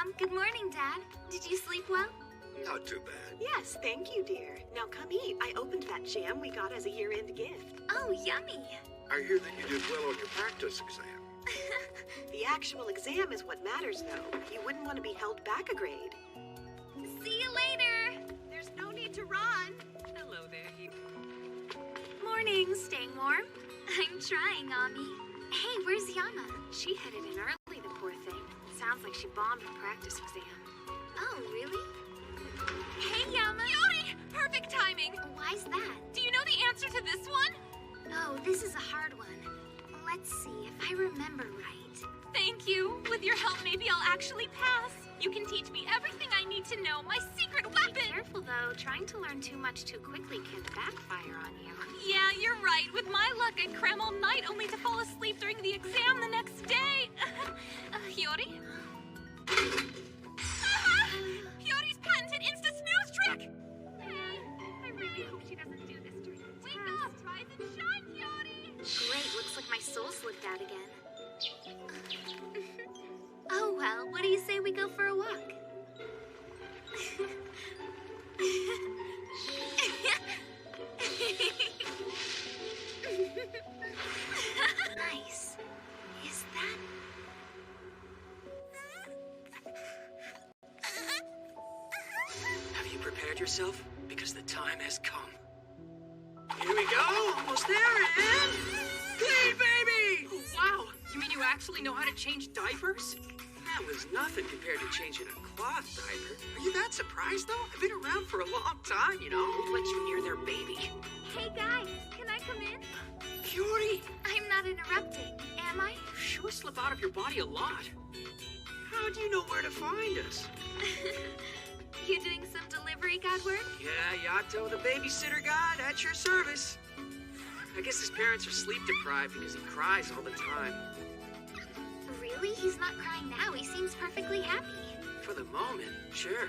Mom. Good morning, Dad. Did you sleep well? Not too bad. Yes, thank you, dear. Now come eat. I opened that jam we got as a year-end gift. Oh, yummy. I hear that you did well on your practice exam. The actual exam is what matters, though. You wouldn't want to be held back a grade. See you later. There's no need to run. Hello there, you. Morning. Staying warm? I'm trying, Ami. Hey, where's Yama? She headed in early, the poor thing. Sounds like she bombed the practice exam. Oh, really? Hey, Yama. Yuri! Perfect timing! Why's that? Do you know the answer to this one? Oh, this is a hard one. Let's see if I remember right. Thank you. With your help, maybe I'll actually pass. You can teach me everything I need to know. My secret Be weapon! careful, though. Trying to learn too much too quickly can backfire on you. Yeah, you're right. With my luck, I'd cram all night only to fall asleep during the exam the next day. Hiyori? Hiyori's patented Insta-snooze trick! Hey, I really hope she doesn't do this during the test. Wake up! Rise and shine, Hiyori! Great, looks like my soul slipped out again. Oh well, what do you say we go for a walk? Nice. Is that... Have you prepared yourself? Because the time has come. Here we go! Almost there, and... Clean, baby! Oh, wow! You mean you actually know how to change diapers? That was nothing compared to changing a cloth diaper. Are you that surprised, though? I've been around for a long time, you know? Won't let you near their baby. Hey guys, can I come in? Cutie! I'm not interrupting, am I? You sure slip out of your body a lot. How do you know where to find us? You doing some delivery god work? Yeah, Yato, the babysitter god, at your service. I guess his parents are sleep deprived because he cries all the time. Really? He's not crying now. He seems perfectly happy. For the moment, sure.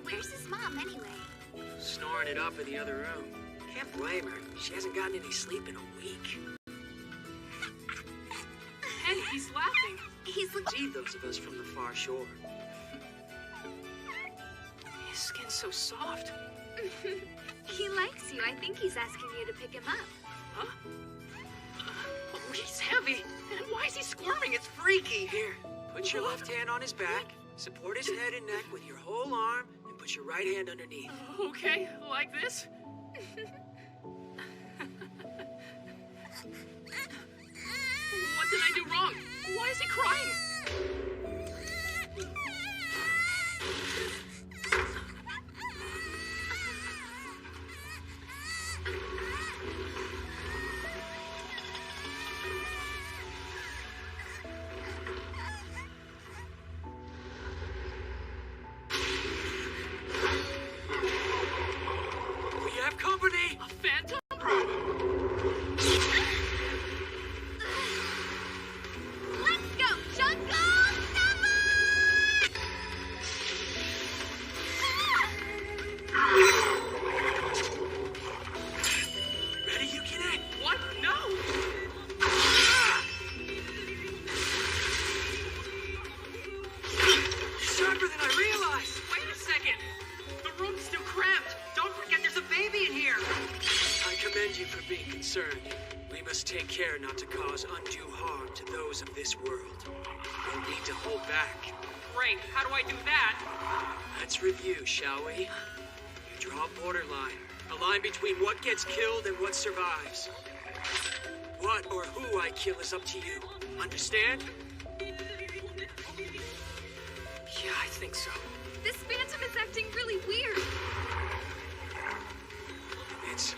Where's his mom, anyway? Snoring it up in the other room. Can't blame her. She hasn't gotten any sleep in a week. And he's laughing. He's looking... See those of us from the far shore. His skin's so soft. He likes you. I think he's asking you to pick him up. Huh? Oh, he's heavy. And why is he squirming? It's Freaky! Here, put your left hand on his back, support his head and neck with your whole arm, and put your right hand underneath. okay, like this? What did I do wrong? Why is he crying? We have company! A phantom? Let's go, Jungle Summer! Ready, Yukine? What? No! Sharper than I realized! Wait a second! The room's still cramped! Don't forget there's a baby in here! I commend you for being concerned. We must take care not to cause undue harm to those of this world. We'll need to hold back. Great, how do I do that? Let's review, shall we? You draw a borderline. A line between what gets killed and what survives. What or who I kill is up to you. Understand? Yeah, I think so. This phantom is acting really weird. It's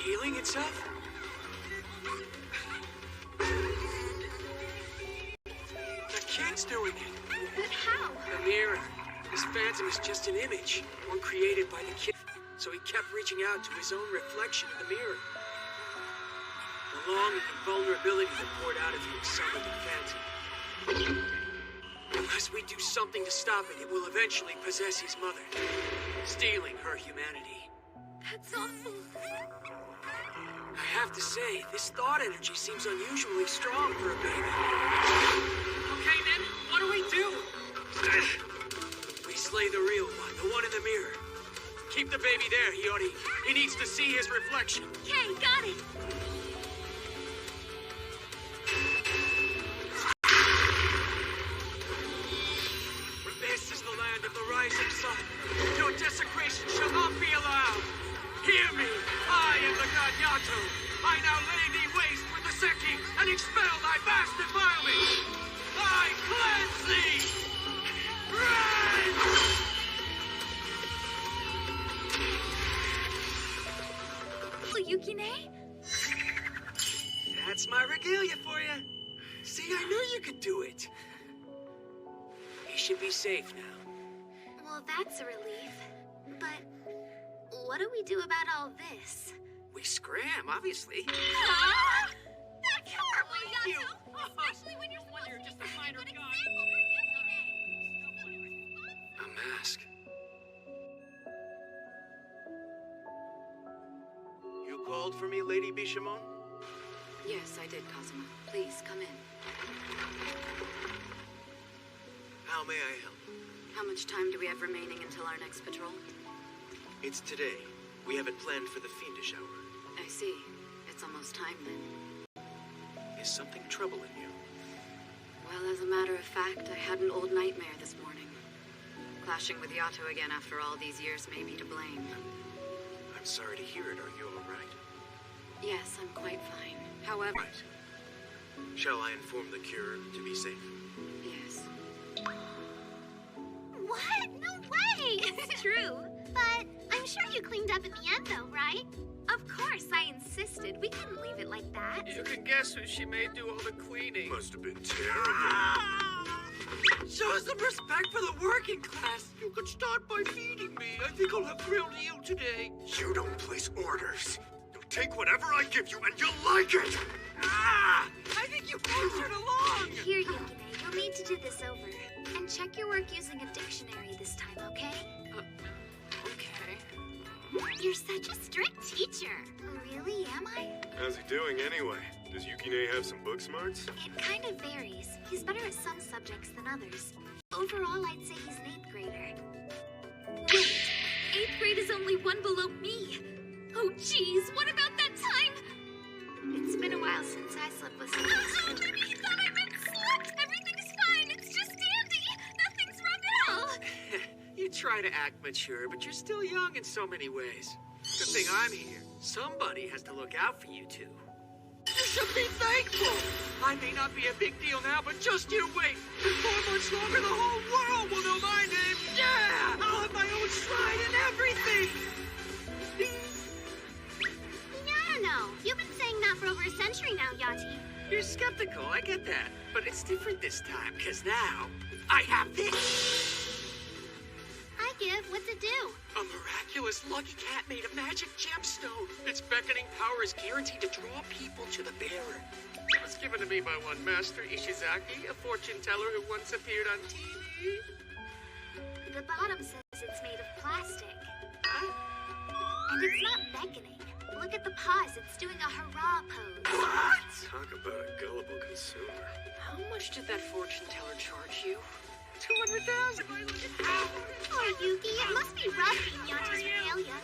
healing itself? The kid's doing it. But how? The mirror. This phantom is just an image, one created by the kid. So he kept reaching out to his own reflection in the mirror. The longing and vulnerability that poured out of him summoned the phantom. Unless we do something to stop it, it will eventually possess his mother, stealing her humanity. That's awful. I have to say, this thought energy seems unusually strong for a baby. Okay then, what do we do? the mirror. Keep the baby there, Hiyori. He needs to see his reflection. Okay, got it. This is the land of the rising sun. Your desecration shall not be allowed. Hear me. I am the god Yato. I now lay thee waste with the Seki and expel thy vast defilement. I cleanse thee. Rise! Yukine? That's my regalia for you. See, I knew you could do it. You should be safe now. Well, that's a relief. But what do we do about all this? We scram, obviously. That's horrible, Yato! Especially when you're supposed to just be a minor good god. example for Yukine! A mask. You called for me, Lady Bishamon? Yes, I did, Kazuma. Please, come in. How may I help? How much time do we have remaining until our next patrol? It's today. We have it planned for the fiendish hour. I see. It's almost time then. Is something troubling you? Well, as a matter of fact, I had an old nightmare this morning. Clashing with Yato again after all these years may be to blame. I'm sorry to hear it. Are you all right? Yes, I'm quite fine. However... Right. Shall I inform the cure to be safe? Yes. What? No way! It's true. But I'm sure you cleaned up at the end, though, right? Of course, I insisted. We couldn't leave it like that. You can guess who she made do all the cleaning. Must have been terrible. Show some respect for the working class. You could start by feeding me. I think I'll have grilled eel today. You don't place orders. You'll take whatever I give you and you'll like it. Ah! I think you forced her along. Here, Yukine, you'll need to do this over. And check your work using a dictionary this time, okay? Okay. You're such a strict teacher. Really, am I? How's he doing anyway? Does Yukine have some book smarts? It kind of varies. He's better at some subjects than others. Overall, I'd say he's an 8th grader. Wait, 8th grade is only one below me. Oh, geez, what about that time? It's been a while since I slept with someone. I thought I meant slept. Everything's fine. It's just dandy. Nothing's wrong at all. You try to act mature, but you're still young in so many ways. Good thing I'm here. Somebody has to look out for you two. You should be thankful! I may not be a big deal now, but just you wait! In 4 months longer, the whole world will know my name! Yeah! I'll have my own shrine and everything! No. You've been saying that for over a century now, Yati. You're skeptical, I get that. But it's different this time, because now I have this! I give. What's it do? A miraculous lucky cat made of magic gemstone. Its beckoning power is guaranteed to draw people to the bearer. It was given to me by one Master Ishizaki, a fortune teller who once appeared on TV. The bottom says it's made of plastic. And it's not beckoning. Look at the paws. It's doing a hurrah pose. What? Talk about a gullible consumer. How much did that fortune teller charge you? 200,000. Oh, Yuki, it must be rough being Yati's regalia.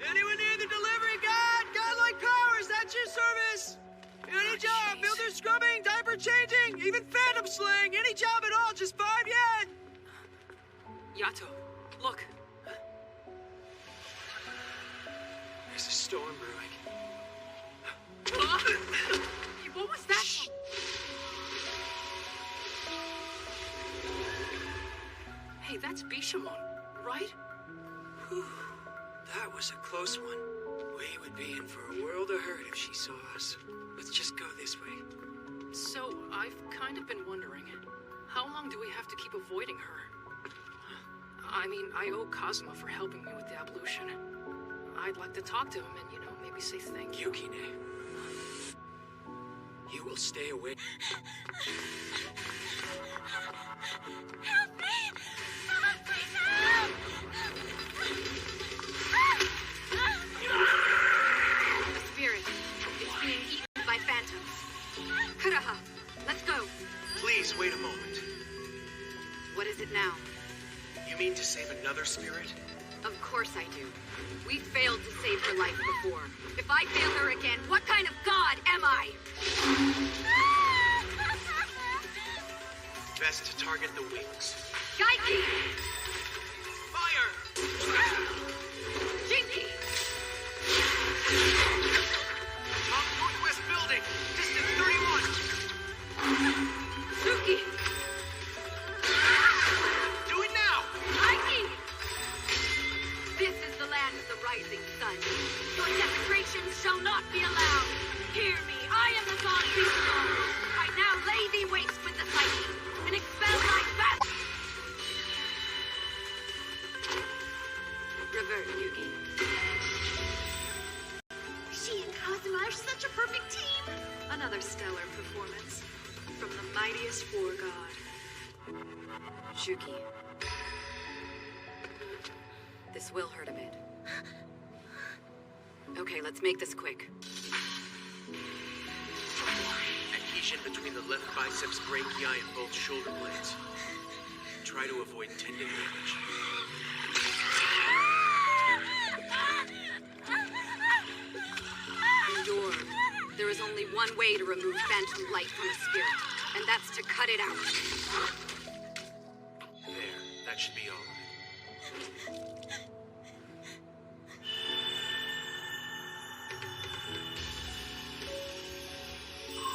Anyone near the delivery god? Godlike powers, that's your service. Any job, builder scrubbing, diaper changing, even phantom slaying, any job at all, just 5 yen. Yato, look. There's a storm brewing. What was that? Hey, that's Bishamon, right? Whew, that was a close one. We would be in for a world of hurt if she saw us. Let's just go this way. So, I've kind of been wondering, how long do we have to keep avoiding her? I mean, I owe Kazuma for helping me with the ablution. I'd like to talk to him and, maybe say thank you. Yukine, you will stay away. Help me! Someone please help! The spirit. It's being eaten by phantoms. it now. You mean to save another spirit? Of course I do. We failed to save her life before. If I fail her again, what kind of god am I? Best to target the wings. Gaiki! Fire! Jinky! Top northwest building! Distance 31! Suki! Do it now! Gaiki! This is the land of the rising sun. Your desecrations shall not be allowed. Hear me, I am the god Bishamon. I now lay thee waste with the psyche and expel thy fat. Revert, Yugi. She and Kazuma are such a perfect team. Another stellar performance from the mightiest war god. Shuki. This will hurt a bit. Okay, let's make this quick. Adhesion between the left biceps brachii and both shoulder blades. Try to avoid tendon damage. Endure. There is only one way to remove phantom light from a spirit, and that's to cut it out. There, that should be all right.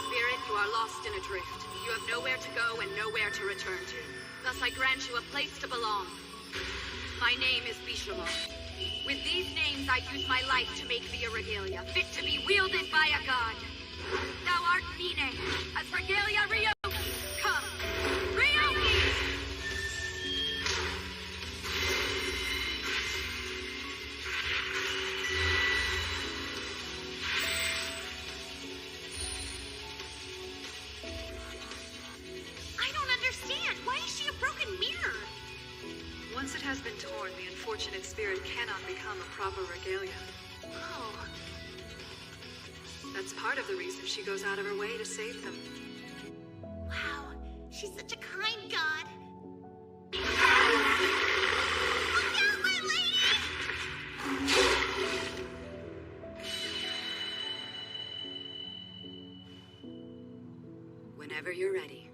Spirit, you are lost in a drift. You have nowhere to go and nowhere to return to. Thus I grant you a place to belong. My name is Bishamon. With these names I use my life to make thee a regalia, fit to be wielded by a god. Thou art Mine, as regalia Ryoki. Come, Ryoki! I don't understand. Why is she a broken mirror? Once it has been torn, the unfortunate spirit cannot become a proper regalia. Oh, That's part of the reason she goes out of her way to save them. wow. She's such a kind god. Look out, my lady! Whenever you're ready.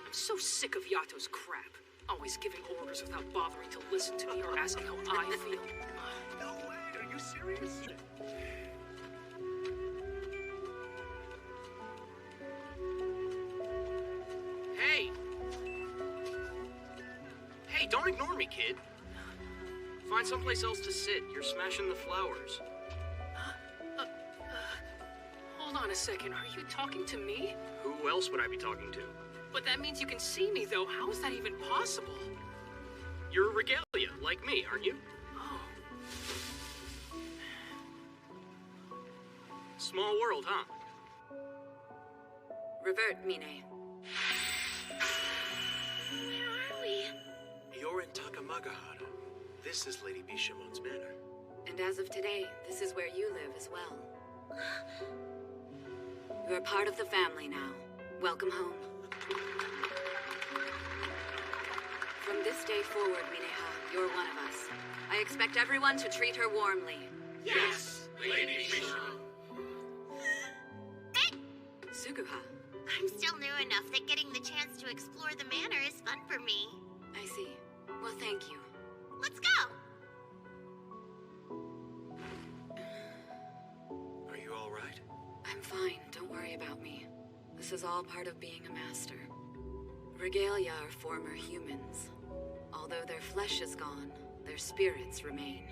I'm so sick of Yato's crap. Always giving orders without bothering to listen to me or asking how I feel. No way, are you serious? Hey! Hey, don't ignore me, kid. Find someplace else to sit. You're smashing the flowers. Hold on a second, are you talking to me? Who else would I be talking to? But that means you can see me, though. How is that even possible? You're a regalia, like me, aren't you? Oh, Small world, huh? Revert, Mine. Where are we? You're in Takamagahara. This is Lady Bishamon's manor. And as of today, this is where you live as well. You're part of the family now. Welcome home. From this day forward, Mineha, you're one of us. I expect everyone to treat her warmly. Yes, Lady Bishop. Suguha, I'm still new enough that getting the chance to explore the manor is fun for me. I see. Well, thank you. Let's go! Are you all right? I'm fine. Don't worry about me. This is all part of being a master. Regalia are former humans. Although their flesh is gone, their spirits remain.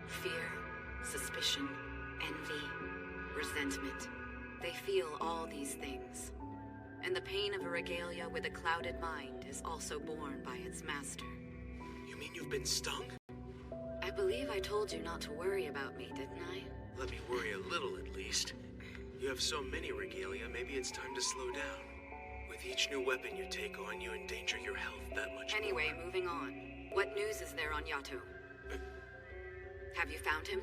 Fear, suspicion, envy, resentment. They feel all these things. And the pain of a regalia with a clouded mind is also borne by its master. You mean you've been stung? I believe I told you not to worry about me, didn't I? Let me worry a little at least. You have so many regalia, maybe it's time to slow down. With each new weapon you take on, you endanger your health that much Anyway, more. moving on. What news is there on Yato? Have you found him?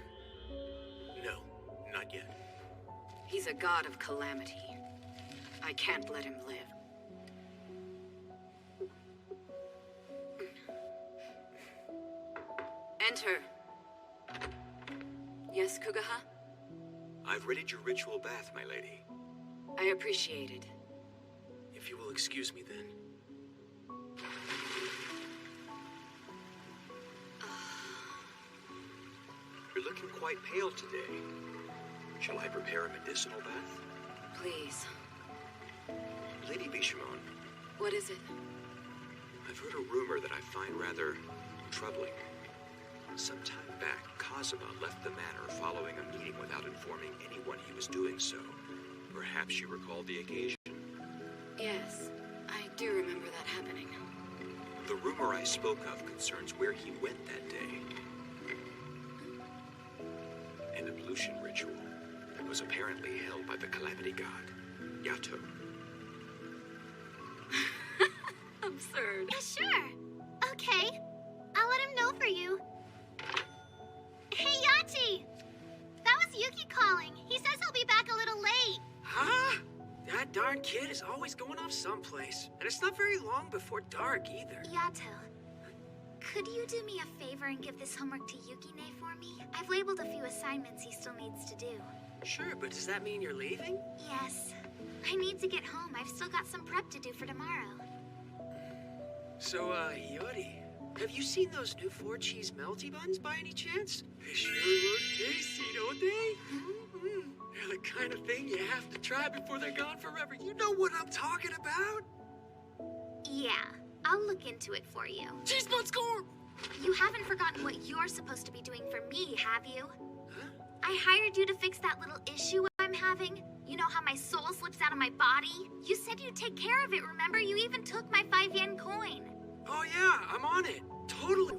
No, not yet. He's a god of calamity. I can't let him live. Enter. Yes, Kugaha? I've readied your ritual bath, my lady. I appreciate it. If you will excuse me then. You're looking quite pale today. Shall I prepare a medicinal bath? Please. Lady Bishamon, What is it? I've heard a rumor that I find rather troubling. Some time back, Kazuma left the manor following a meeting without informing anyone he was doing so. Perhaps you recall the occasion? Yes, I do remember that happening. The rumor I spoke of concerns where he went that day. An ablution ritual that was apparently held by the Calamity God, Yato. Absurd. Yeah, sure. Okay. I'll let him know for you. Hey, Yati! That was Yuki calling. He says he'll be back a little late. Huh? That darn kid is always going off someplace. And it's not very long before dark, either. Yato, could you do me a favor and give this homework to Yukine for me? I've labeled a few assignments he still needs to do. Sure, but does that mean you're leaving? Yes. I need to get home. I've still got some prep to do for tomorrow. So, Yori, have you seen those new 4-cheese melty buns by any chance? They sure look tasty, don't they? Mm-hmm. They're the kind of thing you have to try before they're gone forever. You know what I'm talking about? Yeah, I'll look into it for you. Cheese bun score! You haven't forgotten what you're supposed to be doing for me, have you? Huh? I hired you to fix that little issue I'm having. You know how my soul slips out of my body? You said you'd take care of it, remember? You even took my 5-yen coin. Oh yeah, I'm on it. Totally.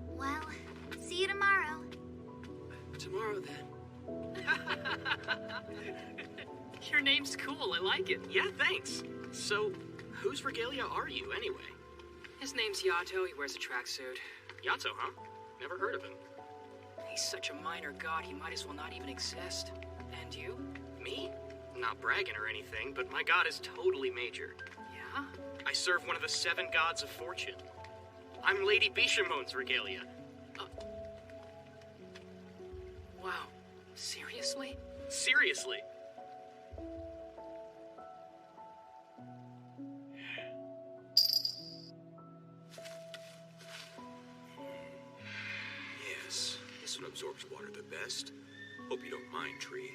Well, see you tomorrow. Tomorrow then. Your name's cool, I like it. Yeah, thanks. So, whose regalia are you anyway? His name's Yato, he wears a tracksuit. Yato, huh? Never heard of him. He's such a minor god, he might as well not even exist. And you? Me? Not bragging or anything, but my god is totally major. Yeah? I serve one of the 7 gods of fortune. I'm Lady Bishamon's regalia. Wow. Seriously? Seriously. Yes, this one absorbs water the best. Hope you don't mind, Tree.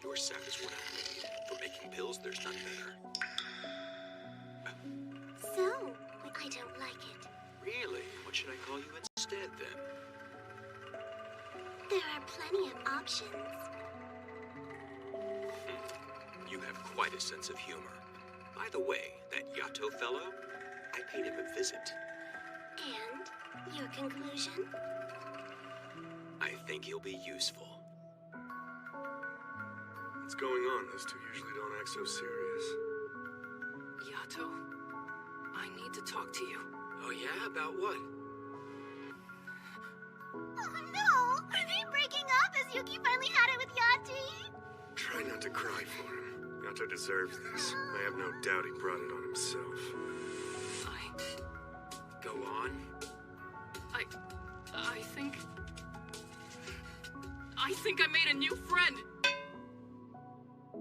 Your sap is what I need. For making pills, there's none better. So, I don't like it. Really? What should I call you instead, then? There are plenty of options. You have quite a sense of humor. By the way, that Yato fellow, I paid him a visit. And your conclusion? I think he'll be useful. What's going on? Those two usually don't act so serious. Yato? I need to talk to you. Oh yeah? About what? Oh no! Are they breaking up? Has Yuki finally had it with Yati? Try not to cry for him. Yato deserves this. I have no doubt he brought it on himself. Go on. I think I made a new friend. Oh,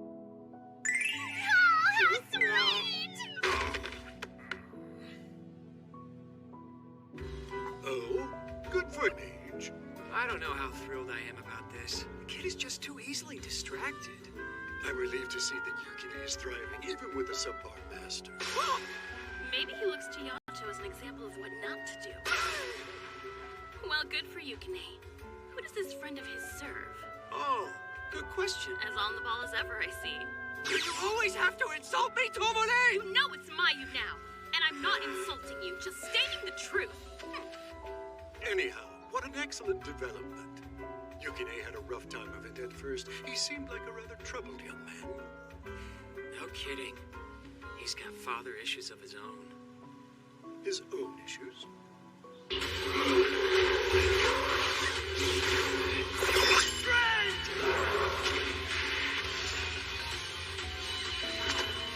how sweet! Oh, good for Nage. I don't know how thrilled I am about this. The kid is just too easily distracted. I'm relieved to see that Yukine is thriving, even with a subpar master. Maybe he looks to Yato as an example of what not to do. Well, good for Yukine. Who does this friend of his serve? Oh, good question. As on the ball as ever, I see. You always have to insult me, Tomone! You know it's Mayu now, and I'm not insulting you, just stating the truth. Anyhow, what an excellent development. Yukine had a rough time of it at first. He seemed like a rather troubled young man. No kidding. He's got father issues of his own. His own issues?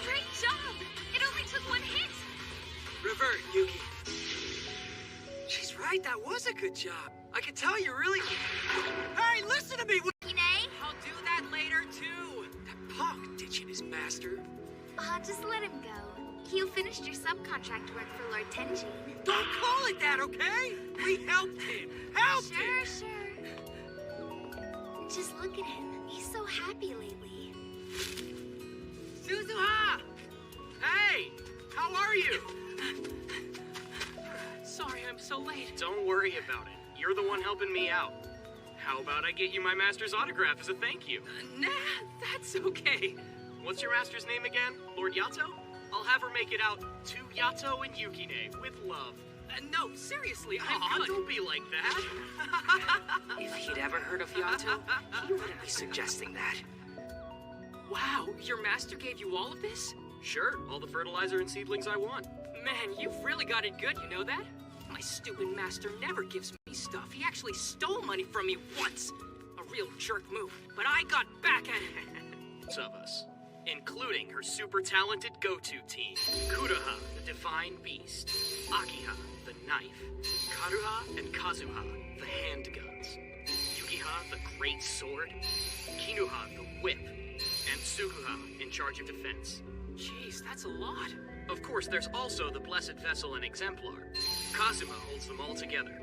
Great job! It only took one hit! Revert! right, that was a good job. I could tell you really... Hey, listen to me! Yukine? I'll do that later, too. That punk ditching his master. Just let him go. You finished your subcontract work for Lord Tenjin. Don't call it that, okay? We helped him. Helped him! Sure. Just look at him. He's so happy lately. Suzuha! Hey! How are you? Sorry I'm so late. Don't worry about it. You're the one helping me out. How about I get you my master's autograph as a thank you? Nah, that's okay. What's your master's name again? Lord Yato? I'll have her make it out to Yato and Yukine with love. No, seriously, Aw, I'm good. don't be like that. If he'd ever heard of Yato, he wouldn't be suggesting that. Wow, your master gave you all of this? Sure, all the fertilizer and seedlings I want. Man, you've really got it good, you know that? My stupid master never gives me stuff. He actually stole money from me once. A real jerk move, but I got back at him. Of us, including her super talented go-to team. Kuraha, the divine beast. Akiha, the knife. Karuha and Kazuha, the handguns. Yukiha, the great sword. Kinuha, the whip. And Sukuha, in charge of defense. Jeez, that's a lot. Of course, there's also the Blessed Vessel and Exemplar. Kazuma holds them all together.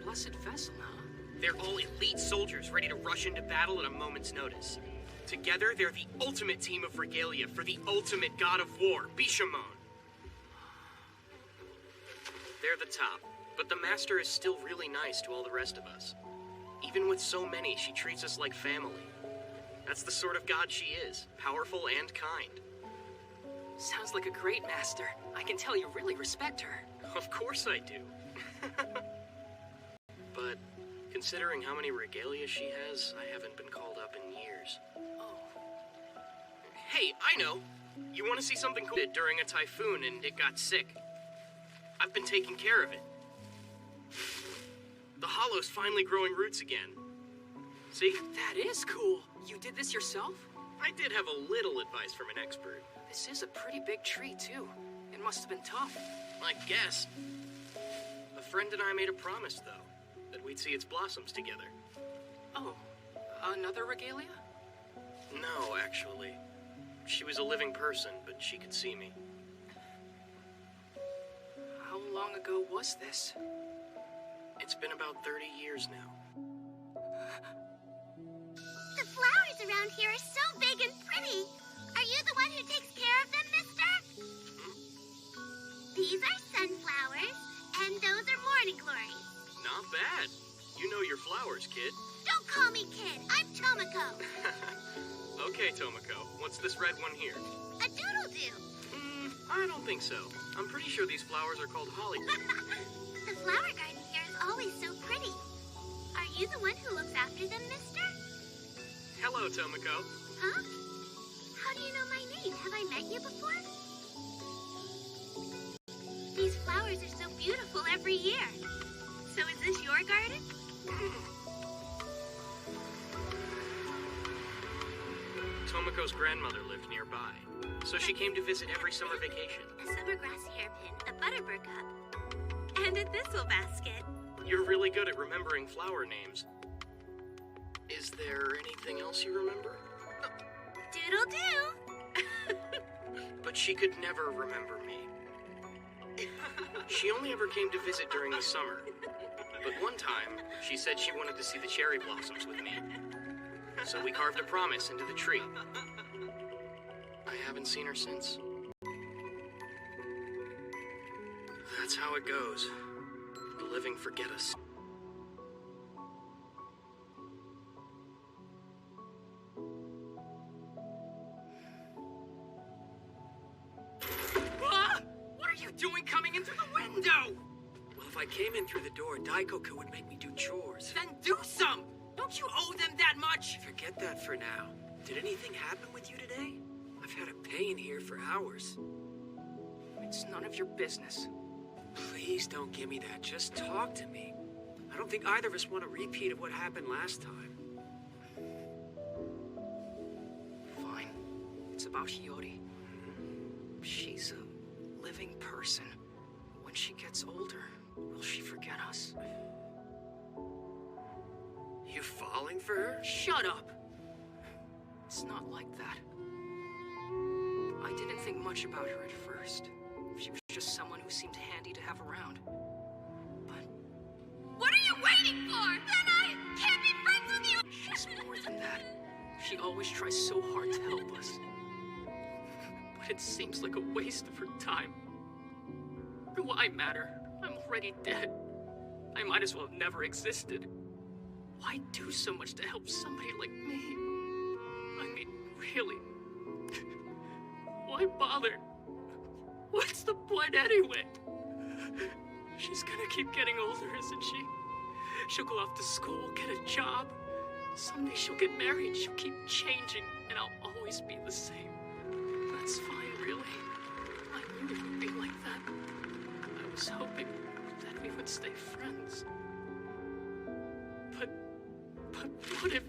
Blessed Vessel, huh? They're all elite soldiers ready to rush into battle at a moment's notice. Together, they're the ultimate team of regalia for the ultimate god of war, Bishamon. They're the top, but the master is still really nice to all the rest of us. Even with so many, she treats us like family. That's the sort of god she is, powerful and kind. Sounds like a great master. I can tell you really respect her. Of course I do. But considering how many regalia she has, I haven't been called up in years. Oh. Hey, I know! You want to see something cool? During a typhoon and it got sick. I've been taking care of it. The hollow's finally growing roots again. See? That is cool. You did this yourself? I did have a little advice from an expert. This is a pretty big tree, too. It must have been tough. I guess. A friend and I made a promise, though, that we'd see its blossoms together. Oh, another regalia? No, actually. She was a living person, but she could see me. How long ago was this? It's been about 30 years now. The flowers around here are so big and pretty. Are you the one who takes care of them, mister? These are sunflowers, and those are morning glories. Not bad. You know your flowers, kid. Don't call me kid. I'm Tomoko. Okay, Tomoko. What's this red one here? A doodle-doo. I don't think so. I'm pretty sure these flowers are called holly. The flower garden here is always so pretty. Are you the one who looks after them, mister? Hello, Tomoko. Huh? How do you know my name? Have I met you before? These flowers are so beautiful every year. So is this your garden? Tomoko's grandmother lived nearby, so she came to visit every summer vacation. A summer grass hairpin, a butterbur cup, and a thistle basket. You're really good at remembering flower names. Is there anything else you remember? Doodle-doo. But she could never remember me. She only ever came to visit during the summer. But one time, she said she wanted to see the cherry blossoms with me. So we carved a promise into the tree. I haven't seen her since. That's how it goes. The living forget us. Ah! What are you doing coming in through the window? Well, if I came in through the door, Daikoku would make me do chores. Then do some! Don't you owe them that much? Forget that for now. Did anything happen with you today? I've had a pain here for hours. It's none of your business. Please don't give me that. Just talk to me. I don't think either of us want a repeat of what happened last time. Fine. It's about Hiyori. She's a living person. When she gets older, will she forget us? You falling for her? Shut up! It's not like that. I didn't think much about her at first. She was just someone who seemed handy to have around. But What are you waiting for? Then I can't be friends with you! she's more than that. She always tries so hard to help us. But it seems like a waste of her time. Why matter? I'm already dead. I might as well have never existed. Why do so much to help somebody like me? I mean, really? Why bother? What's the point anyway? She's gonna keep getting older, isn't she? She'll go off to school, get a job. Someday she'll get married, she'll keep changing, and I'll always be the same. That's fine, really. I knew it would be like that. I was hoping that we would stay friends. But what if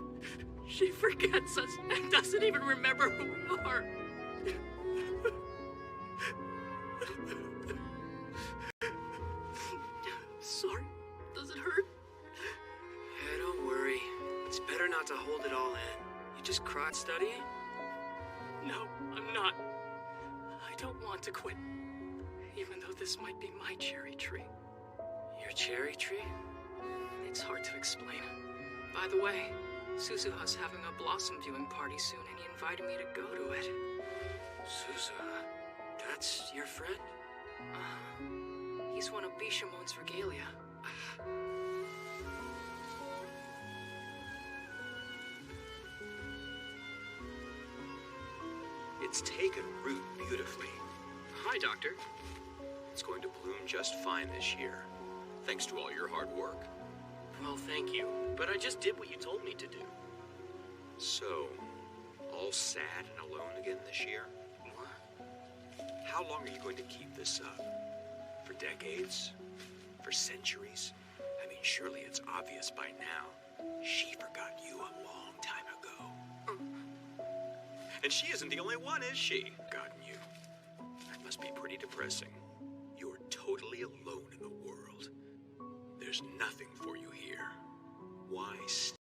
she forgets us and doesn't even remember who we are? Sorry. Does it hurt? Yeah, don't worry. It's better not to hold it all in. You just cried studying? No, I'm not. I don't want to quit. Even though this might be my cherry tree. Your cherry tree? It's hard to explain. By the way, Suzuha's having a blossom viewing party soon, and he invited me to go to it. Suzuha? That's your friend? He's one of Bishamon's regalia. It's taken root beautifully. Hi, Doctor. It's going to bloom just fine this year, thanks to all your hard work. Well, thank you. But I just did what you told me to do. So, all sad and alone again this year? What? How long are you going to keep this up? For decades? For centuries? I mean, surely it's obvious by now. She forgot you a long time ago. And she isn't the only one, is she? Forgotten you. That must be pretty depressing. You're totally alone in the world. There's nothing for you here. Why stay?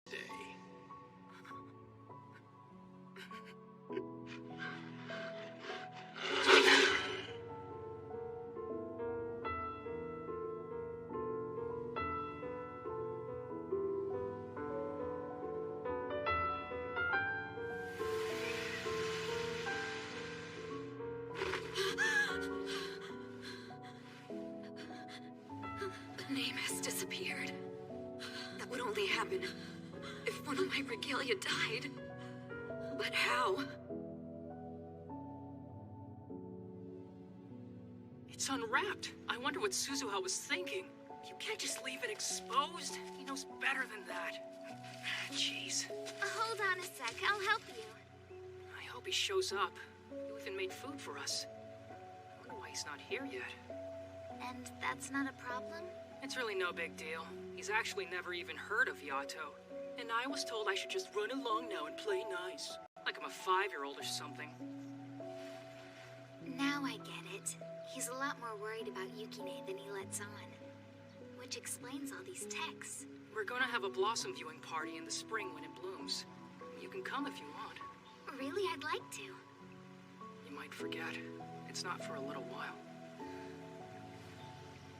The name has disappeared. That would only happen if one of my regalia died. But how? It's unwrapped. I wonder what Suzuha was thinking. You can't just leave it exposed. He knows better than that. Jeez. Hold on a sec, I'll help you. I hope he shows up. He even made food for us. I wonder why he's not here yet. And that's not a problem? It's really no big deal. He's actually never even heard of Yato. And I was told I should just run along now and play nice. Like I'm a 5-year-old or something. Now I get it. He's a lot more worried about Yukine than he lets on. Which explains all these texts. We're gonna have a blossom viewing party in the spring when it blooms. You can come if you want. Really, I'd like to. You might forget. It's not for a little while.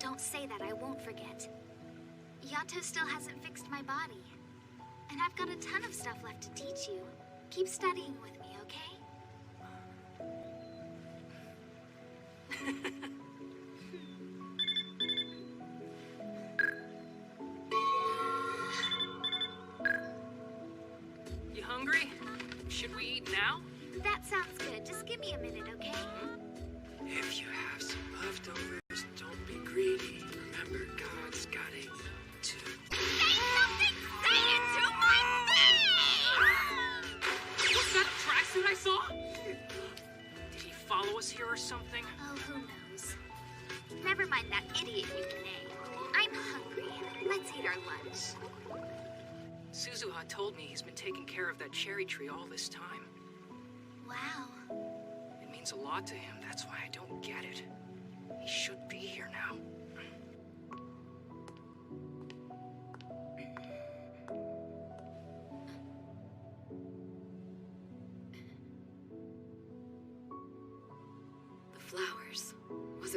Don't say that, I won't forget. Yato still hasn't fixed my body. And I've got a ton of stuff left to teach you. Keep studying with me, okay? You hungry? Should we eat now? That sounds good. Just give me a minute, okay? If you have some leftovers, don't be greedy. Remember, God's got it too. Say something! Say it to my face! What's that tracksuit I saw? Did he follow us here or something? Oh, who knows? Never mind that idiot Yukine. I'm hungry. Let's eat our lunch. Suzuha told me he's been taking care of that cherry tree all this time. Wow. It means a lot to him, that's why I don't get it. He should be here now.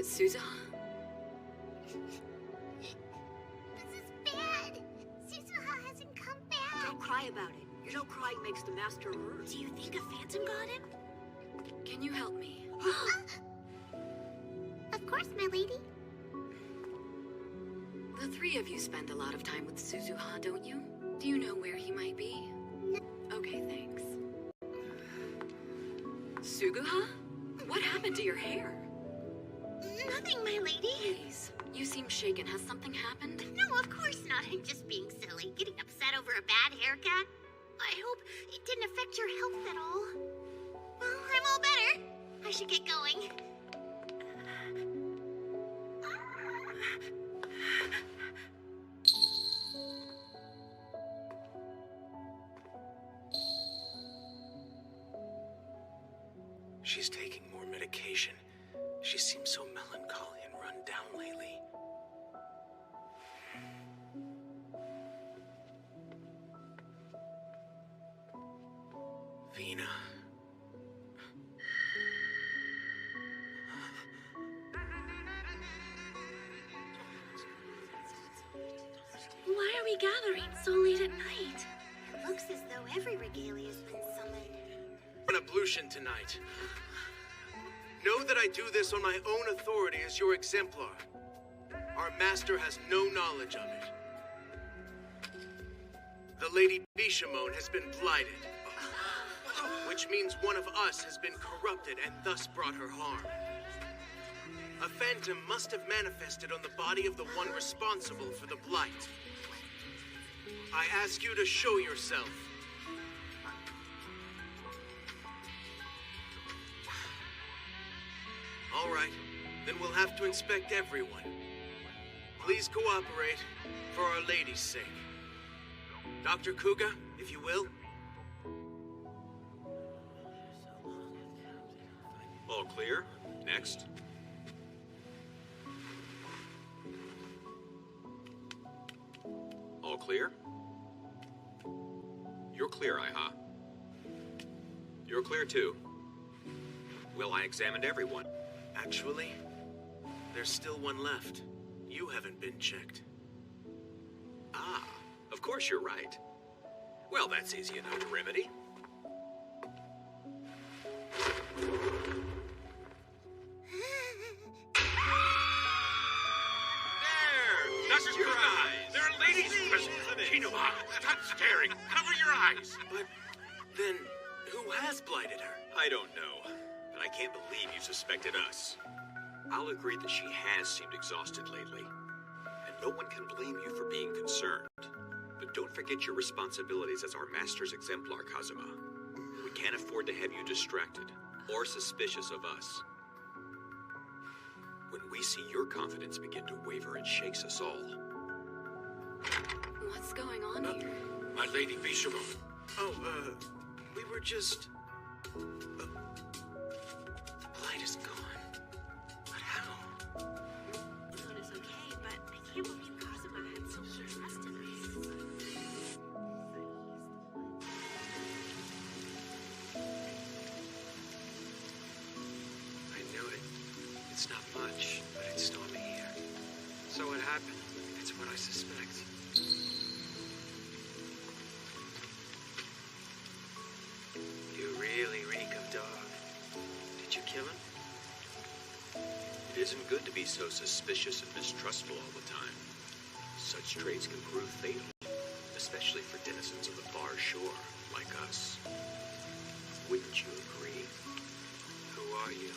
it Suzuha? This is bad. Suzuha hasn't come back. Don't cry about it. You know crying makes the master hurt. Do you think a phantom got him? Can you help me? Of course, my lady. The three of you spend a lot of time with Suzuha, don't you? Do you know where he might be? Okay, thanks. Suguha? What happened to your hair? Nothing, my lady. Please, you seem shaken. Has something happened? No, of course not. I'm just being silly, getting upset over a bad haircut. I hope it didn't affect your health at all. Well, I'm all better. I should get going. She's taking more medication. She seems so melancholy and run down lately. Vina. Why are we gathering so late at night? It looks as though every regalia's been summoned. An ablution tonight. Know that I do this on my own authority as your exemplar. Our master has no knowledge of it. The Lady Bishamon has been blighted, which means one of us has been corrupted and thus brought her harm. A phantom must have manifested on the body of the one responsible for the blight. I ask you to show yourself. All right, then we'll have to inspect everyone. Please cooperate, for Our Lady's sake. Dr. Kuga, if you will. All clear. Next. All clear? You're clear, Iha. You're clear too. Well, I examined everyone. Actually, there's still one left. You haven't been checked. Ah, of course you're right. Well, that's easy enough to remedy. Dr. Kuga, there are ladies present. Kinoha, stop staring. Cover your eyes. But then, who has blighted her? I don't know, but I can't believe you suspected us. I'll agree that she has seemed exhausted lately, and no one can blame you for being concerned. But don't forget your responsibilities as our master's exemplar, Kazuma. We can't afford to have you distracted or suspicious of us. When we see your confidence begin to waver, it shakes us all. What's going on here? My Lady Bishamon. Oh, we were just... the blight is gone. But how? Moon is okay, but I can't believe Kazuma had so much trust in us. I knew it. It's not much, but it's stormy here. So what happened? It's what I suspect. You really reek of dog. Did you kill him? It isn't good to be so suspicious and mistrustful all the time. Such traits can prove fatal, especially for denizens of the far shore, like us. Wouldn't you agree? Who are you?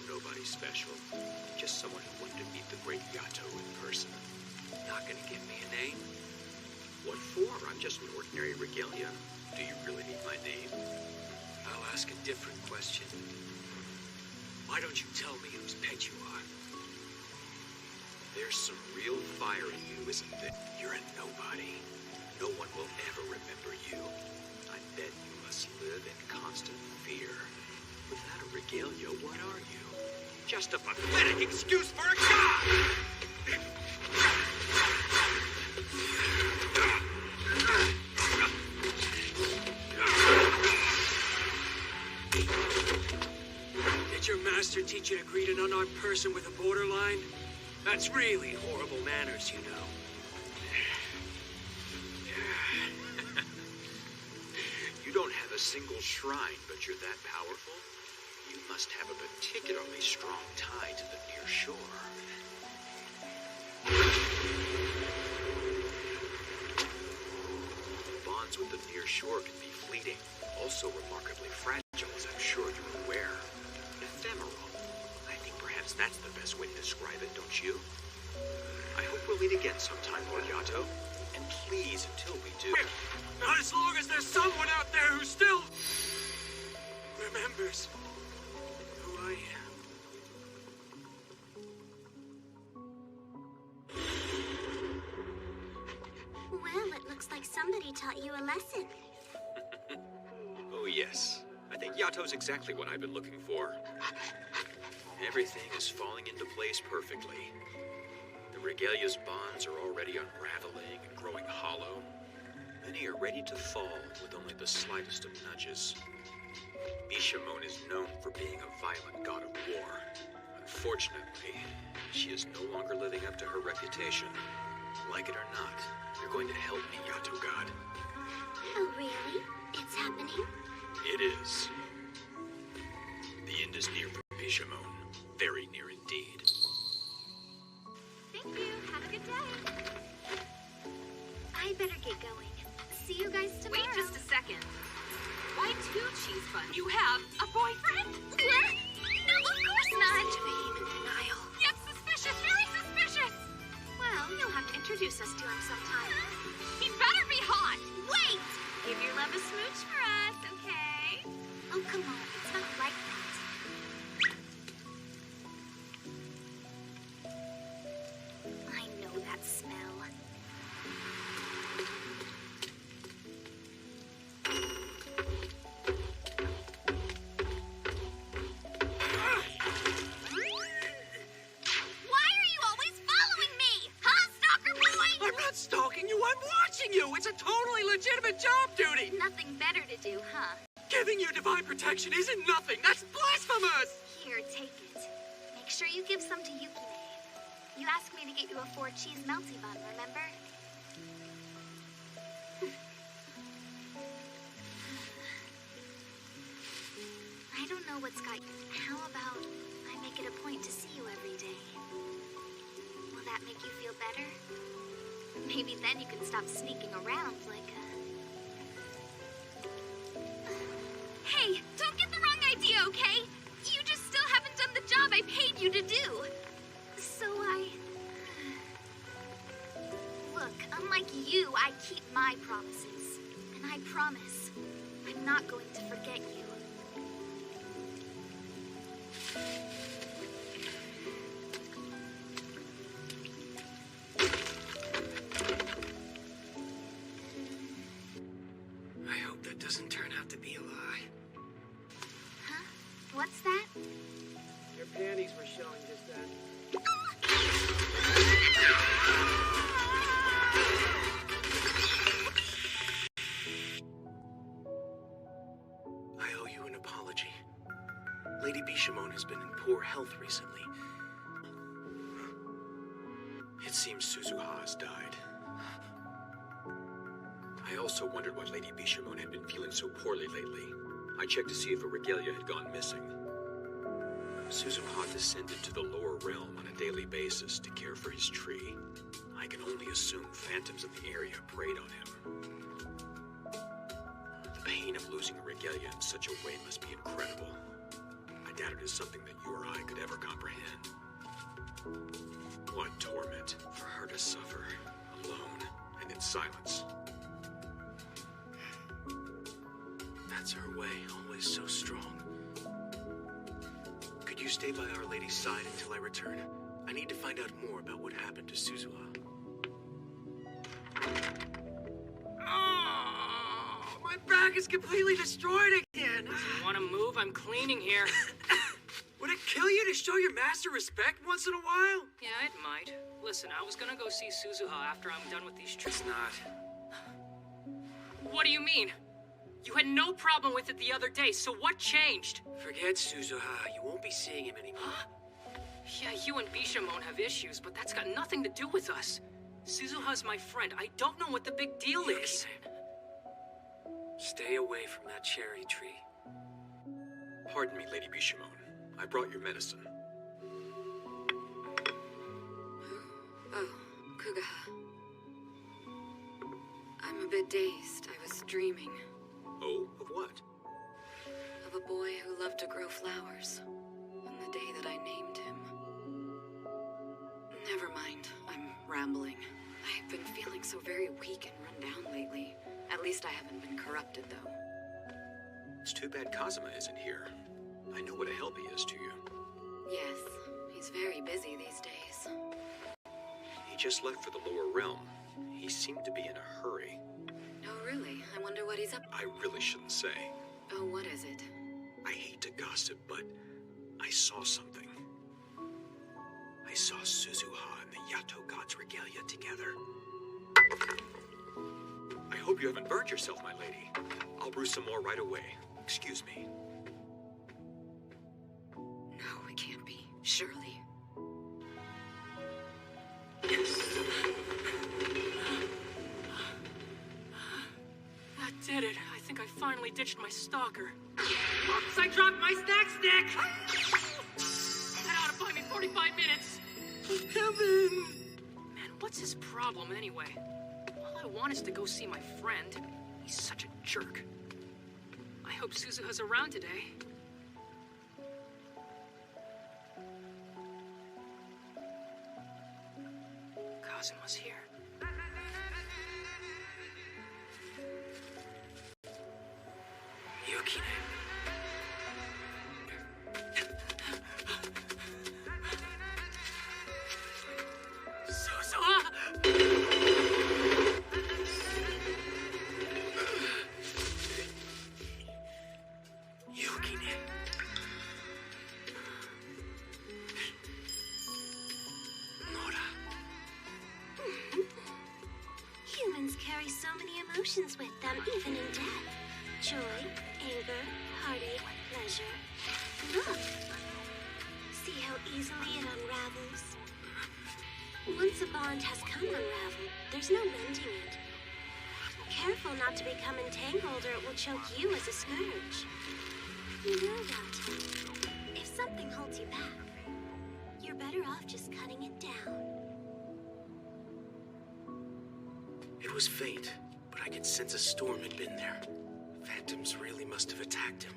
Nobody special. Just someone who wanted to meet the great Yato in person. Not gonna give me a name? What for? I'm just an ordinary regalia. Do you really need my name? I'll ask a different question. Why don't you tell me whose pet you are? There's some real fire in you, isn't there? You're a nobody. No one will ever remember you. I bet you must live in constant fear. Without a regalia, what are you? Just a pathetic excuse for a god! Did your master teach you to greet an unarmed person with a borderline? That's really horrible manners, you know. You don't have a single shrine, but you're that powerful? You must have a particularly strong tie to the near shore. Bonds with the near shore can be fleeting, also remarkably fragile, as I'm sure you're aware. Ephemeral. I think perhaps that's the best way to describe it, don't you? I hope we'll meet again sometime, Lord Yato. And please, until we do... Not as long as there's someone out there who still remembers who I am. Well, it looks like somebody taught you a lesson. Oh, yes. I think Yato's exactly what I've been looking for. Everything is falling into place perfectly. The Regalia's bonds are already unraveling and growing hollow. Many are ready to fall with only the slightest of nudges. Bishamon is known for being a violent god of war. Unfortunately, she is no longer living up to her reputation. Like it or not, you're going to help me, Yato God. Oh, really? It's happening? It is. The end is near for Bishamon. Very near indeed. Thank you. Have a good day. I better get going. See you guys tomorrow. Wait just a second. Why two cheese buns? You have a boyfriend? What? No, of course not. Jane in denial. Yep, suspicious. Very suspicious. Well, you'll have to introduce us to him sometime. He better be hot. Wait! Give your love a smooch for us, okay? Oh, come on. It's not like that. I know that smell. Why are you always following me? Huh, stalker boy? I'm not stalking you, I'm watching you! It's a totally legitimate job duty! Nothing better to do, huh? Giving you divine protection isn't nothing! That's blasphemous! Here, take it. Make sure you give some to Yukine. You asked me to get you a 4-cheese melty bun, remember? I don't know what's got you. How about I make it a point to see you every day? Will that make you feel better? Maybe then you can stop sneaking around like a... Hey, don't get the wrong idea, okay? You just still haven't done the job I paid you to do. So Look, unlike you, I keep my promises. And I promise, I'm not going to forget you. I hope that doesn't turn out to be a lie. Huh? What's that? Your panties were showing just then. I owe you an apology. Lady Bishamon has been in poor health recently. It seems Suzuha has died. I also wondered why Lady Bishamon had been feeling so poorly lately. I checked to see if a regalia had gone missing. Suzuha descended to the lower realm on a daily basis to care for his tree. I can only assume phantoms in the area preyed on him. The pain of losing a regalia in such a way must be incredible. I doubt it is something that you or I could ever comprehend. What torment for her to suffer, alone and in silence. That's her way, always so strong. Could you stay by Our Lady's side until I return? I need to find out more about what happened to Suzuha. Oh, my back is completely destroyed again. You want to move? I'm cleaning here. Would it kill you to show your master respect once in a while? Yeah, it might. Listen, I was gonna go see Suzuha after I'm done with these tricks. It's not. What do you mean? You had no problem with it the other day, so what changed? Forget Suzuha. You won't be seeing him anymore. Yeah, you and Bishamon have issues, but that's got nothing to do with us. Suzuha's my friend. I don't know what the big deal is. Stay away from that cherry tree. Pardon me, Lady Bishamon. I brought your medicine. Oh, Kugaha. I'm a bit dazed. I was dreaming. Oh, of what? Of a boy who loved to grow flowers. On the day that I named him. Never mind. I'm rambling. I've been feeling so very weak and run down lately. At least I haven't been corrupted, though. It's too bad Kazuma isn't here. I know what a help he is to you. Yes, he's very busy these days. He just left for the lower realm. He seemed to be in a hurry. Oh, really? I wonder what he's up to. I really shouldn't say. Oh, what is it? I hate to gossip, but I saw something. I saw Suzuha and the Yato God's regalia together. I hope you haven't burned yourself, my lady. I'll brew some more right away. Excuse me. No, it can't be. Surely. That did it. I think I finally ditched my stalker. Oops, I dropped my snack stick! That ought to buy me 45 minutes. Heaven! Man, what's his problem anyway? All I want is to go see my friend. He's such a jerk. I hope Suzuha's around today. Kazuma's here. Yukine. Suzuha! Yukine. Nora. Humans carry so many emotions with them, even in death. Joy, anger, heartache, pleasure. Look. See how easily it unravels? Once a bond has come unraveled, there's no mending it. Careful not to become entangled or it will choke you as a scourge. You know what? If something holds you back, you're better off just cutting it down. It was fate, but I could sense a storm had been there. Phantoms really must have attacked him.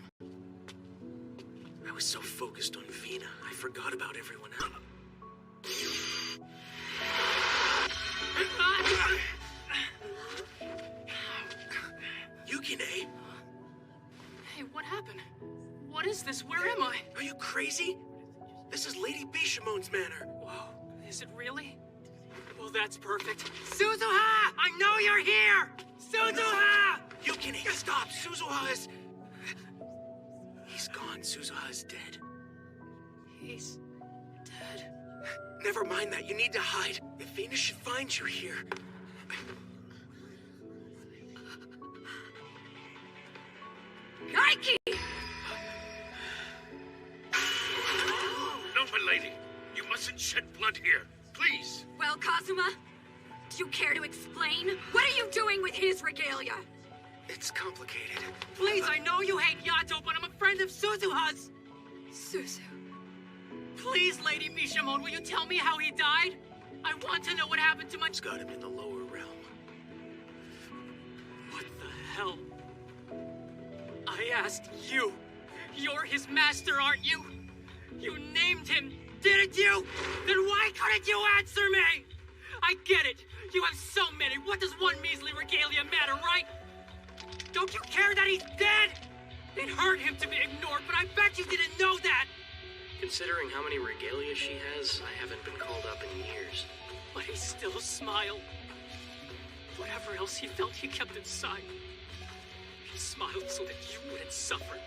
I was so focused on Vina, I forgot about everyone else. Yukine! Hey, what happened? What is this? Where am I? Are you crazy? This is Lady Bishamon's manor. Whoa, is it really? Well, that's perfect. Suzuha! I know you're here! Suzuha! Yukine, stop! Suzuha is... He's gone. Suzuha is dead. He's dead. Never mind that. You need to hide. If Venus should find you here... Nike! No, my lady. You mustn't shed blood here. Please. Well, Kazuma, do you care to explain? What are you doing with his regalia? It's complicated. Please, I know you hate Yato, but I'm a friend of Suzuha's. Suzu. Please, Lady Bishamon, will you tell me how he died? I want to know what happened to my... Got him in the lower realm. What the hell? I asked you. You're his master, aren't you? You named him, didn't you? Then why couldn't you answer me? I get it. You have so many. What does one measly regalia matter, right? Don't you care that he's dead? It hurt him to be ignored, but I bet you didn't know that. Considering how many regalia she has, I haven't been called up in years. But he still smiled. Whatever else he felt, he kept inside. He smiled so that you wouldn't suffer.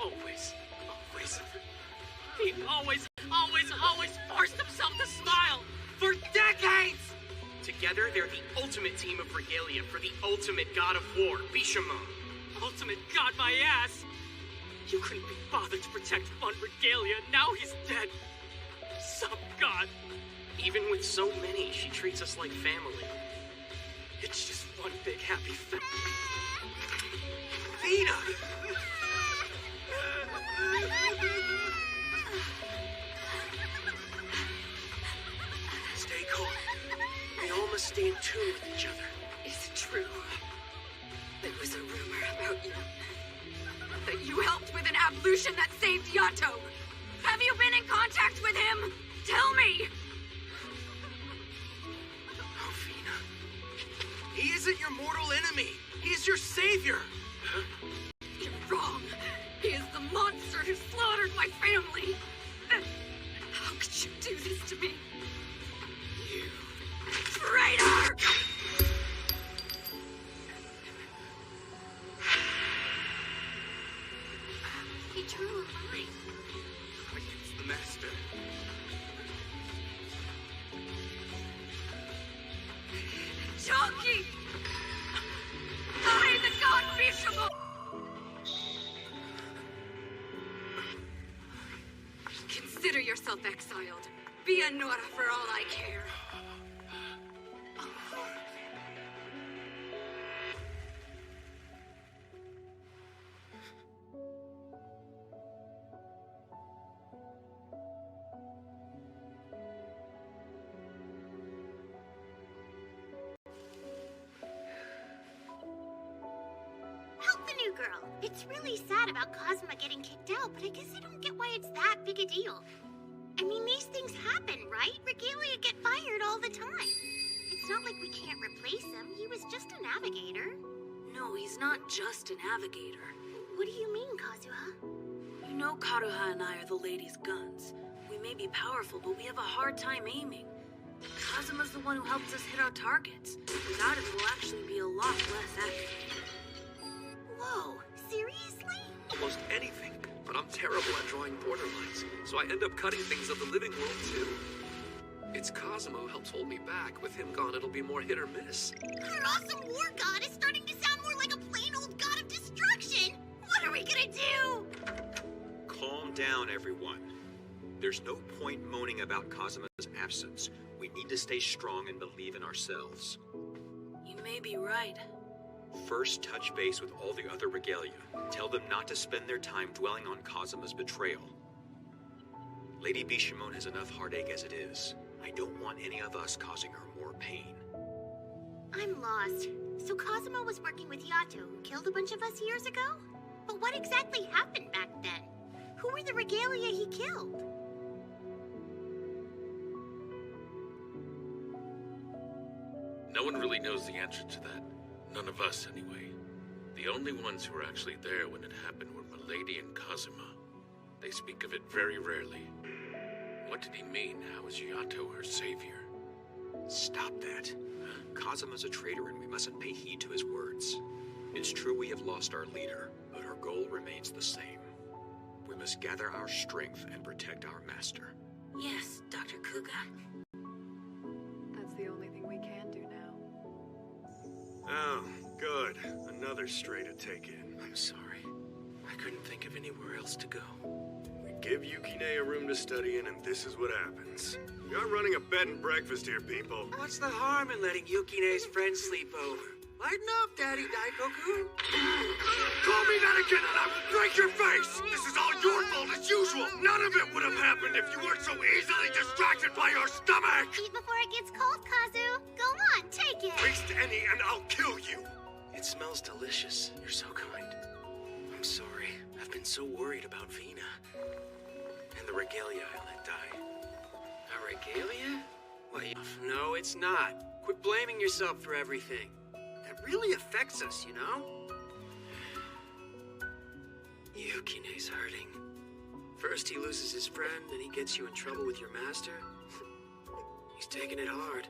Always, always. He always forced himself to smile. For decades! Together, they're the ultimate team of regalia for the ultimate god of war, Bishamon. ultimate god my ass! You couldn't be bothered to protect Fun Regalia, now he's dead! Some god! Even with so many, she treats us like family. It's just one big happy Vina! Stay calm. We all must stay in tune with each other. Is it true? There was a rumor about you. That you helped with an ablution that saved Yato. Have you been in contact with him? Tell me! Oh, Vina. He isn't your mortal enemy. He is your savior. Huh? You're wrong. He is the monster who slaughtered my family. How could you do this to me? You traitor! He drew a line. Against the master. Chunky! I, the god Bishamon! Consider yourself exiled. Be a Nora for all I care. Help the new girl. It's really sad about Cosma getting kicked out, but I guess I don't get why it's that big a deal. I mean, these things happen, right? Regalia get fired all the time. It's not like we can't replace him. He was just a navigator. No, he's not just a navigator. What do you mean, Kazuha? You know Karuha and I are the lady's guns. We may be powerful, but we have a hard time aiming. Kazuma's the one who helps us hit our targets. Without him, we'll actually be a lot less accurate. Whoa, seriously? Almost anything, but I'm terrible at drawing borderlines, so I end up cutting things of the living world too. It's Cosmo who helps hold me back. With him gone, it'll be more hit or miss. Our awesome war god is starting to sound more like a plain old god of destruction! What are we gonna do? Calm down, everyone. There's no point moaning about Kazuma's absence. We need to stay strong and believe in ourselves. You may be right. First, touch base with all the other regalia. Tell them not to spend their time dwelling on Kazuma's betrayal. Lady Bishamon has enough heartache as it is. I don't want any of us causing her more pain. I'm lost. So Cosmo was working with Yato, who killed a bunch of us years ago? But what exactly happened back then? Who were the regalia he killed? No one really knows the answer to that. None of us, anyway. The only ones who were actually there when it happened were Milady and Kazuma. They speak of it very rarely. What did he mean? How is Yato her savior? Stop that. Kazuma's a traitor and we mustn't pay heed to his words. It's true we have lost our leader, but our goal remains the same. We must gather our strength and protect our master. Yes, Dr. Kuga. That's the only thing we can do now. Oh, good. Another stray to take in. I'm sorry. I couldn't think of anywhere else to go. We give Yukine a room to study in, and this is what happens. You're running a bed and breakfast here, people. What's the harm in letting Yukine's friends sleep over? Lighten up, Daddy Daikoku. Call me that again and I will break your face! This is all your fault as usual! None of it would have happened if you weren't so easily distracted by your stomach! Eat before it gets cold, Kazu. Go on, take it. Waste any and I'll kill you! It smells delicious. You're so kind. I'm sorry. I've been so worried about Vina. And the regalia I let die. A regalia? Wait, no, it's not. Quit blaming yourself for everything. That really affects us, you know? Yukine's hurting. First he loses his friend, then he gets you in trouble with your master. He's taking it hard.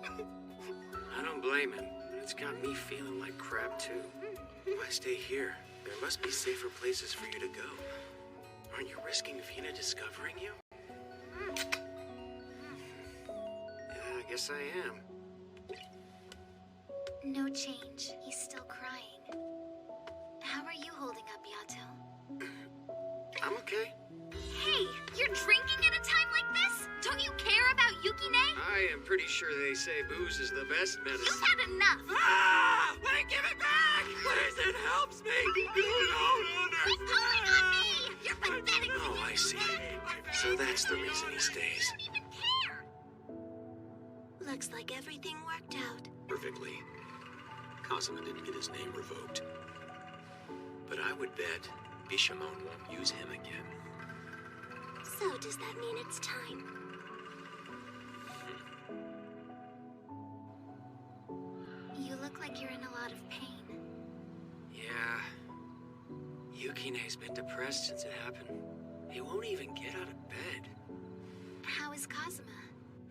I don't blame him, but it's got me feeling like crap too. Why stay here? There must be safer places for you to go. Aren't you risking Vina discovering you? Yeah, I guess I am. No change. He's still crying. okay? Hey, you're drinking at a time like this? Don't you care about Yukine? I am pretty sure they say booze is the best medicine. You've had enough! Ah! Wait, give it back! Please, it helps me! You don't Quit pulling on me! You're pathetic! Oh, I see. So that's the reason he stays. I don't even care! Looks like everything worked out. Perfectly. Kazuma didn't get his name revoked. But I would bet Bishamon won't use him again. So does that mean it's time? You look like you're in a lot of pain. Yeah. Yukine's been depressed since it happened. He won't even get out of bed. How is Kazuma?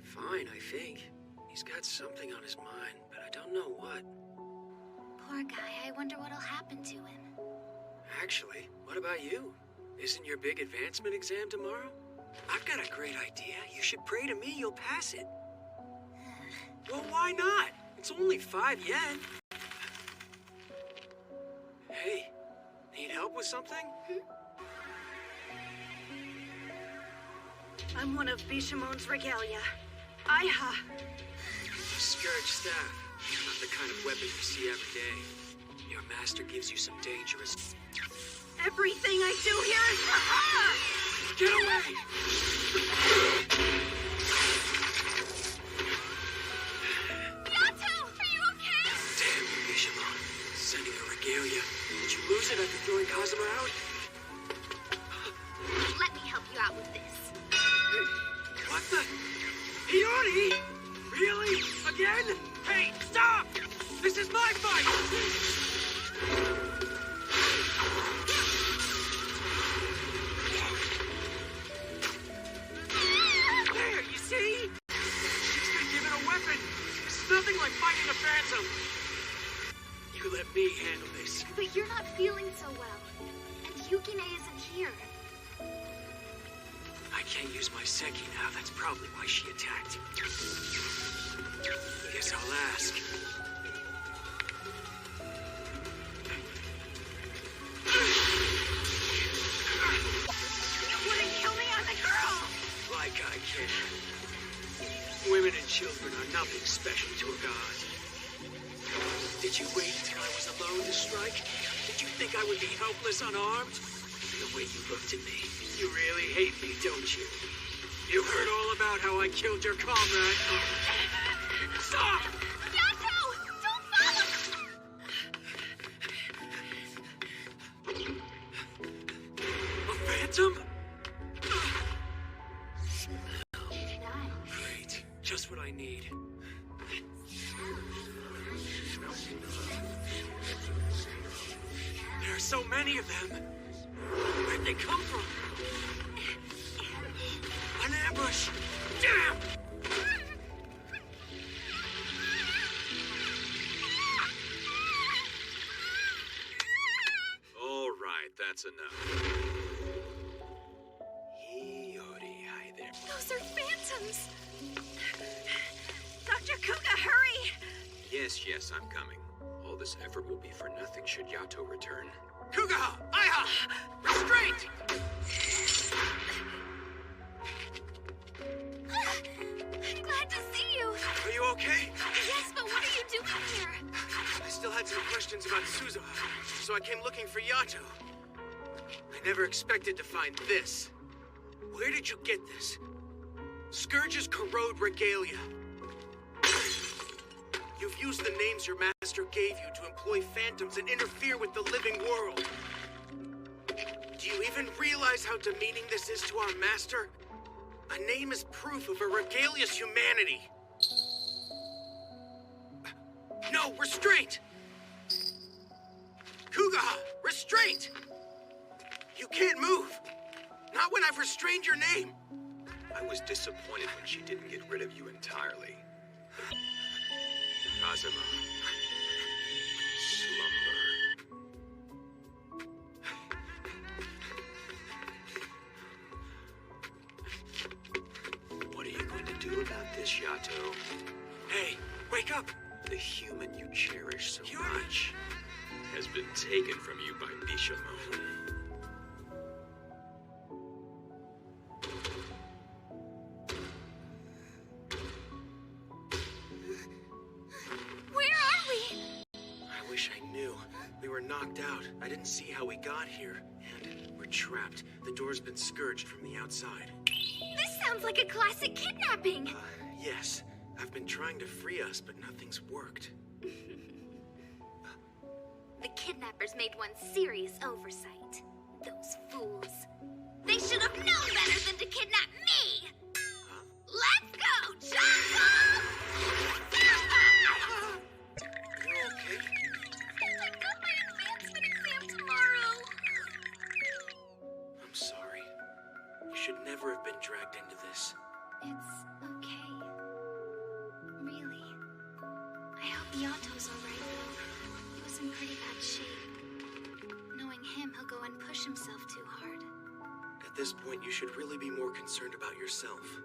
Fine, I think. He's got something on his mind, but I don't know what. Poor guy, I wonder what'll happen to him. Actually, what about you? Isn't your big advancement exam tomorrow? I've got a great idea. You should pray to me, you'll pass it. Well, why not? It's only 5 yen. Hey, need help with something? I'm one of Bishamon's regalia. Aiha. Scourge staff. Not the kind of weapon you see every day. Your master gives you some dangerous... Everything I do here is for her! Get away! Yato, are you okay? Damn you, Bishamon. Sending a regalia. Did you lose it after throwing Kazuma out? Let me help you out with this. What the? Hiyori! Really? Again? Hey, stop! This is my fight! There, you see? She's been given a weapon. It's nothing like fighting a phantom. You let me handle this. But you're not feeling so well. And Yukine isn't here. I can't use my Seki now. That's probably why she attacked. Guess I'll ask. You wouldn't kill me on the girl! Like I can. Women and children are nothing special to a god. Did you wait until I was alone to strike? Did you think I would be helpless unarmed? The way you looked at me, you really hate me, don't you? You heard all about how I killed your comrade. Stop! Yato! Don't follow! A phantom? Great. Just what I need. There are so many of them. Where'd they come from? An ambush! Damn! All right, that's enough. Hiyori, hi there. Those are phantoms! Dr. Kuga, hurry! Yes, I'm coming. All this effort will be for nothing should Yato return. Kugaha! Aiha! Restraint! I'm glad to see you. Are you okay? Yes, but what are you doing here? I still had some questions about Suzuha, so I came looking for Yato. I never expected to find this. Where did you get this? Scourge's Corrode Regalia. You've used the names your master gave you to employ phantoms and interfere with the living world. Do you even realize how demeaning this is to our master? A name is proof of a regalia's humanity. No, restraint! Kugaha, restraint! You can't move! Not when I've restrained your name! I was disappointed when she didn't get rid of you entirely. Kazuma. Slumber. What are you going to do about this, Yato? Hey, wake up! The human you cherish so Yuri! much has been taken from you by Bishamon. knocked out. I didn't see how we got here. And we're trapped. The door's been scourged from the outside. This sounds like a classic kidnapping! Yes. I've been trying to free us, but nothing's worked. The kidnappers made one serious oversight. Those fools. They should have known better than to kidnap me! Let's go, Jungle! You okay? I've got my advancement exam tomorrow! I'm sorry. You should never have been dragged into this. It's okay. Really. I hope Yato's alright, though. He was in pretty bad shape. Knowing him, he'll go and push himself too hard. At this point, you should really be more concerned about yourself.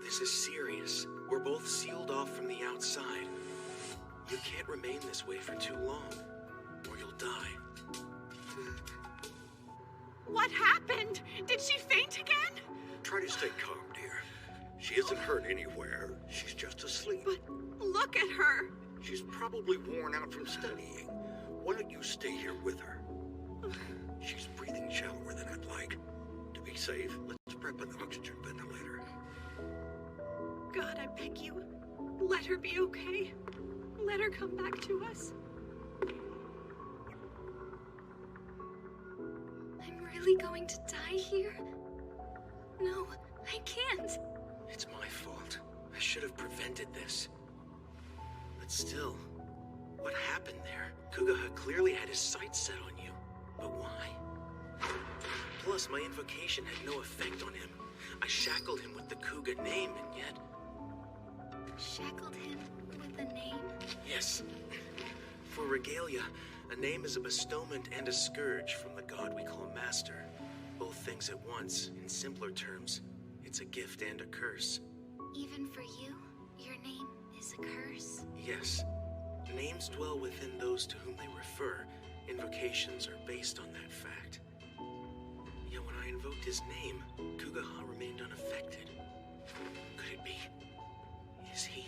This is serious. We're both sealed off from the outside. You can't remain this way for too long, or you'll die. What happened? Did she faint again? Try to stay calm, dear. She isn't hurt anywhere. She's just asleep. But look at her. She's probably worn out from studying. Why don't you stay here with her? She's breathing shallower than I'd like. To be safe, let's prep an oxygen ventilator. God, I beg you. Let her be okay. Let her come back to us. I'm really going to die here? No, I can't. It's my fault. I should have prevented this. But still, what happened there? Kugaha clearly had his sights set on you. But why? Plus, my invocation had no effect on him. I shackled him with the Kuga name, and yet... Shackled him with a name? Yes. For Regalia, a name is a bestowment and a scourge from the god we call Master. Both things at once. In simpler terms, it's a gift and a curse. Even for you, your name is a curse? Yes. Names dwell within those to whom they refer. Invocations are based on that fact. Yet when I invoked his name, Kugaha remained unaffected. Could it be? Is he?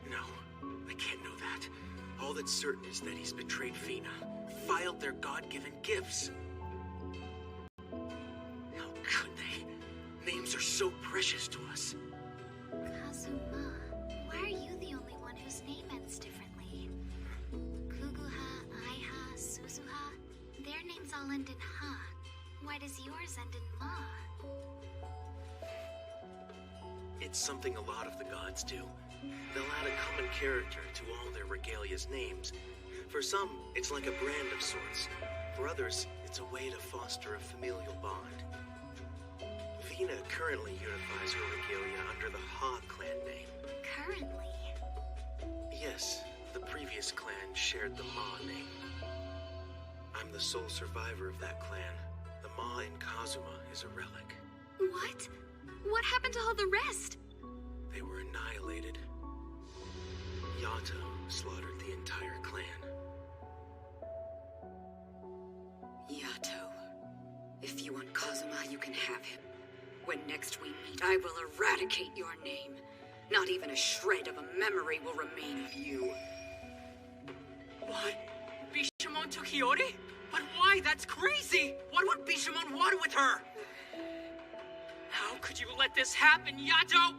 No, I can't know that. All that's certain is that he's betrayed Vina, filed their god-given gifts. How could they? Names are so precious to us. Kazuma, why are you the only one whose name ends differently? Kuguha, Aiha, Suzuha, their names all end in ha. Why does yours end in ma? It's something a lot of the gods do. They'll add a common character to all their regalia's names. For some, it's like a brand of sorts. For others, it's a way to foster a familial bond. Vina currently unifies her regalia under the Ha clan name. Currently? Yes, the previous clan shared the Ma name. I'm the sole survivor of that clan. The Ma in Kazuma is a relic. What? What happened to all the rest? They were annihilated. Yato slaughtered the entire clan. Yato, if you want Kazuma, you can have him. When next we meet, I will eradicate your name. Not even a shred of a memory will remain of you. What? Bishamon took Hiyori? But why? That's crazy! What would Bishamon want with her? How could you let this happen, Yato?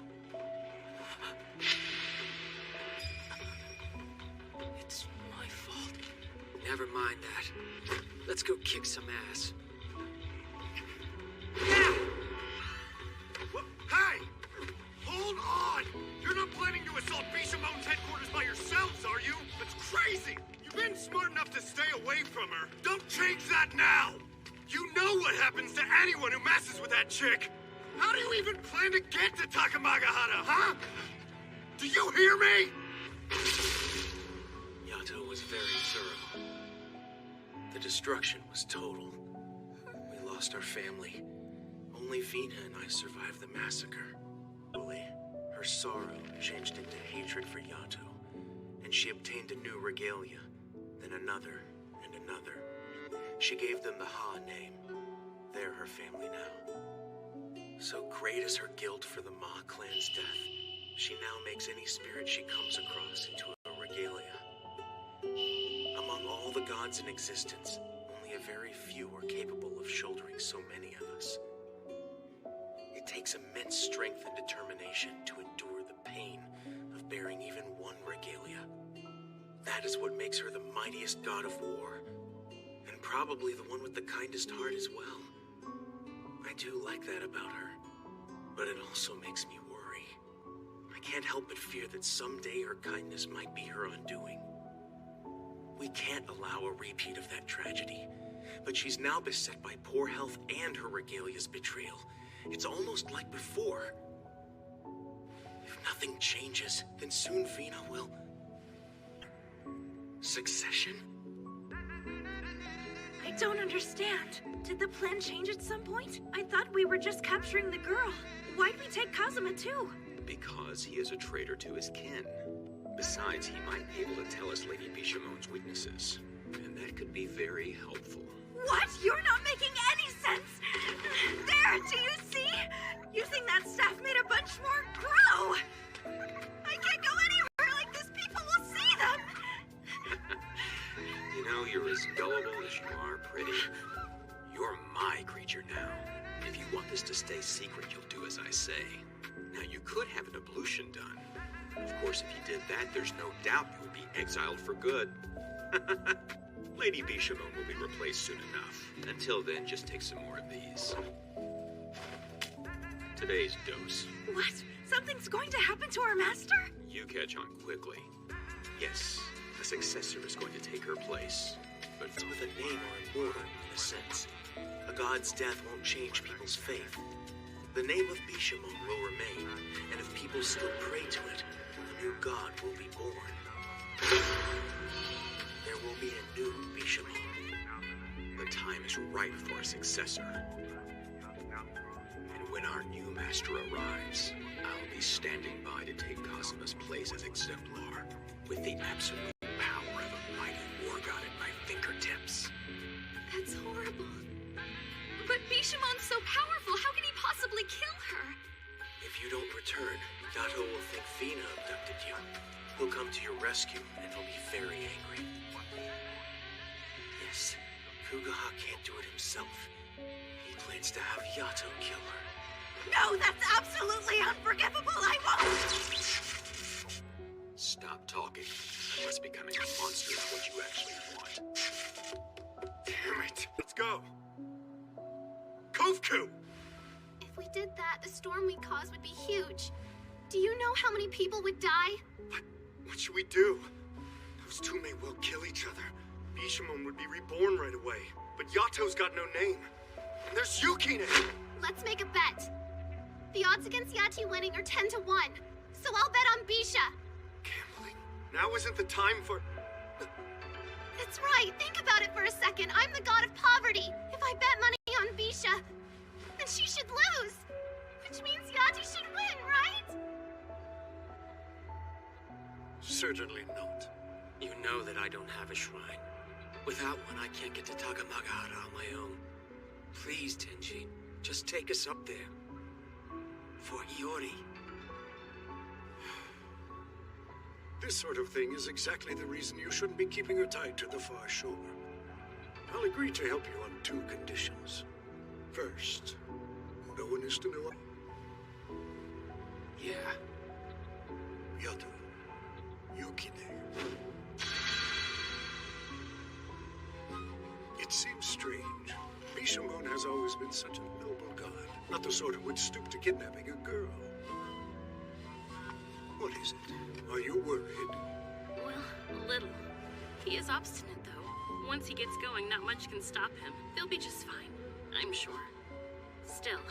It's my fault. Never mind that. Let's go kick some ass. Hey! Hold on! You're not planning to assault Bishamon's headquarters by yourselves, are you? That's crazy! You've been smart enough to stay away from her. Don't change that now! You know what happens to anyone who messes with that chick! How do you even plan to get to Takamagahara, huh? Do you hear me? Yato was very thorough. The destruction was total. We lost our family. Only Vina and I survived the massacre. Her sorrow changed into hatred for Yato, and she obtained a new regalia, then another and another. She gave them the Ha name. They're her family now. So great is her guilt for the Ma clan's death, she now makes any spirit she comes across into a regalia. gods in existence, only a very few are capable of shouldering so many of us. It takes immense strength and determination to endure the pain of bearing even one regalia. That is what makes her the mightiest god of war, and probably the one with the kindest heart as well. I do like that about her, but it also makes me worry. I can't help but fear that someday her kindness might be her undoing. We can't allow a repeat of that tragedy, but she's now beset by poor health and her regalia's betrayal. It's almost like before. If nothing changes, then soon Vina will... Succession? I don't understand. Did the plan change at some point? I thought we were just capturing the girl. Why'd we take Kazuma too? Because he is a traitor to his kin. Besides, he might be able to tell us Lady Bishamon's weaknesses, and that could be very helpful. What? You're not making any sense! There, do you see? Using that staff made a bunch more grow! I can't go anywhere like this, people will see them! You know, you're as gullible as you are pretty. You're my creature now. If you want this to stay secret, you'll do as I say. Now, you could have an ablution done. Of course, if you did that, there's no doubt you would be exiled for good. Lady Bishamon will be replaced soon enough. Until then, just take some more of these. Today's dose. What? Something's going to happen to our master? You catch on quickly. Yes, a successor is going to take her place. But it's with a name or immortal, in a sense. A god's death won't change people's faith. The name of Bishamon will remain, and if people still pray to it, a new god will be born. There will be a new Bishamon. The time is right for a successor. And when our new master arrives, I'll be standing by to take Kazuma's place as exemplar, with the absolute power of a mighty war god at my fingertips. That's horrible. But Bishamon's so powerful, how can he possibly kill her? If you don't return, Yato will think Vina abducted you. He'll come to your rescue, and he'll be very angry. Yes, Kugaha can't do it himself. He plans to have Yato kill her. No, that's absolutely unforgivable! I won't! Stop talking, unless becoming a monster is what you actually want. Damn it! Let's go! Kovku! If we did that, the storm we'd cause would be huge. Do you know how many people would die? What should we do? Those two may well kill each other. Bishamon would be reborn right away, but Yato's got no name. And there's Yukine! Let's make a bet. The odds against Yati winning are 10 to 1, so I'll bet on Bisha. Gambling? Now isn't the time for... That's right, think about it for a second. I'm the god of poverty. If I bet money on Bisha, then she should lose. Which means Yati should win, right? Certainly not. You know that I don't have a shrine. Without one, I can't get to Takamagahara on my own. Please, Tenji, just take us up there. For Iori. This sort of thing is exactly the reason you shouldn't be keeping her tied to the far shore. I'll agree to help you on 2 conditions. First, no one is to know. Yeah. Yato. Yukine. It seems strange. Bishamon has always been such a noble god. Not the sort who would stoop to kidnapping a girl. What is it? Are you worried? Well, a little. He is obstinate, though. Once he gets going, not much can stop him. They'll be just fine, I'm sure. Still,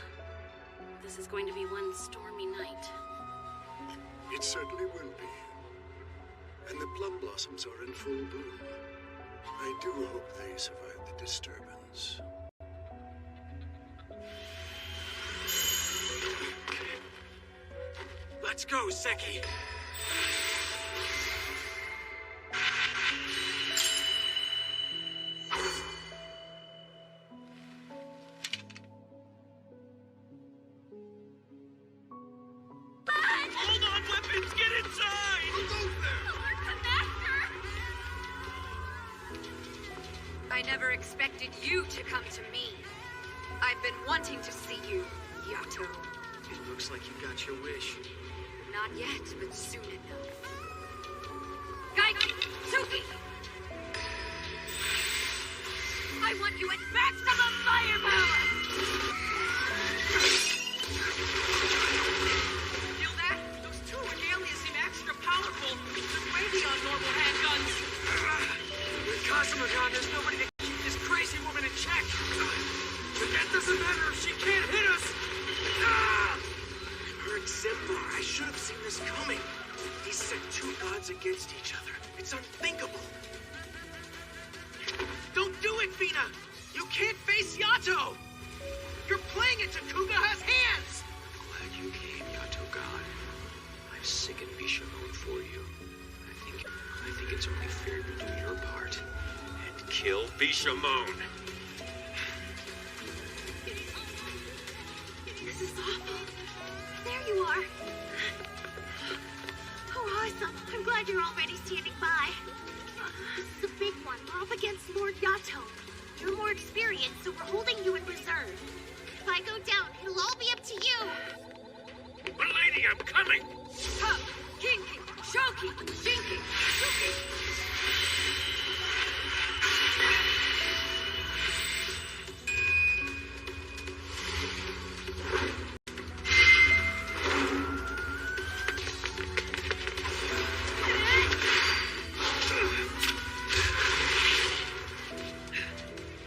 this is going to be one stormy night. It certainly will be. And the plum blossoms are in full bloom. I do hope they survive the disturbance. Let's go, Seki! Hold on, weapons! Get inside! Who goes there? Alert the master! I never expected you to come to me. I've been wanting to see you, Yato. It looks like you got your wish. Not yet, but soon enough. Gaiki! Suki! I want you at maximum firepower! Feel that? Those two regalias seem extra powerful. They're way beyond normal handguns. With Kazuma gone, there's nobody to keep this crazy woman in check. But that doesn't matter if she can't hit us. Her exemplar. I should have seen this coming. He set two gods against each other. It's unthinkable. Don't do it, Fina! You can't face Yato! You're playing into Kugaha's hands! Glad you came, Yato God. I've sickened Bishamon for you. I think it's only fair you do your part and kill Bishamon. This is awful. There you are. Oh, awesome. I'm glad you're already standing by. This is a big one. We're up against Lord Yato. You're more experienced, so we're holding you in reserve. If I go down, it'll all be up to you. Milady, I'm coming! Come! Kinki! Shoki! Shinki! Suki!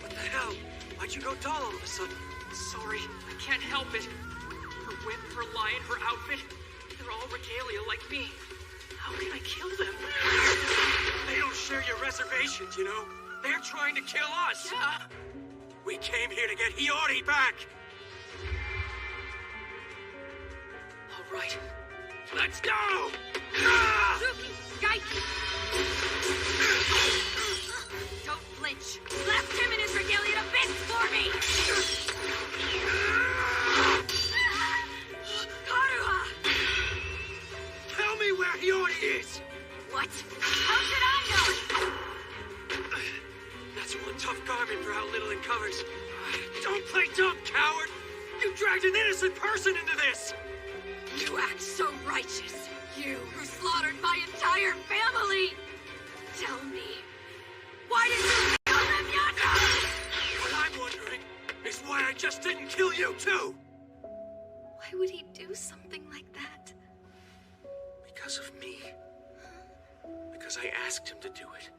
What the hell? Why'd you go tall all of a sudden? Sorry, I can't help it. Her whip, her lion, her outfit, they're all regalia like me. How can I kill them? They don't share your reservations, you know? They're trying to kill us! Yeah. We came here to get Hiyori back! All right. Let's go! Suki! Gaiki! Don't flinch! Blast him and his regalia to bits for me! Karuha! Tell me where Hiyori is! What? How should I know? That's one tough garment for how little it covers. Don't play dumb, coward! You dragged an innocent person into this! You act so righteous. You who slaughtered my entire family! Tell me, why did you kill them, Yato? What I'm wondering is why I just didn't kill you too! Why would he do something like that? Because of me. Because I asked him to do it.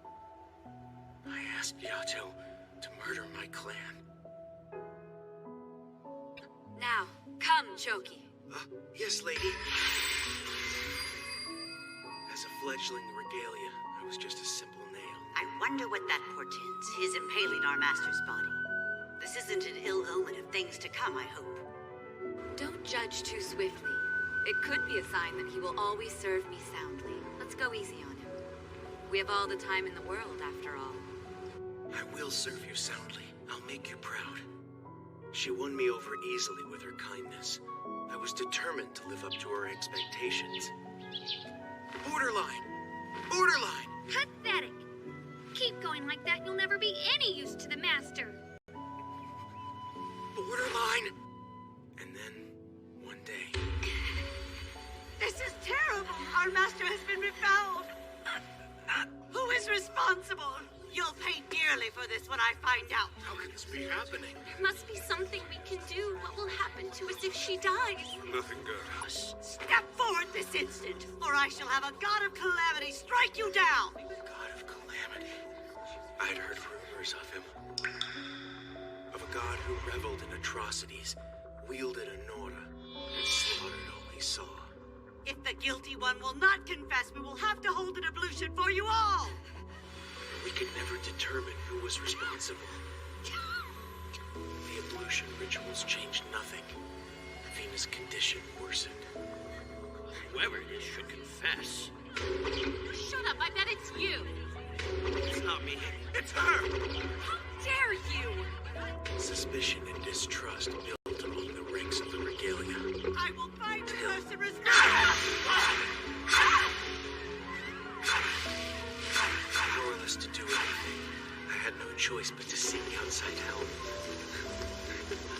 I asked Yato to murder my clan. Now, come, Choki. Yes, lady. As a fledgling regalia, I was just a simple nail. I wonder what that portends, his impaling our master's body. This isn't an ill omen of things to come, I hope. Don't judge too swiftly. It could be a sign that he will always serve me soundly. Let's go easy on him. We have all the time in the world, after all. I will serve you soundly. I'll make you proud. She won me over easily with her kindness. I was determined to live up to her expectations. Borderline! Borderline! Pathetic. Keep going like that, you'll never be any use to the master. Borderline! And then, one day... This is terrible! Our master has been befouled! Who is responsible? You'll pay dearly for this when I find out. How can this be happening? There must be something we can do. What will happen to us if she dies? Nothing good. Step forward this instant, or I shall have a god of calamity strike you down! God of calamity. I'd heard rumors of him. Of a god who reveled in atrocities, wielded a Nora, and slaughtered all he saw. If the guilty one will not confess, we will have to hold an ablution for you all! We could never determine who was responsible. The ablution rituals changed nothing. Fina's condition worsened. Whoever it is should confess. Shut up, I bet it's you. It's not me. It's her! How dare you! Suspicion and distrust built among the ranks of the regalia. I will find the person responsible! Powerless to do anything, I had no choice. choice but to seek outside help.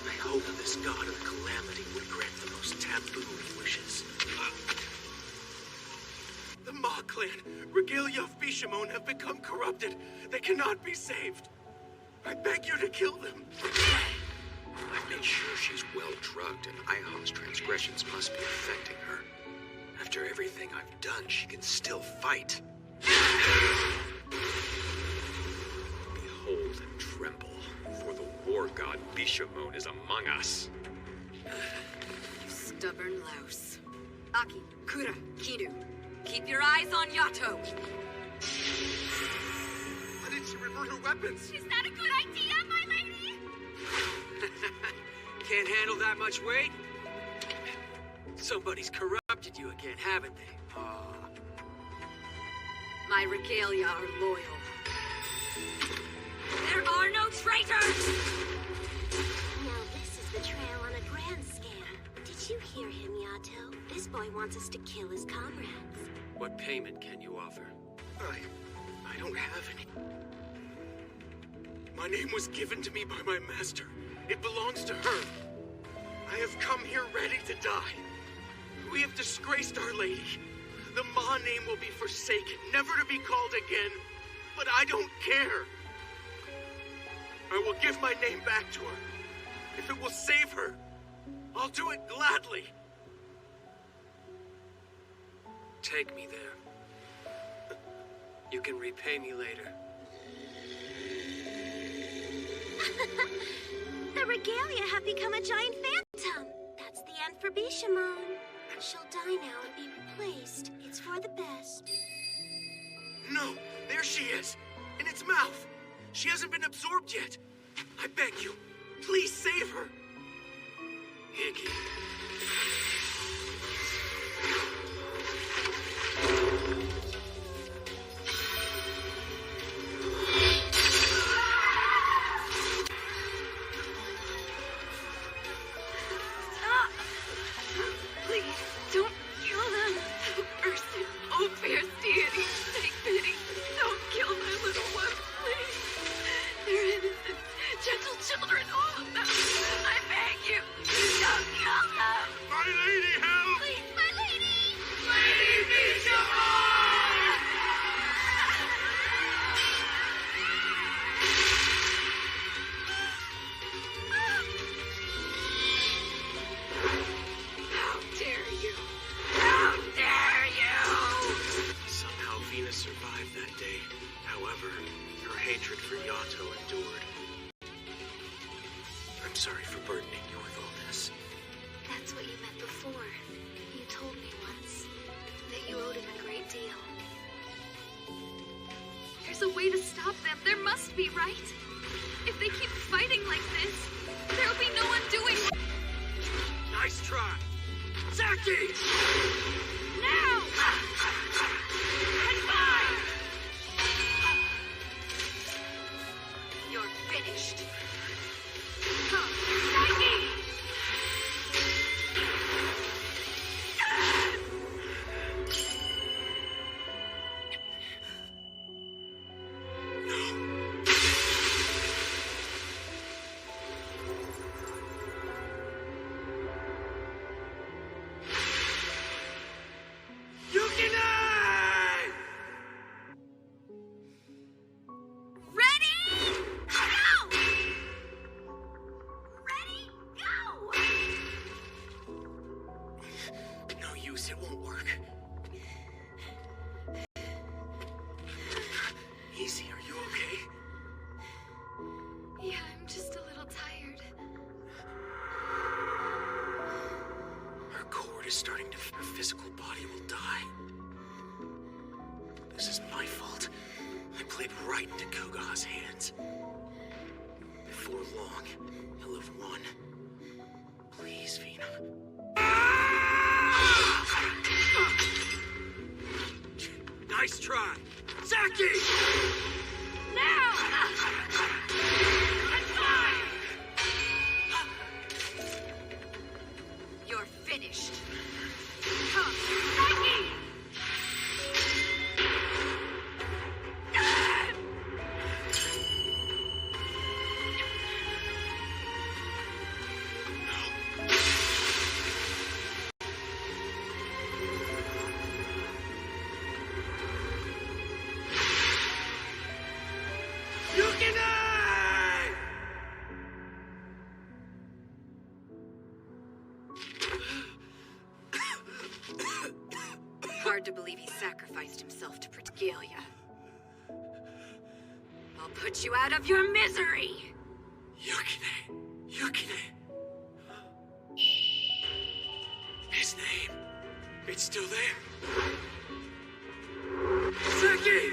I hope this god of calamity would grant the most taboo of wishes. The Ma clan, Regalia of Bishamon, have become corrupted. They cannot be saved. I beg you to kill them. I've made sure she's well drugged, and Ihom's transgressions must be affecting her. After everything I've done, she can still fight. Behold and tremble, for the war god Bishamon is among us. You stubborn louse. Aki, Kura, Kinu, keep your eyes on Yato. Why did she revert her weapons? Is that a good idea, my lady? Can't handle that much weight? Somebody's corrupted you again, haven't they? My regalia are loyal. There are no traitors! Now this is the trail on a grand scale. Did you hear him, Yato? This boy wants us to kill his comrades. What payment can you offer? I don't have any. My name was given to me by my master. It belongs to her. I have come here ready to die. We have disgraced Our Lady. The Ma name will be forsaken, never to be called again. But I don't care. I will give my name back to her. If it will save her, I'll do it gladly. Take me there. You can repay me later. The Regalia have become a giant phantom. That's the end for Bishamon. She'll die now and be replaced. It's for the best. No, there she is, in its mouth. She hasn't been absorbed yet. I beg you, please save her. Iggy. Her physical body will die. This is my fault. I played right into Koga's hands. Before long, he'll have won. Please, Venom. Nice try! Zaki! Now! You're finished. hard to believe he sacrificed himself to Regalia. I'll put you out of your misery! Yukine! Yukine! His name. It's still there. Seki!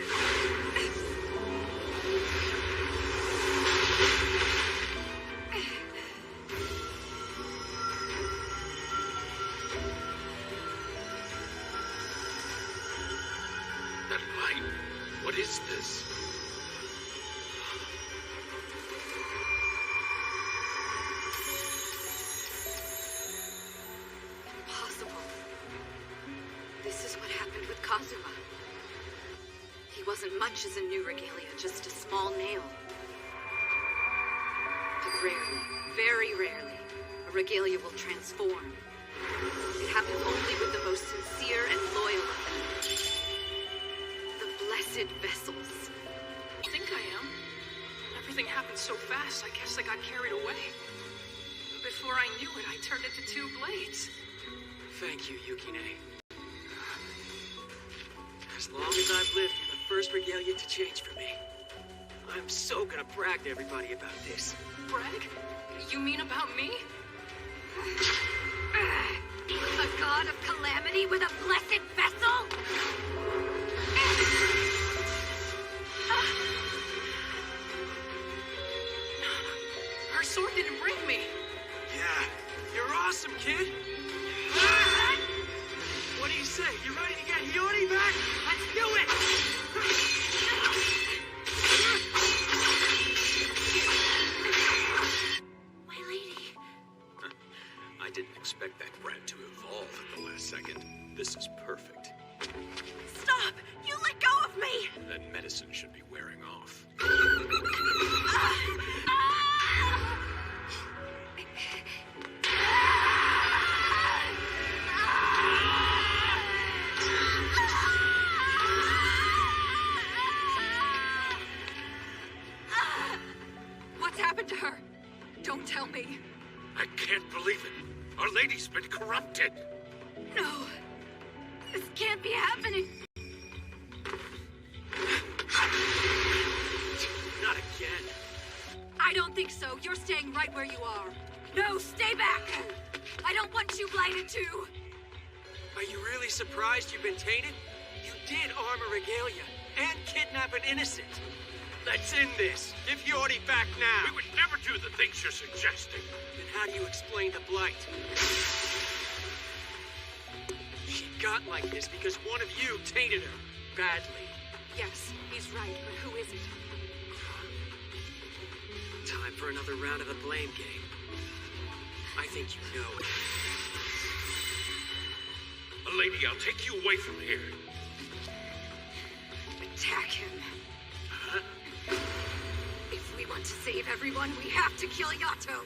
That light. What is this? Impossible. This is what happened with Kazuma. He wasn't much as a new Regalia, just a small nail. But rarely, very rarely, a Regalia will transform. It happens only with the most sincere and loyal of them. The blessed vessels. I think I am. Everything happened so fast, I guess I got carried away. Before I knew it, I turned into two blades. Thank you, Yukine. As long as I've lived, you're the first Regalia to change for me. I'm so gonna brag to everybody about this. Brag? You mean about me? A god of calamity with a blessed vessel? Her sword didn't break me. Yeah, you're awesome, kid. What do you say? You ready to get Hiyori back? Let's do it! My lady. I didn't expect that brat to evolve at the last second. This is perfect. Stop! You let go of me! That medicine should be wearing off. What's happened to her? Don't tell me. I can't believe it. Our lady's been corrupted. No. This can't be happening. Not again. I don't think so. You're staying right where you are. No, stay back! I don't want you blighted too! Are you really surprised you've been tainted? You did arm a Regalia and kidnap an innocent. Let's end this. Give Hiyori back now. We would never do the things you're suggesting. Then how do you explain the blight? She got like this because one of you tainted her badly. Yes, he's right, but who is it? Time for another round of the blame game. I think you know it. Lady, I'll take you away from here. Attack him. If we want to save everyone, we have to kill Yato.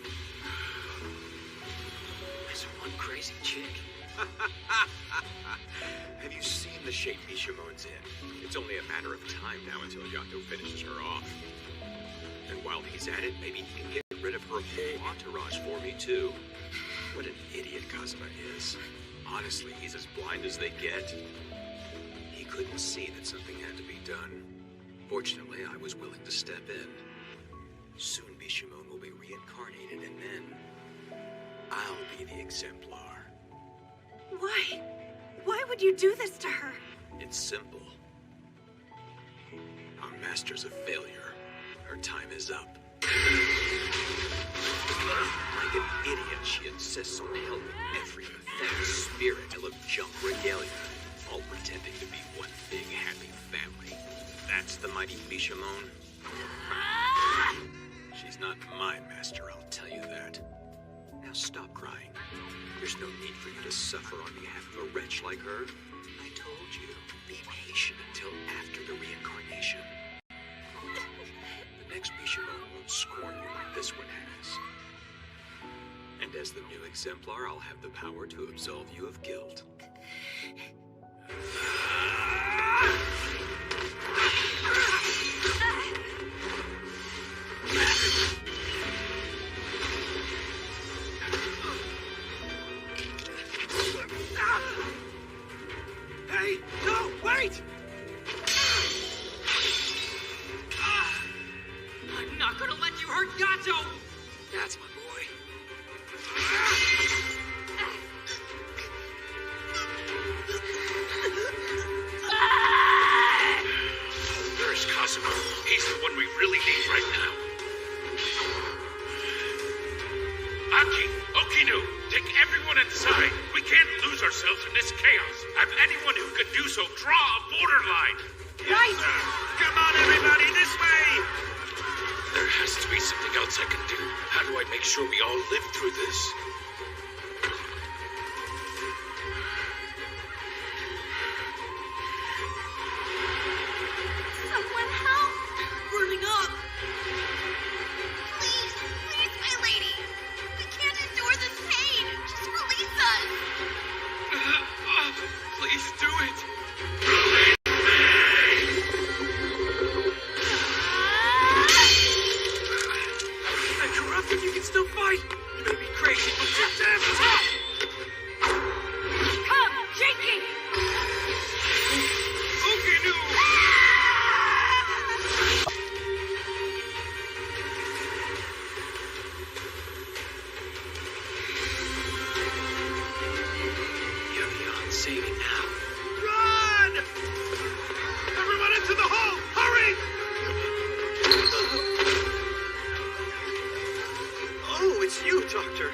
There's one crazy chick. Have you seen the shape Bishamon's in? It's only a matter of time now until Yato finishes her off. And while he's at it, maybe he can get rid of her whole entourage for me, too. What an idiot Kazuma is. Honestly, he's as blind as they get. He couldn't see that something had to be done. Fortunately, I was willing to step in. Soon Bishamon will be reincarnated, and then I'll be the exemplar. Why? Why would you do this to her? It's simple. Our master's a failure. Her time is up. Like an idiot, she insists on helping every pathetic spirit of junk regalia, all pretending to be one big happy family. That's the mighty Bishamon. She's not my master, I'll tell you that. Now stop crying. There's no need for you to suffer on behalf of a wretch like her. I told you, be patient until after the reincarnation. The next Bishamon won't scorn you like this one has. And as the new exemplar, I'll have the power to absolve you of guilt. Hey! Yori! No, wait! I'm not gonna let you hurt Yato! That's my boy. There's Kazuma. He's the one we really need right now. Aki, Okinu, take everyone inside. We can't lose ourselves in this chaos. Have anyone who could do so draw a border line. Right! Come on, everybody, this way! There has to be something else I can do. How do I make sure we all live through this? Someone help! Burning up! Please, please, my lady! We can't endure this pain! Just release us! Please do it! That corrupted, you can still fight! You may be crazy, but you're damn tough! Come, Jinky! Okinu! You're beyond saving now. Run! Everyone into the hall! Hurry! Oh, it's you, Doctor.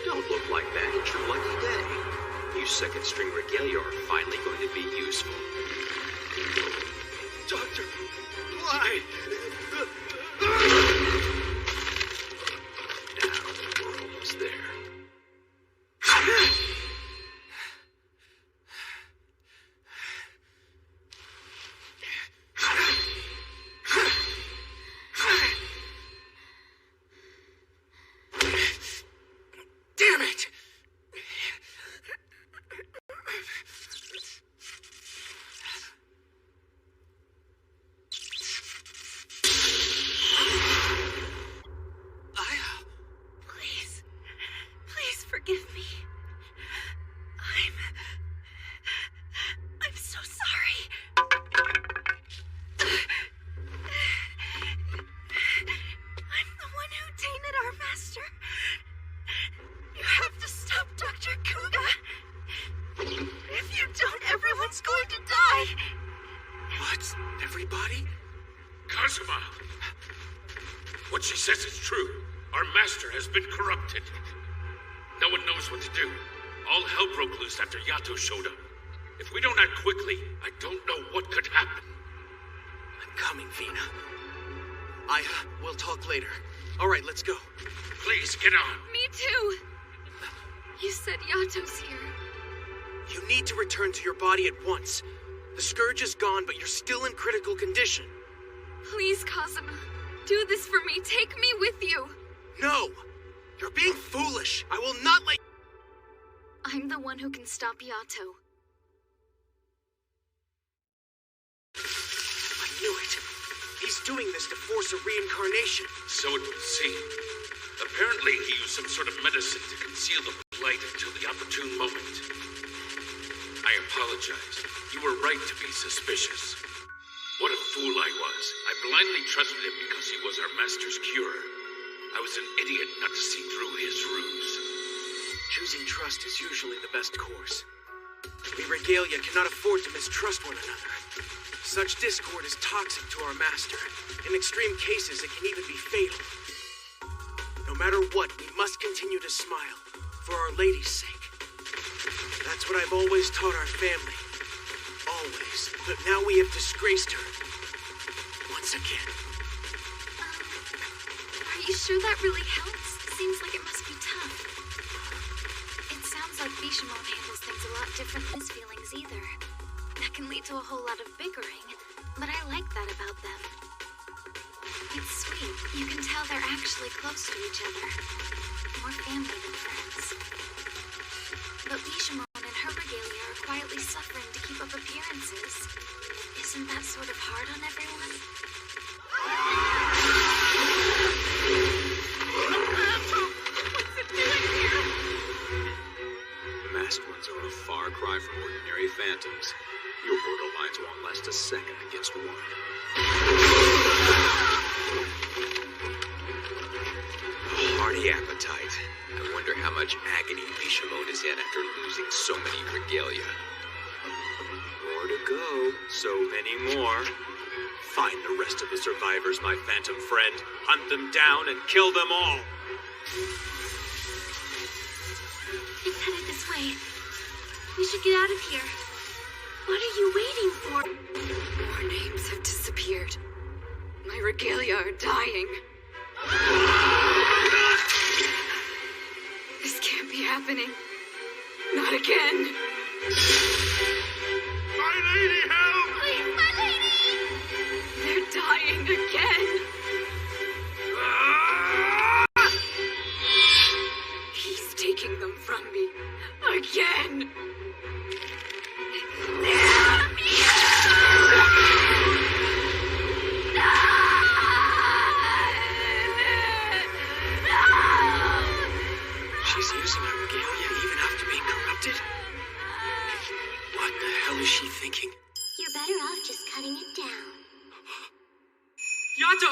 Don't look like that. It's your lucky day. You second-string regalia are finally going to be useful. Doctor, why? Now, we're almost there. Damn it! Please, please forgive me. I'm so sorry. I'm the one who tainted our master. You have to stop Dr. Kuga. If you don't, everyone's going to die. What? Everybody? Kazuma! What she says is true. Our master has been corrupted. No one knows what to do. All hell broke loose after Yato showed up. If we don't act quickly, I don't know what could happen. I'm coming, Vina. We'll talk later. All right, let's go. Please, get on. Me too! You said Yato's here. You need to return to your body at once. The Scourge is gone, but you're still in critical condition. Please, Kazuma. Do this for me. Take me with you. No! You're being foolish. I will not let... I'm the one who can stop Yato. I knew it. He's doing this to force a reincarnation. So it would seem. Apparently, he used some sort of medicine to conceal the blight until the opportune moment. I apologize. You were right to be suspicious. What a fool I was. I blindly trusted him because he was our master's cure. I was an idiot not to see through his ruse. Choosing trust is usually the best course. We Regalia cannot afford to mistrust one another. Such discord is toxic to our master. In extreme cases, it can even be fatal. No matter what, we must continue to smile, for Our Lady's sake. That's what I've always taught our family. Always. But now we have disgraced her. Once again. Are you sure that really helps? Seems like it must be tough. It sounds like Bishamon handles things a lot different than his feelings either. That can lead to a whole lot of bickering, but I like that about them. It's sweet. You can tell they're actually close to each other. More family than friends. But Bishamon and her regalia are quietly suffering to keep up appearances. Isn't that sort of hard on everyone? What's it doing here? The masked ones are a far cry from ordinary fans. phantoms, your border lines won't last a second against one. A hearty appetite. I wonder how much agony Bishamon is in after losing so many regalia. More to go. So many more. Find the rest of the survivors, my phantom friend. Hunt them down and kill them all. It's headed this way. We should get out of here. What are you waiting for? More names have disappeared. My regalia are dying. This can't be happening. Not again. My lady, help! Please, my lady! They're dying again. He's taking them from me. Again. She's using her regalia even after being corrupted? What the hell is she thinking? You're better off just cutting it down. Yato!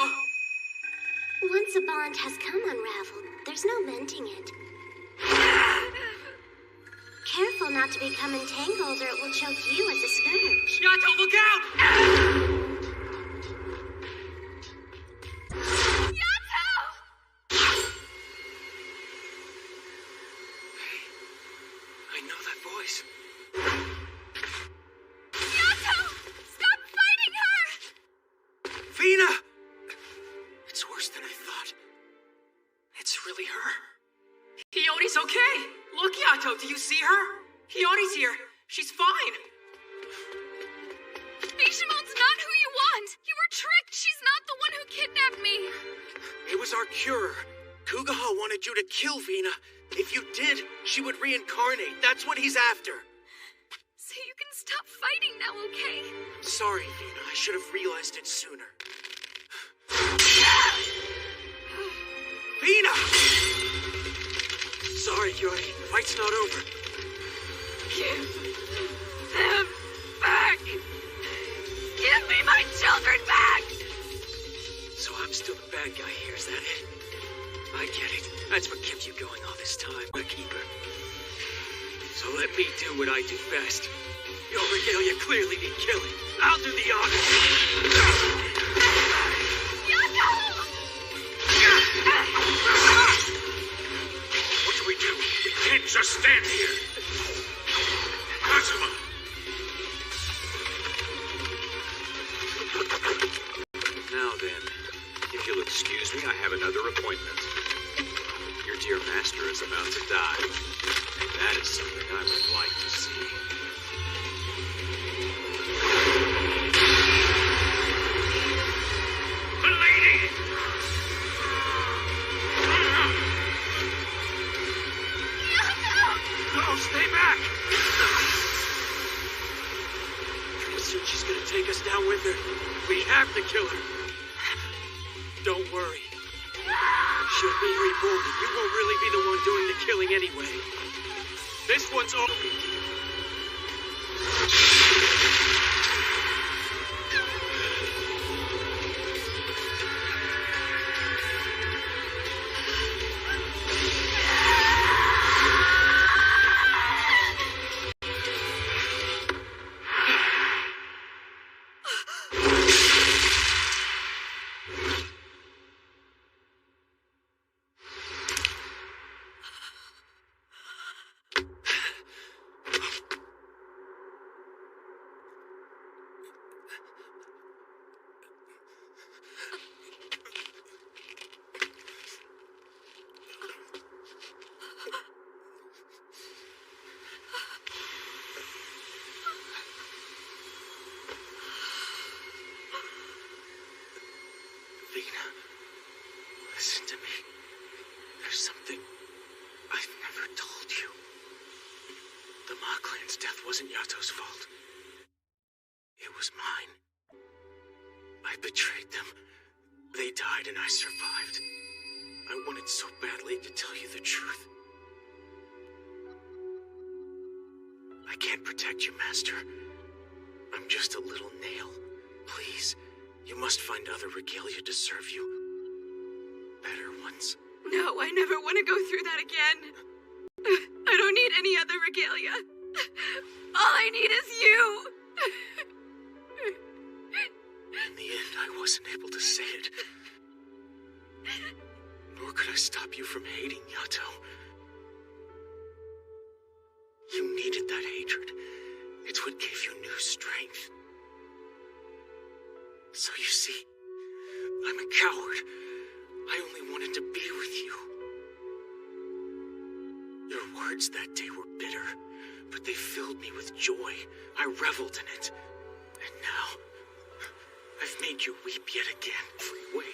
Once a bond has come unraveled, there's no mending it. Careful not to become entangled or it will choke you as a scourge. Yato, look out! I know that voice. Yato! Stop fighting her! Vina! It's worse than I thought. It's really her. Hiyori's okay! Look, Yato, do you see her? Hiyori's here. She's fine. Bishamon's not who you want! You were tricked! She's not the one who kidnapped me! It was our cure. Kugaha wanted you to kill Vina. If you did, she would reincarnate. That's what he's after. So you can stop fighting now, okay? Sorry, Vina. I should have realized it sooner. Vina! Sorry, Yori. The fight's not over. Give them back! Give me my children back! So I'm still the bad guy here, is that it? I get it. That's what kept you going all this time, the Keeper. So let me do what I do best. Your regalia clearly need killing. I'll do the honors. What do we do? We can't just stand here. Kazuma! Now then, if you'll excuse me, I have another appointment. Your dear master is about to die. And that is something I would like to see. The lady! No, stay back! Pretty soon she's gonna take us down with her. We have to kill her. Don't worry. She'll be reborn, and you won't really be the one doing the killing anyway. This one's over. Vina, listen to me. There's something I've never told you. The Ma clan's death wasn't Yato's fault. It was mine. I betrayed them. They died and I survived. I wanted so badly to tell you the truth. I can't protect you, Master. I'm just a little nail. Please, you must find other regalia to serve you. Better ones. No, I never want to go through that again. I don't need any other regalia. All I need is you. In the end, I wasn't able to say it. Nor could I stop you from hating Yato. You needed that hatred. It's what gave you new strength. So you see, I'm a coward. I only wanted to be with you. Your words that day were bitter, but they filled me with joy. I reveled in it. And now, I've made you weep yet again every way.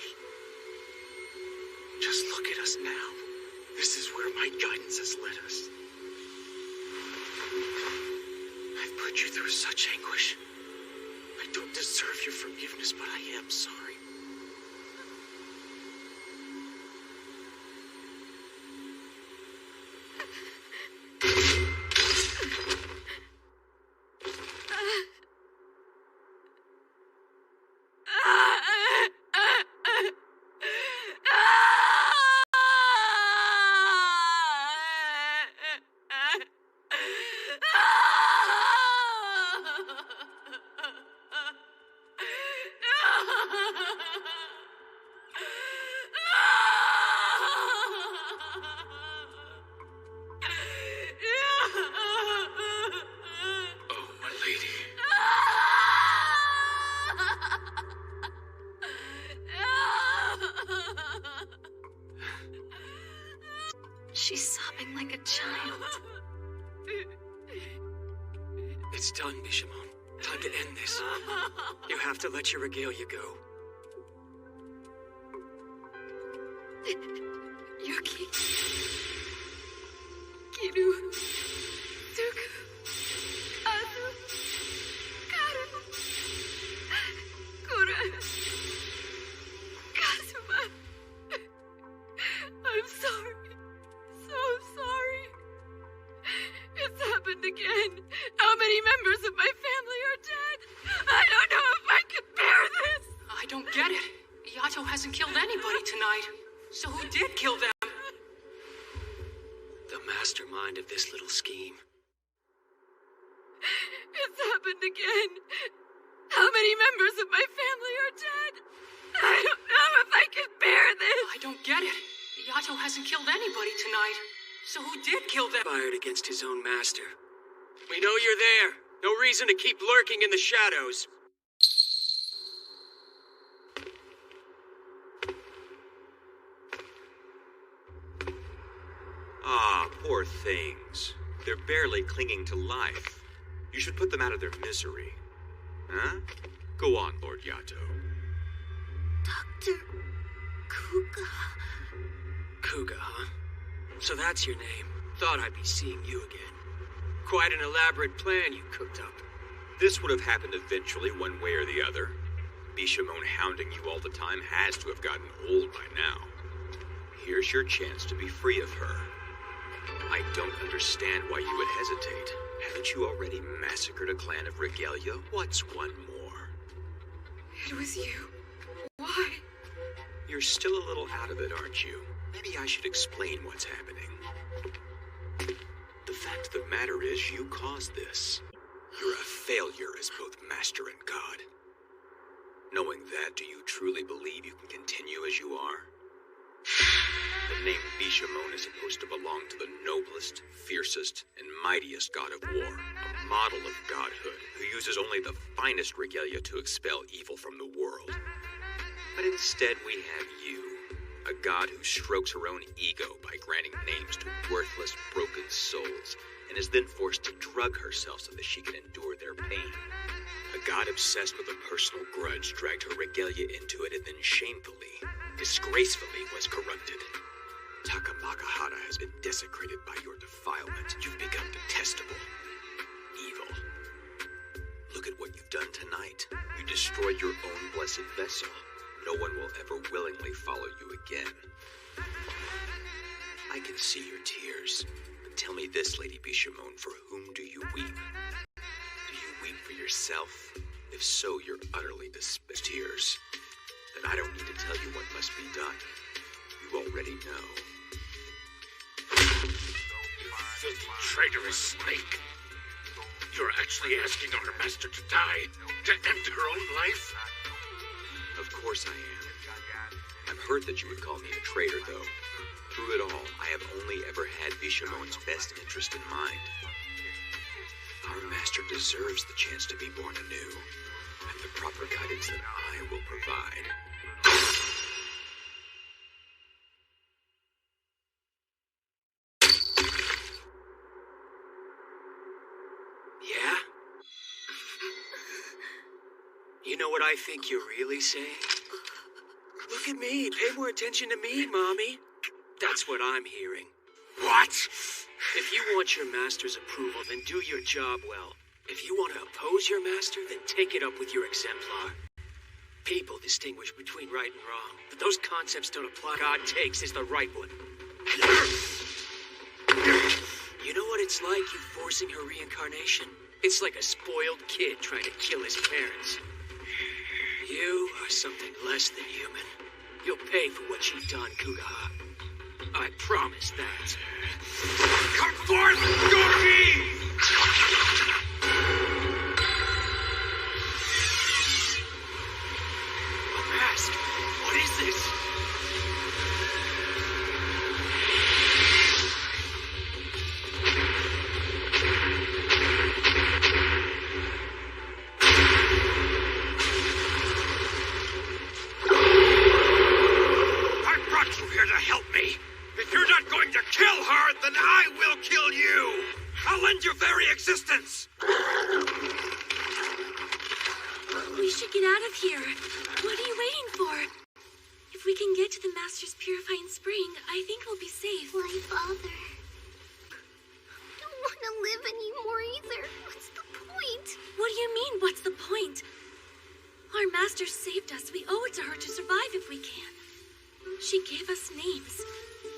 Just look at us now. This is where my guidance has led us. I've put you through such anguish. I don't deserve your forgiveness, but I am sorry. She's sobbing like a child. It's done, Bishamon. Time to end this. You have to let your regalia go. Yuki. Kiru. Suku. Azu. Karu. Kura. Kazuma. I'm sorry. So sorry. It's happened again. How many members of my family are dead? I don't know if I can bear this. I don't get it. Yato hasn't killed anybody tonight. So who did kill them? The mastermind of this little scheme. It's happened again. How many members of my family are dead? I don't know if I can bear this. I don't get it. Yato hasn't killed anybody tonight. So who did kill them? Fired against his own master. We know you're there. No reason to keep lurking in the shadows. Ah, poor things. They're barely clinging to life. You should put them out of their misery. Huh? Go on, Lord Yato. Dr. Kuga. Kuga, huh? So that's your name. Thought I'd be seeing you again. Quite an elaborate plan you cooked up. This would have happened eventually, one way or the other. Bishamon hounding you all the time has to have gotten old by now. Here's your chance to be free of her. I don't understand why you would hesitate. Haven't you already massacred a clan of regalia? What's one more? It was you. Why? You're still a little out of it, aren't you? Maybe I should explain what's happening. The fact of the matter is, you caused this. You're a failure as both master and god. Knowing that, do you truly believe you can continue as you are? The name Bishamon is supposed to belong to the noblest, fiercest, and mightiest god of war, a model of godhood who uses only the finest regalia to expel evil from the world. But instead we have you, a god who strokes her own ego by granting names to worthless, broken souls, and is then forced to drug herself so that she can endure their pain. A god obsessed with a personal grudge dragged her regalia into it and then shamefully, disgracefully was corrupted. Takamakahara has been desecrated by your defilement. You've become detestable. Evil. Look at what you've done tonight. You destroyed your own blessed vessel. No one will ever willingly follow you again. I can see your tears. The tell me this, Lady Bishamon, for whom do you weep? Do you weep for yourself? If so, you're utterly despicable. Tears. Then I don't need to tell you what must be done. You already know. You filthy, traitorous snake. You're actually asking our master to die, to end her own life? Of course I am. I've heard that you would call me a traitor, though. Through it all, I have only ever had Bishamon's best interest in mind. Our master deserves the chance to be born anew, and the proper guidance that I will provide. Yeah? You know what I think you're really saying? Look at me. Pay more attention to me, Mommy. That's what I'm hearing. What? If you want your master's approval, then do your job well. If you want to oppose your master, then take it up with your exemplar. People distinguish between right and wrong, but those concepts don't apply. God takes is the right one. You know what it's like, you forcing her reincarnation? It's like a spoiled kid trying to kill his parents. You are something less than human. You'll pay for what you've done, Kuraha. I promise that. Come forth, Yoshi! A mask? What is this? I brought you here to help me. If you're not going to kill her, then I will kill you! I'll end your very existence! We should get out of here. What are you waiting for? If we can get to the Master's Purifying Spring, I think we'll be safe. Why, Father? I don't want to live anymore either. What's the point? What do you mean, what's the point? Our Master saved us. We owe it to her to survive if we can. She gave us names.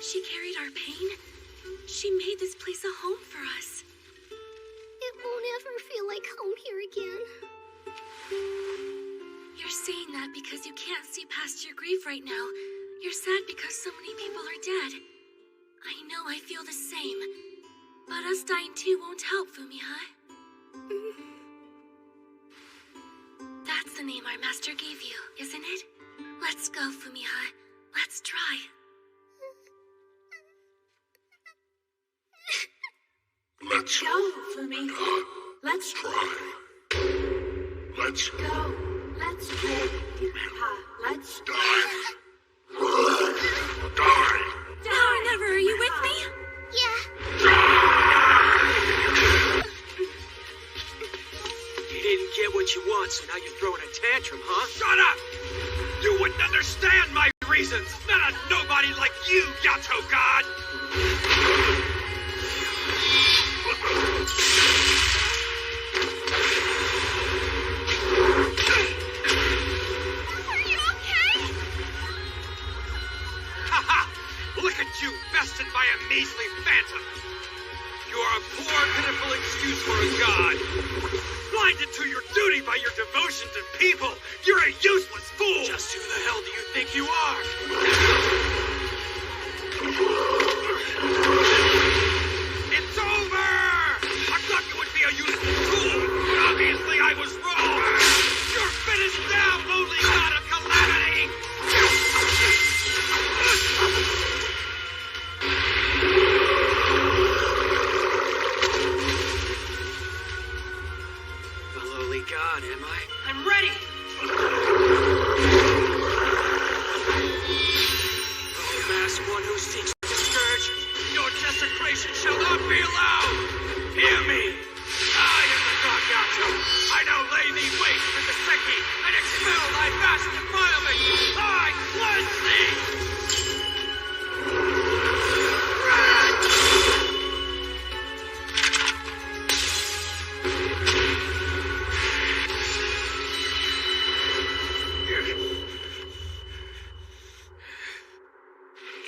She carried our pain. She made this place a home for us. It won't ever feel like home here again. You're saying that because you can't see past your grief right now. You're sad because so many people are dead. I know I feel the same. But us dying too won't help, Fumiha. That's the name our master gave you, isn't it? Let's go, Fumiha. Let's try. Let's go, Fumi. Let's try. Let's go. Let's go. Let's die. Die. Now or never, are you with me? Yeah. You didn't get what you want, so now you're throwing a tantrum, huh? Shut up! You wouldn't understand my reasons! Not a nobody like you, Yato God! Are you okay? Haha! Look at you, bested by a measly phantom! You are a poor, pitiful excuse for a god! Blinded to your duty by your devotion to people! You're a useless fool! Just who the hell do you think you are? It's over! I thought you would be a useful fool, but obviously I was wrong! You're finished now, lonely god of calamity! A lowly god, am I? I'm ready. Oh, mass one who seeks to scourge. Your desecration shall not be allowed! Hear me! I am the god Yato! I now lay thee waste with the Seki and expel thy vast defilement! I cleanse thee!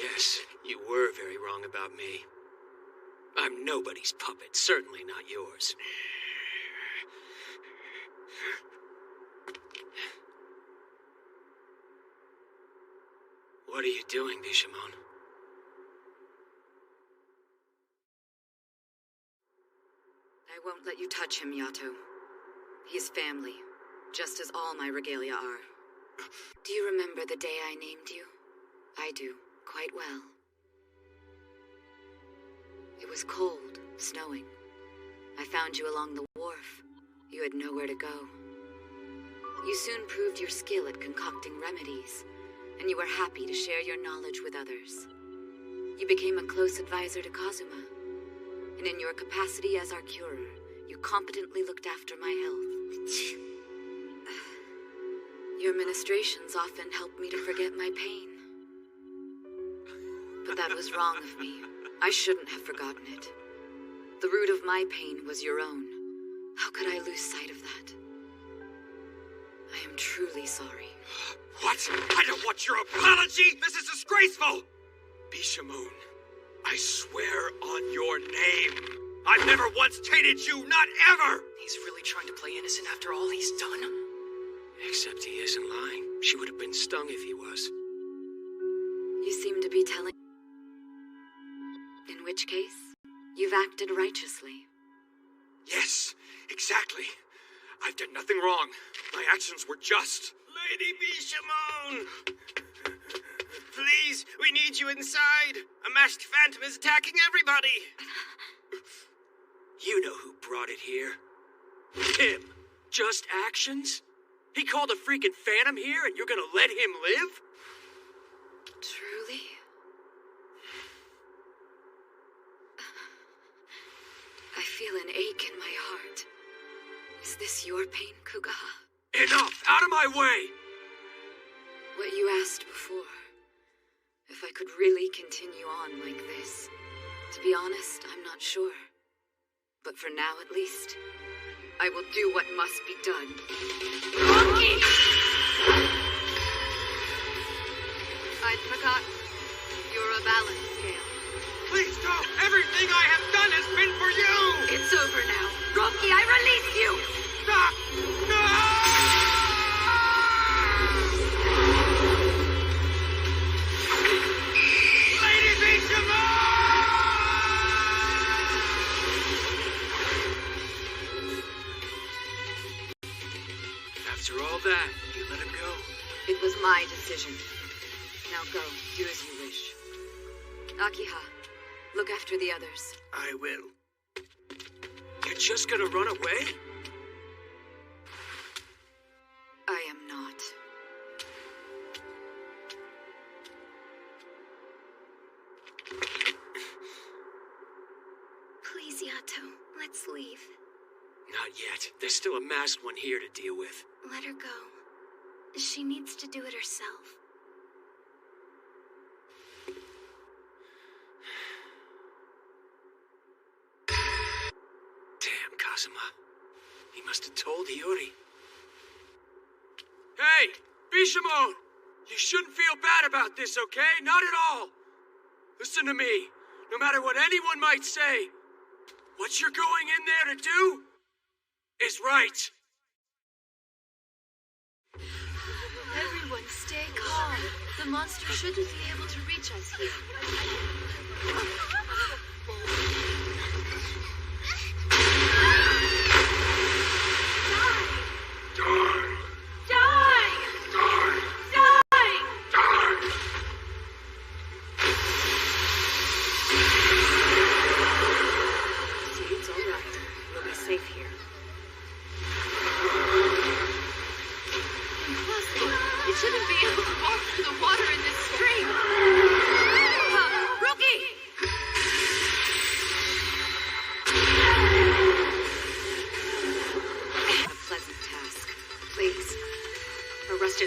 Yes, you were very wrong about me. I'm nobody's puppet, certainly not yours. What are you doing, Bishamon? I won't let you touch him, Yato. He's family, just as all my regalia are. Do you remember the day I named you? I do, quite well. It was cold, snowing. I found you along the wharf. You had nowhere to go. You soon proved your skill at concocting remedies, and you were happy to share your knowledge with others. You became a close advisor to Kazuma, and in your capacity as our curer, you competently looked after my health. Your ministrations often helped me to forget my pain. But that was wrong of me. I shouldn't have forgotten it. The root of my pain was your own. How could I lose sight of that? I am truly sorry. What? I don't want your apology! This is disgraceful! Bishamon, I swear on your name, I've never once tainted you, not ever! He's really trying to play innocent after all he's done? Except he isn't lying. She would have been stung if he was. You seem to be telling... In which case, you've acted righteously. Yes, exactly. I've done nothing wrong. My actions were just. Lady Bishamon! Please, we need you inside. A masked phantom is attacking everybody. You know who brought it here. Him. Just actions? He called a freaking phantom here and you're gonna let him live? Truly? I feel an ache in my heart. Is this your pain, Kugaha? Enough! Out of my way! What you asked before. If I could really continue on like this. To be honest, I'm not sure. But for now, at least, I will do what must be done. Rocky! I'd forgotten. You're a balance scale. Please don't! Everything I have done has been for you! It's over now. Rocky, I release you! Stop! No! Lady Bishamon! After all that, you let him go? It was my decision. Now go, do as you wish. Akiha, look after the others. I will. You're just gonna run away? I am not. Please, Yato, let's leave. Not yet. There's still a masked one here to deal with. Let her go. She needs to do it herself. Damn, Kazuma. He must have told Hiyori. Hey! Bishamon! You shouldn't feel bad about this, okay? Not at all! Listen to me. No matter what anyone might say, what you're going in there to do is right. Everyone, stay calm. The monster shouldn't be able to reach us here.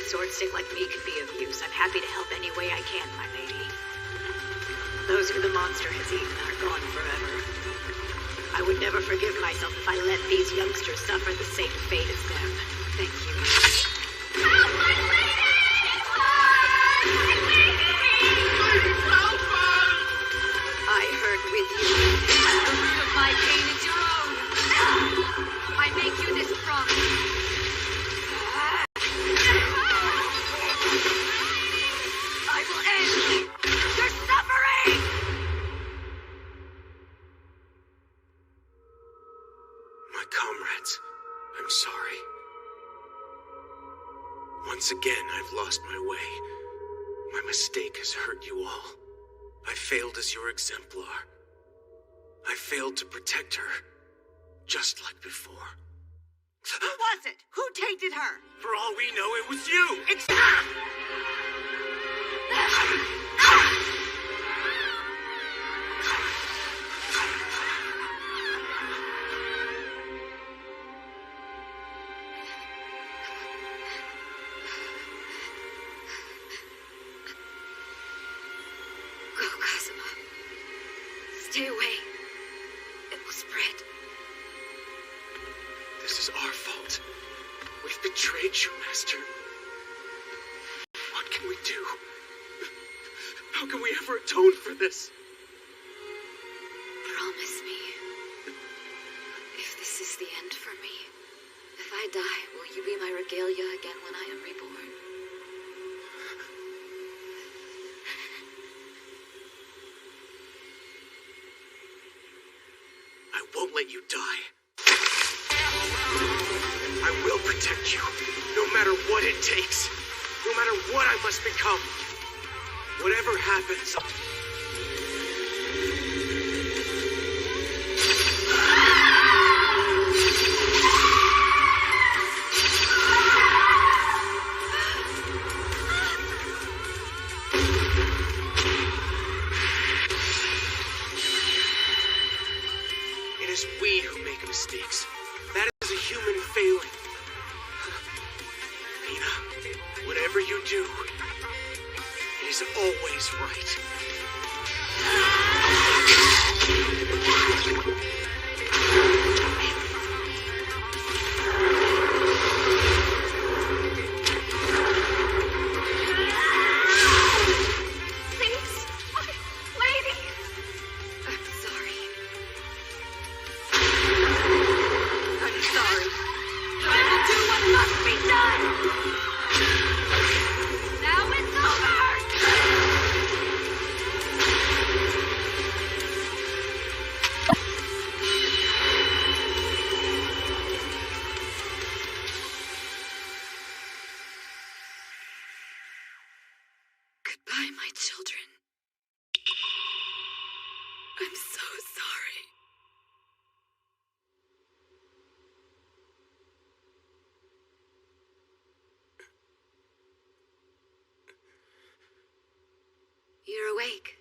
Swordstick like me could be of use. I'm happy to help any way I can, my lady. Those who the monster has eaten are gone forever. I would never forgive myself if I let these youngsters suffer the same fate as them. Thank you. Help, my lady! I heard with you. Once again, I've lost my way. My mistake has hurt you all. I failed as your exemplar. I failed to protect her, just like before. Who was it? Who tainted her? For all we know, it was you! It's... Go, Kazuma. Stay away. It will spread. This is our fault. We've betrayed you, Master. What can we do? How can we ever atone for this? Promise me. If this is the end for me, if I die, will you be my regalia again when I am reborn? I won't let you die. I will protect you, no matter what it takes. No matter what I must become. Whatever happens... It is we who make mistakes. That is a human failing. Mina, whatever you do, it is always right. Please, lady. I'm sorry. I'm sorry. I will do what must be done. Now it's over. Goodbye, my children. I'm so sorry. You're awake.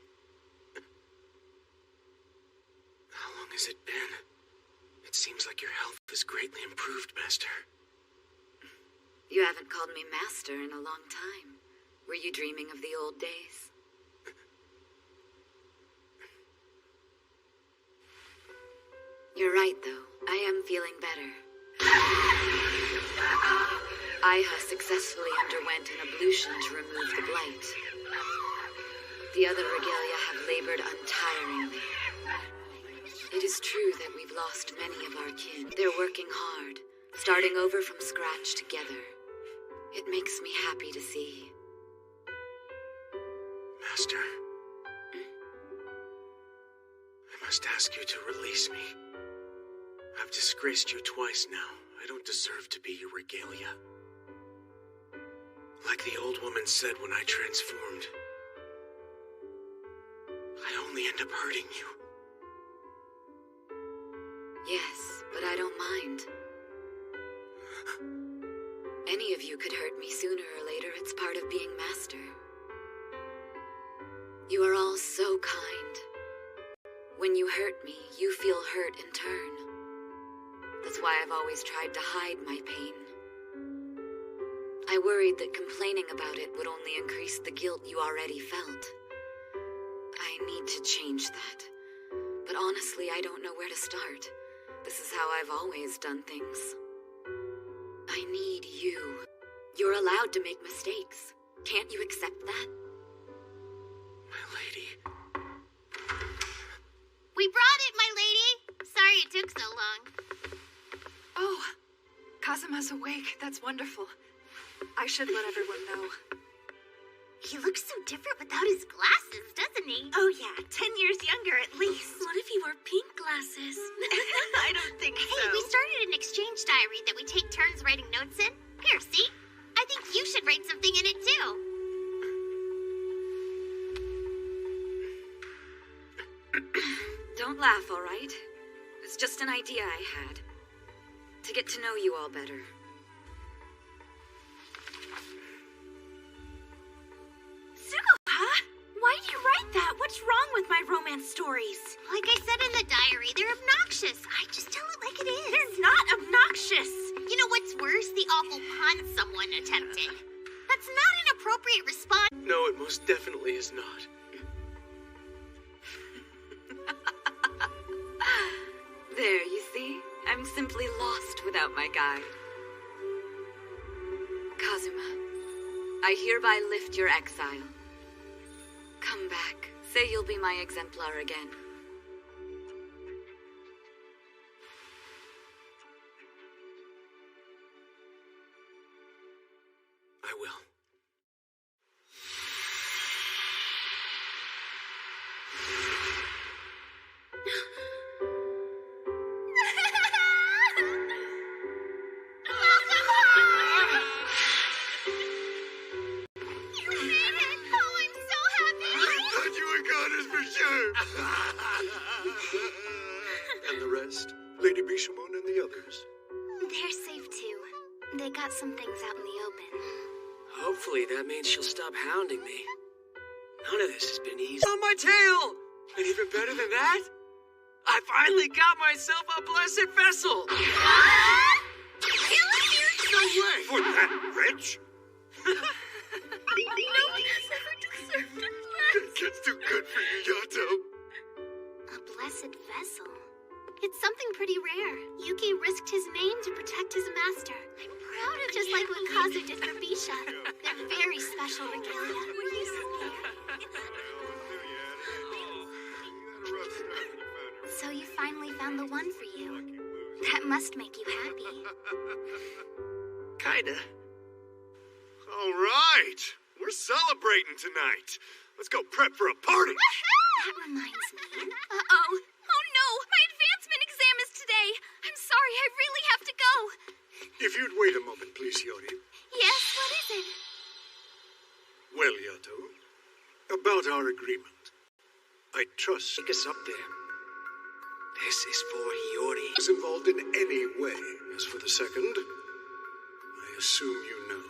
How long has it been? It seems like your health has greatly improved, Master. You haven't called me Master in a long time. Were you dreaming of the old days? You're right, though. I am feeling better. Aiha successfully underwent an ablution to remove the blight. The other regalia have labored untiringly. It is true that we've lost many of our kin. They're working hard, starting over from scratch together. It makes me happy to see. Master, I must ask you to release me. I've disgraced you twice now. I don't deserve to be your regalia. Like the old woman said when I transformed, I only end up hurting you. Yes, but I don't mind. Any of you could hurt me sooner or later. It's part of being Master. You are all so kind. When you hurt me, you feel hurt in turn. That's why I've always tried to hide my pain. I worried that complaining about it would only increase the guilt you already felt. I need to change that. But honestly, I don't know where to start. This is how I've always done things. I need you. You're allowed to make mistakes. Can't you accept that? My lady. We brought it, my lady! Sorry it took so long. Oh, Kazuma's awake. That's wonderful. I should let everyone know. He looks so different without his glasses, doesn't he? Oh yeah, 10 years younger at least. What if he wore pink glasses? I don't think so. Hey, we started an exchange diary that we take turns writing notes in. Here, see? I think you should write something in it too. Don't laugh, all right? It's just an idea I had. To get to know you all better. Suguha? Why do you write that? What's wrong with my romance stories? Like I said in the diary, they're obnoxious. I just tell it like it is. They're not obnoxious. You know what's worse? The awful pun someone attempted. That's not an appropriate response. No, it most definitely is not. There, you see? I'm simply lost without my guide. Kazuma, I hereby lift your exile. Come back. Say you'll be my exemplar again. I will. And the rest? Lady Bishamon and the others? They're safe too. They got some things out in the open. Hopefully that means she'll stop hounding me. None of this has been easy. On my tail! And even better than that, I finally got myself a blessed vessel! No way! For that wretch? No one has ever deserved a That gets too good for you, Yato. A blessed vessel. It's something pretty rare. Yuki risked his name to protect his master. I'm proud of just like what Kazu did for Bisha. They're very special regalia. Were you scared? So you finally found the one for you. That must make you happy. Kinda. All right. We're celebrating tonight. Let's go prep for a party. That reminds me. Uh-oh. Oh no, my advancement exam is today. I'm sorry, I really have to go. If you'd wait a moment, please, Yori. Yes, what is it? Well, Yato, about our agreement. I trust... Take us up there. This is for Hiyori. ...is involved in any way. As for the second, I assume you know.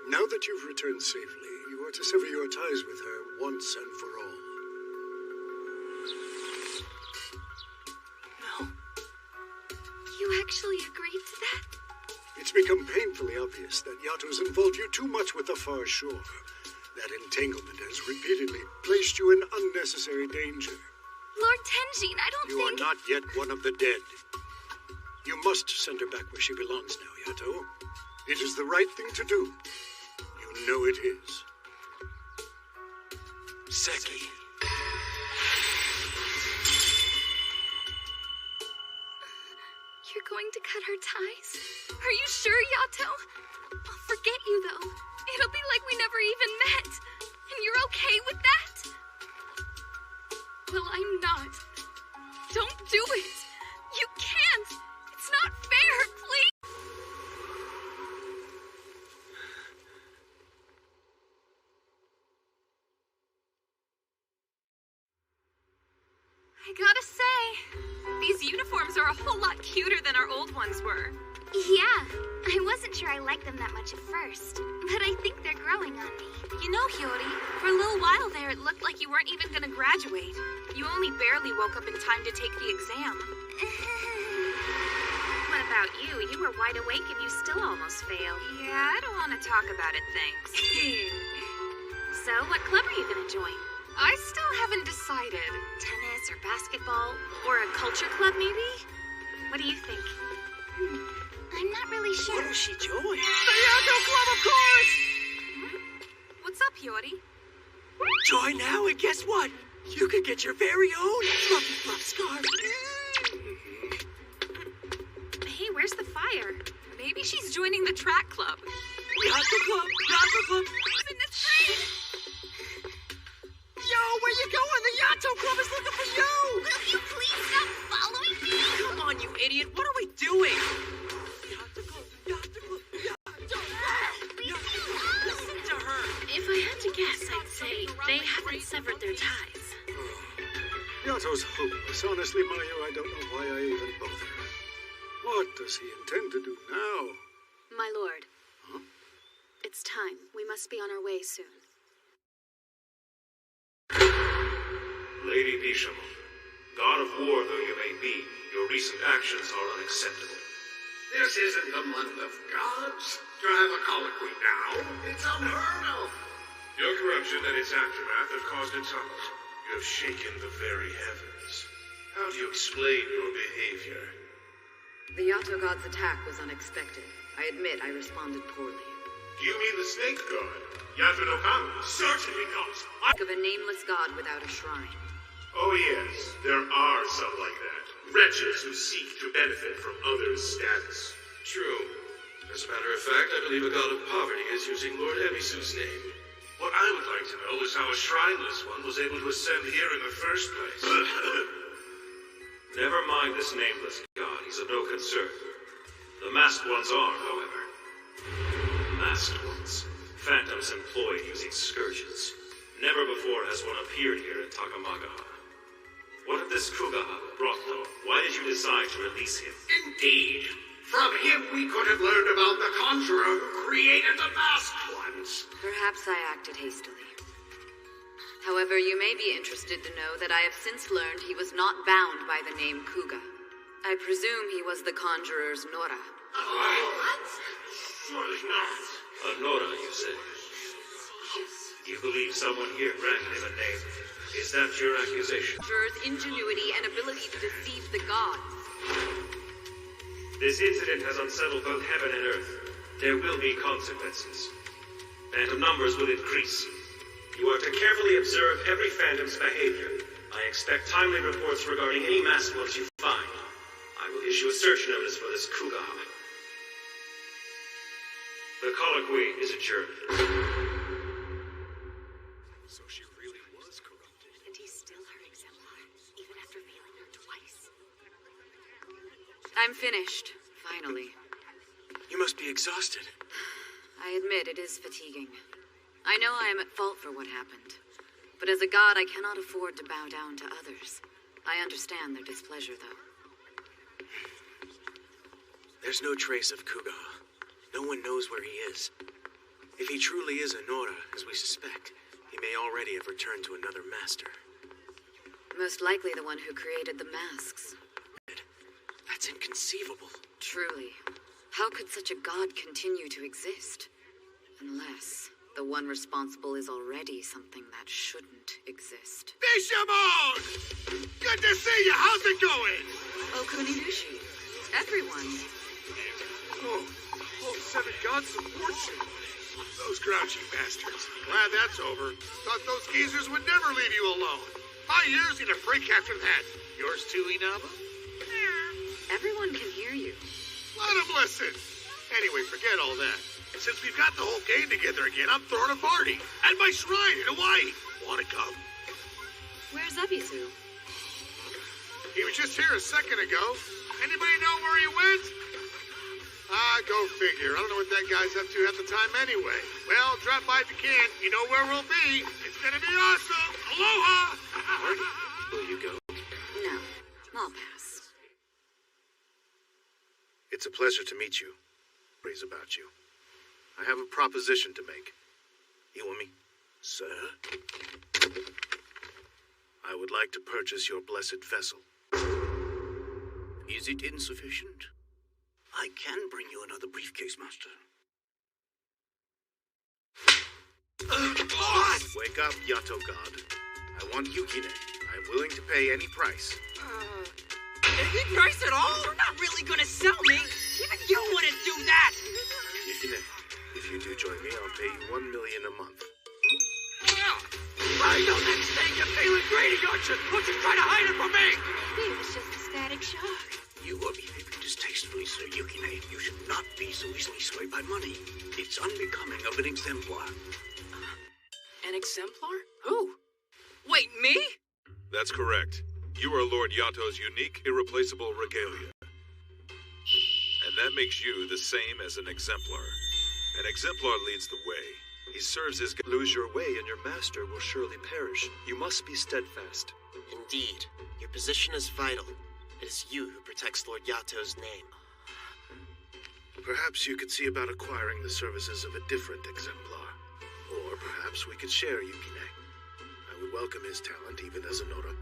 Now that you've returned safely, you are to sever your ties with her once and for all. You actually agreed to that? It's become painfully obvious that Yato's involved you too much with the far shore. That entanglement has repeatedly placed you in unnecessary danger. Lord Tenjin, I don't You think... are not yet one of the dead. You must send her back where she belongs now, Yato. It is the right thing to do. You know it is. Seki. You're going to cut her ties? Are you sure, Yato? I'll forget you, though. It'll be like we never even met. And you're okay with that? Well, I'm not. Don't do it. You can't. It's not fair, please. I gotta say, these uniforms are a whole lot cuter than our old ones were. Yeah, I wasn't sure I liked them that much at first, but I think they're growing on me. You know, Hiyori, for a little while there it looked like you weren't even gonna graduate. You only barely woke up in time to take the exam. What about you? You were wide awake and you still almost failed. Yeah, I don't want to talk about it, thanks. So, what club are you gonna join? I still haven't decided. Tennis or basketball? Or a culture club, maybe? What do you think? I'm not really sure. What does she join? The Yato Club, of course! What's up, Hiyori? Join now, and guess what? You can get your very own fluffy fluff scarf. Hey, where's the fire? Maybe she's joining the track club. Yato Club! Yato Club! Who's in this train? Yo, where you going? The Yato Club is looking for you! Will you please stop following me? Come on, you idiot! What are we doing? Yato Club! Yato Club! Yato Club! Leave me guess I'd say they haven't severed their ties. Yato's hopeless. Honestly, Mayu, I don't know why I even bother. What does he intend to do now? My lord. Huh? It's time. We must be on our way soon. Lady Bishamon, god of war though you may be, your recent actions are unacceptable. This isn't the month of gods. To have a colloquy now, it's unheard of. Your corruption and its aftermath have caused a tumult. You have shaken the very heavens. How do you explain your behavior? The Yato god's attack was unexpected. I admit I responded poorly. Do you mean the snake god, Yato no Kami? Certainly not. Of a nameless god without a shrine. Oh yes, there are some like that. Wretches who seek to benefit from others' status. True. As a matter of fact, I believe a god of poverty is using Lord Ebisu's name. What I would like to know is how a shrineless one was able to ascend here in the first place. Never mind this nameless god, he's of no concern. The masked ones are, however. Masked ones. Phantoms employed using scourges. Never before has one appeared here in Takamagaha. What of this Kugaha, Brothel? Why did you decide to release him? Indeed. From him we could have learned about the conjurer who created the masked ones. Perhaps I acted hastily. However, you may be interested to know that I have since learned he was not bound by the name Kuga. I presume he was the conjurer's Nora. What? Surely not. A Nora, you say? You believe someone here granted him a name? Is that your accusation? Conjurer's ingenuity and ability to deceive the gods. This incident has unsettled both heaven and earth. There will be consequences. Phantom numbers will increase. You are to carefully observe every phantom's behavior. I expect timely reports regarding any masked ones you find. I will issue a search notice for this Kugaha. The colloquy is adjourned. So she really was corrupted. And he's still her exemplar, even after failing her twice. I'm finished, finally. You must be exhausted. I admit it is fatiguing. I know I am at fault for what happened. But as a god, I cannot afford to bow down to others. I understand their displeasure, though. There's no trace of Kugaha. No one knows where he is. If he truly is a Nora, as we suspect, he may already have returned to another master. Most likely the one who created the masks. That's inconceivable. Truly. How could such a god continue to exist? Unless the one responsible is already something that shouldn't exist. Bishamon! Good to see you! How's it going? Oh, Kuninushi. Everyone. Oh, seven gods support you. Those grouchy bastards. Glad that's over. Thought those geezers would never leave you alone. My ears need a break after that. Yours too, Inaba? Everyone can hear you. Let them listen. Anyway, forget all that. Since we've got the whole gang together again, I'm throwing a party at my shrine in Hawaii. Wanna come? Where's Ebisu? He was just here a second ago. Anybody know where he went? Go figure. I don't know what that guy's up to at the time anyway. Well, drop by if you can. You know where we'll be. It's gonna be awesome. Aloha! Will you go? No, I'll pass. It's a pleasure to meet you. Praise about you. I have a proposition to make. Iwami? Sir? I would like to purchase your blessed vessel. Is it insufficient? I can bring you another briefcase, Master. Wake up, Yato God. I want Yukine. I'm willing to pay any price. Any price at all? You're not really gonna sell me. Even you wouldn't do that. Yukine, if you do join me, I'll pay you 1 million a month. Right on that snake, you're feeling greedy, aren't you? Don't you try to hide it from me! Maybe it was just a static shock. You are behaving distastefully, Sir Yukine. You should not be so easily swayed by money. It's unbecoming of an exemplar. An exemplar? Who? Wait, me? That's correct. You are Lord Yato's unique, irreplaceable regalia. And that makes you the same as an exemplar. An exemplar leads the way. He serves his... Lose your way and your master will surely perish. You must be steadfast. Indeed. Your position is vital. It is you who protects Lord Yato's name. Perhaps you could see about acquiring the services of a different exemplar. Or perhaps we could share Yukine. I would welcome his talent even as a Nora.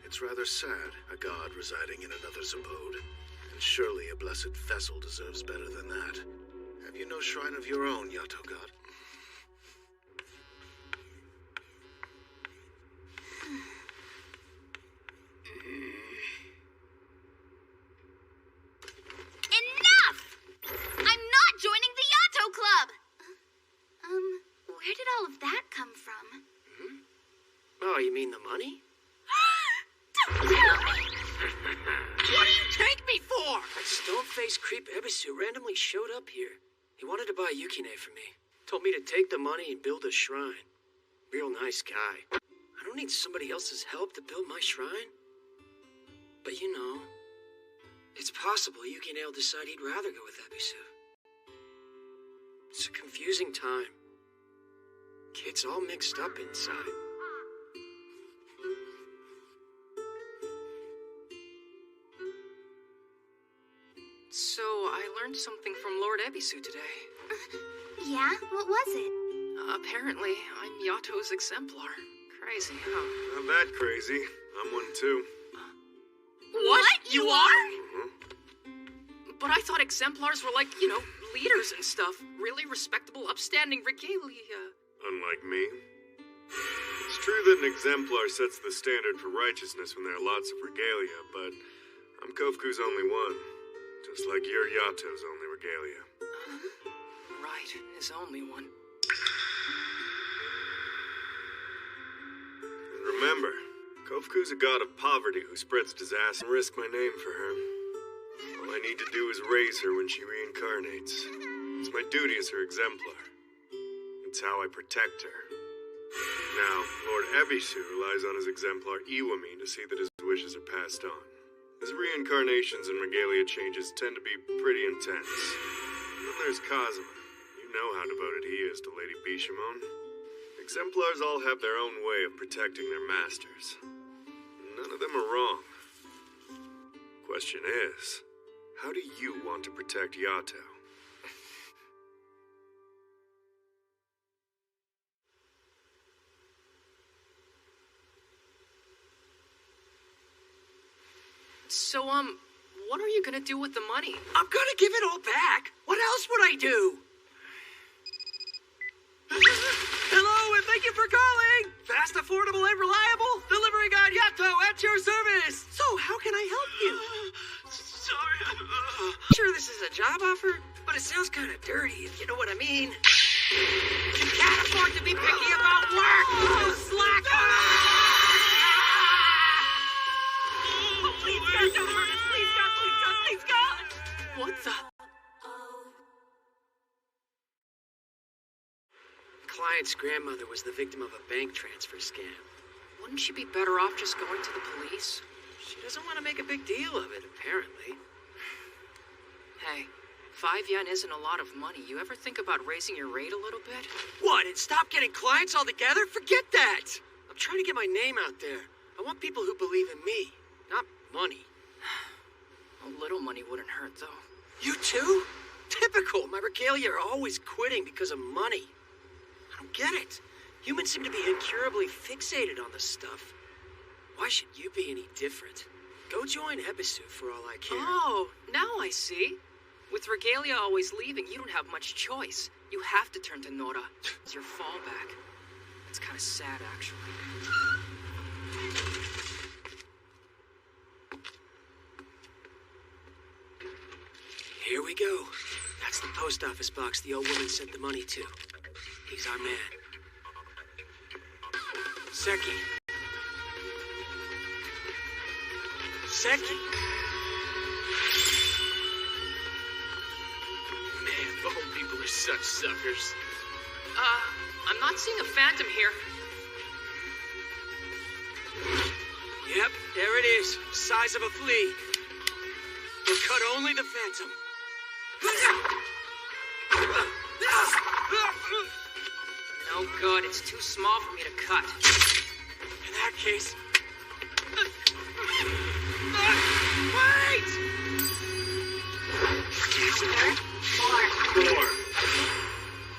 It's rather sad, a god residing in another's abode. And surely a blessed vessel deserves better than that. Have you no shrine of your own, Yato god? Enough! I'm not joining the Yato Club! Where did all of that come from? Oh, you mean the money? Don't tell me! What do you take me for? That stone-faced creep Ebisu randomly showed up here. He wanted to buy Yukine from me. Told me to take the money and build a shrine. Real nice guy. I don't need somebody else's help to build my shrine. But you know, it's possible Yukine will decide he'd rather go with Ebisu. It's a confusing time. Kids all mixed up inside. So, I learned something from Lord Ebisu today. Yeah? What was it? Apparently, I'm Yato's exemplar. Crazy, huh? Not that crazy. I'm one too. What? You are? Mm-hmm. But I thought exemplars were like, leaders and stuff. Really respectable, upstanding regalia. Unlike me. It's true that an exemplar sets the standard for righteousness when there are lots of regalia, but I'm Kofuku's only one. Just like you're Yato's only regalia. Right, his only one. And remember, Kofuku's a god of poverty who spreads disaster and risk my name for her. All I need to do is raise her when she reincarnates. It's my duty as her exemplar. It's how I protect her. Now, Lord Ebisu relies on his exemplar Iwami to see that his wishes are passed on. His reincarnations and regalia changes tend to be pretty intense. And then there's Kazuma. You know how devoted he is to Lady Bishamon. Exemplars all have their own way of protecting their masters. None of them are wrong. Question is, how do you want to protect Yato? So, what are you gonna do with the money? I'm gonna give it all back. What else would I do? Hello, and thank you for calling. Fast, affordable, and reliable. Delivery guide Yato at your service. So, how can I help you? Sorry. Sure, this is a job offer, but it sounds kind of dirty, if you know what I mean. You can't afford to be picky about work. You slacker. Please, God, don't hurt us. Please, God, please, God, please, God. What the? Client's grandmother was the victim of a bank transfer scam. Wouldn't she be better off just going to the police? She doesn't want to make a big deal of it, apparently. Hey, 5 yen isn't a lot of money. You ever think about raising your rate a little bit? What, and stop getting clients altogether? Forget that! I'm trying to get my name out there. I want people who believe in me, not money. A little money wouldn't hurt, though. You too? Typical. My regalia are always quitting because of money. I don't get it. Humans seem to be incurably fixated on this stuff. Why should you be any different? Go join Ebisu for all I care. Oh, now I see. With regalia always leaving, you don't have much choice. You have to turn to Nora. It's your fallback. It's kind of sad, actually. Here we go. That's the post office box the old woman sent the money to. He's our man. Seki. Seki! Man, the whole people are such suckers. I'm not seeing a phantom here. Yep, there it is. Size of a flea. We'll cut only the phantom. good. It's too small for me to cut. In that case... Wait! More.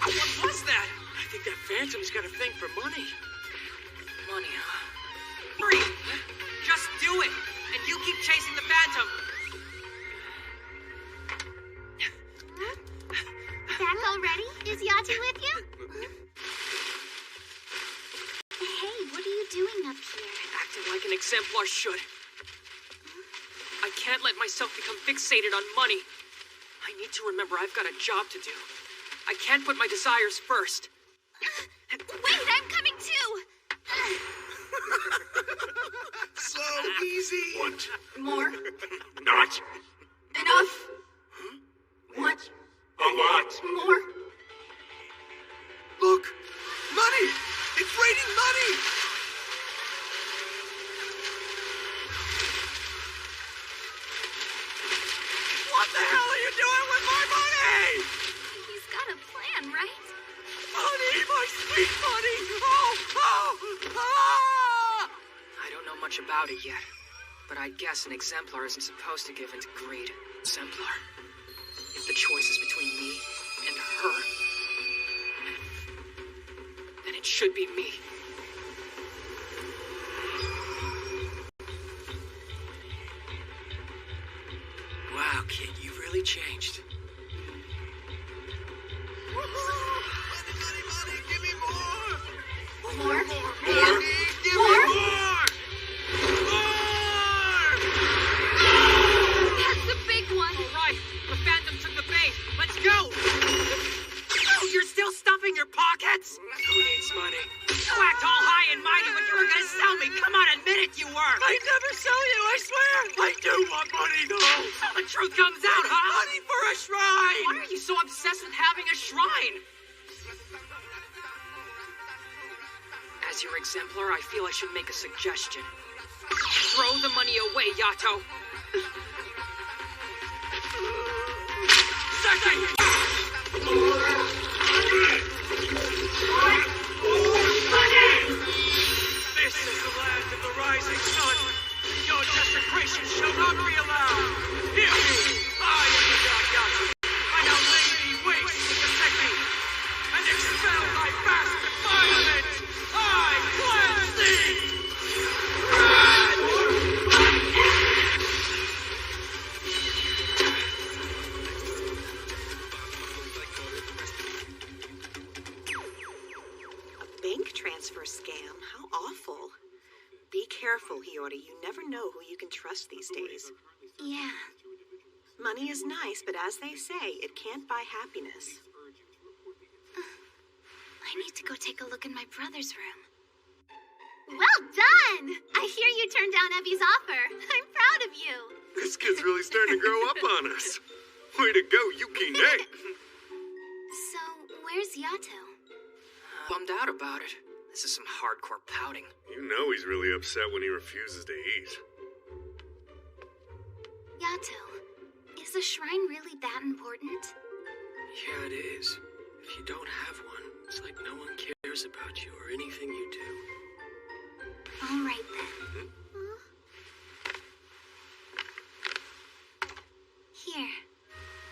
What was that? I think that Phantom's got a thing for money. Money, huh? Hurry! Just do it! And you keep chasing the Phantom! Back already? Is Yatu with you? Hey, what are you doing up here? Acting like an exemplar should. I can't let myself become fixated on money. I need to remember I've got a job to do. I can't put my desires first. Wait, I'm coming too! So easy. What? More? Not. Enough? What? A lot. More? Look! Money! It's raining money! What the hell are you doing with my money? He's got a plan, right? Money, my sweet money! Oh! I don't know much about it yet, but I guess an exemplar isn't supposed to give in to greed. Exemplar. If the choice is between me and her, then it should be me. Wow, kid, you've really changed. More? More? Give me more! That's the big one. All right, the Phantom took the bait. Let's go! Oh, you're still stuffing your pockets? Who needs money? You act all high and mighty when you were gonna sell me. Come on, admit it, you were. I'd never sell you, I swear! I do want money, though! So the truth comes out, huh? Money for a shrine! Why are you so obsessed with having a shrine? As your exemplar, I feel I should make a suggestion. Throw the money away, Yato. This is the land of the rising sun. Your desecration shall not be allowed. Hear me! I am the god Yato. I now lay thee waste with the Seki, and expel thy vast defilement. I cleanse thee! Bank transfer scam? How awful. Be careful, Hiyori. You never know who you can trust these days. Yeah. Money is nice, but as they say, it can't buy happiness. I need to go take a look in my brother's room. Well done! I hear you turned down Evie's offer. I'm proud of you. This kid's really starting to grow up on us. Way to go, Yukine! So, where's Yato? Bummed out about it. This is some hardcore pouting. You know he's really upset when he refuses to eat. Yato, is the shrine really that important? Yeah, it is. If you don't have one, it's like no one cares about you or anything you do. All right then. Here,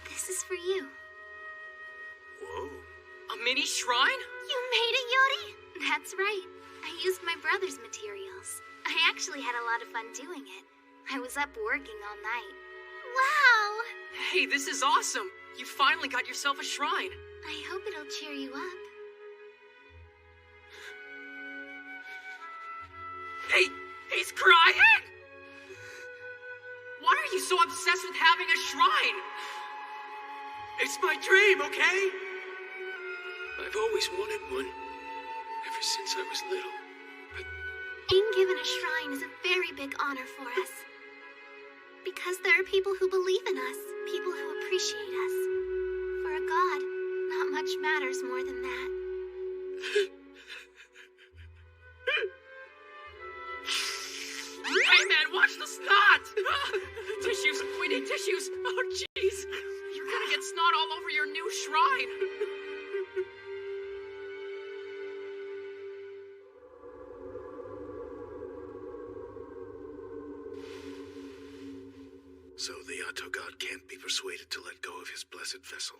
this is for you. Whoa. A mini shrine? You made it, Yori? That's right. I used my brother's materials. I actually had a lot of fun doing it. I was up working all night. Wow! Hey, this is awesome. You finally got yourself a shrine. I hope it'll cheer you up. Hey, he's crying! Why are you so obsessed with having a shrine? It's my dream, okay? I've always wanted one. Ever since I was little. Being given a shrine is a very big honor for us. Because there are people who believe in us, people who appreciate us. For a god, not much matters more than that. Hey man, watch the snot! Tissues, we need tissues! Oh jeez, you're gonna get snot all over your new shrine! persuaded to let go of his blessed vessel.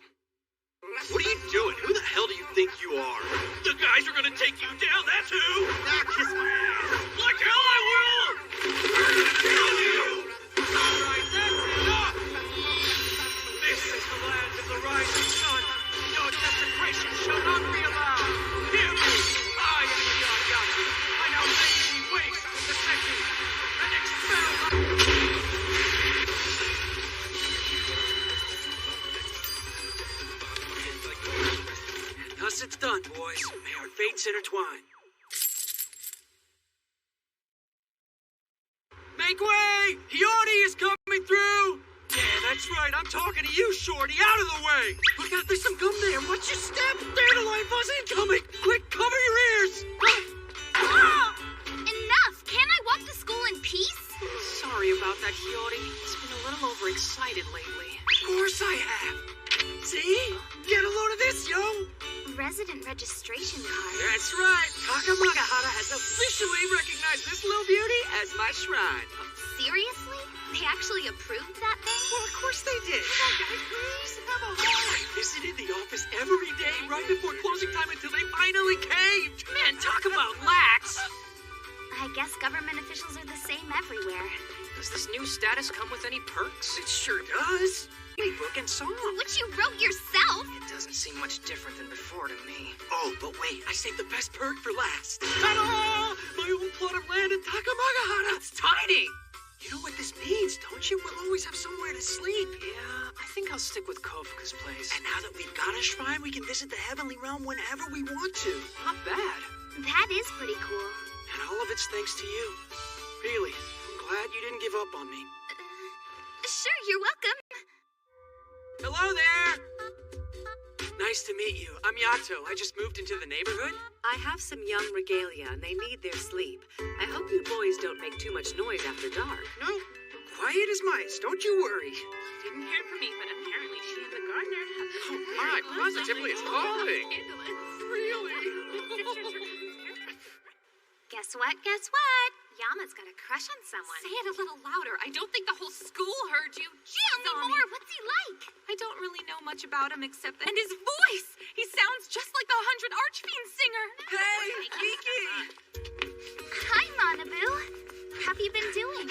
What are you doing? Who the hell do you think you are? The guys are gonna take you down, that's who! Now kiss my ass! Like hell I will! We're gonna kill you! Alright, that's enough! This is the land of the rising sun. Your desecration shall not be allowed. Hear me! I am the god Yasu. I now lay thee waste with the sentence and expel Thus it's done, boys. May our fates intertwine. Make way! Hiyori is coming through! Yeah, that's right. I'm talking to you, Shorty. Out of the way! Look out, there's some gum there. Watch your step! Dandelion Fuzz incoming! Quick, cover your ears! Ah! Enough! Can't I walk to school in peace? Sorry about that, Hiyori. It's been a little overexcited lately. Of course I have. See? Get a load of this, yo! Resident registration card. That's right. Takamagahara has officially recognized this little beauty as my shrine. Seriously? They actually approved that thing? Well, of course they did. Come on, guys, please. Have a heart. I visited the office every day right before closing time until they finally caved. Man, talk about lax! I guess government officials are the same everywhere. Does this new status come with any perks? It sure does. Book and song. Which you wrote yourself. It doesn't seem much different than before to me. Oh, but wait, I saved the best perk for last. Ta-da! My own plot of land in Takamagahara. It's tiny! You know what this means, don't you? We'll always have somewhere to sleep. Yeah, I think I'll stick with Kofuka's place. And now that we've got a shrine, we can visit the Heavenly Realm whenever we want to. Not bad. That is pretty cool. And all of it's thanks to you. Really, I'm glad you didn't give up on me. Sure, you're welcome. Hello there! Nice to meet you. I'm Yato. I just moved into the neighborhood. I have some young regalia, and they need their sleep. I hope you boys don't make too much noise after dark. No, quiet as mice. Don't you worry. Didn't hear from me, but apparently she and the gardener have... Oh my, positively it's calling. Really? Guess what? Guess what? Yama's got a crush on someone. Say it a little louder. I don't think the whole school heard you. Tell me more. What's he like? I don't really know much about him except that... And his voice! He sounds just like the 100 Archfiend singer. Hey, Kiki! Hi, Manabu. How have you been doing?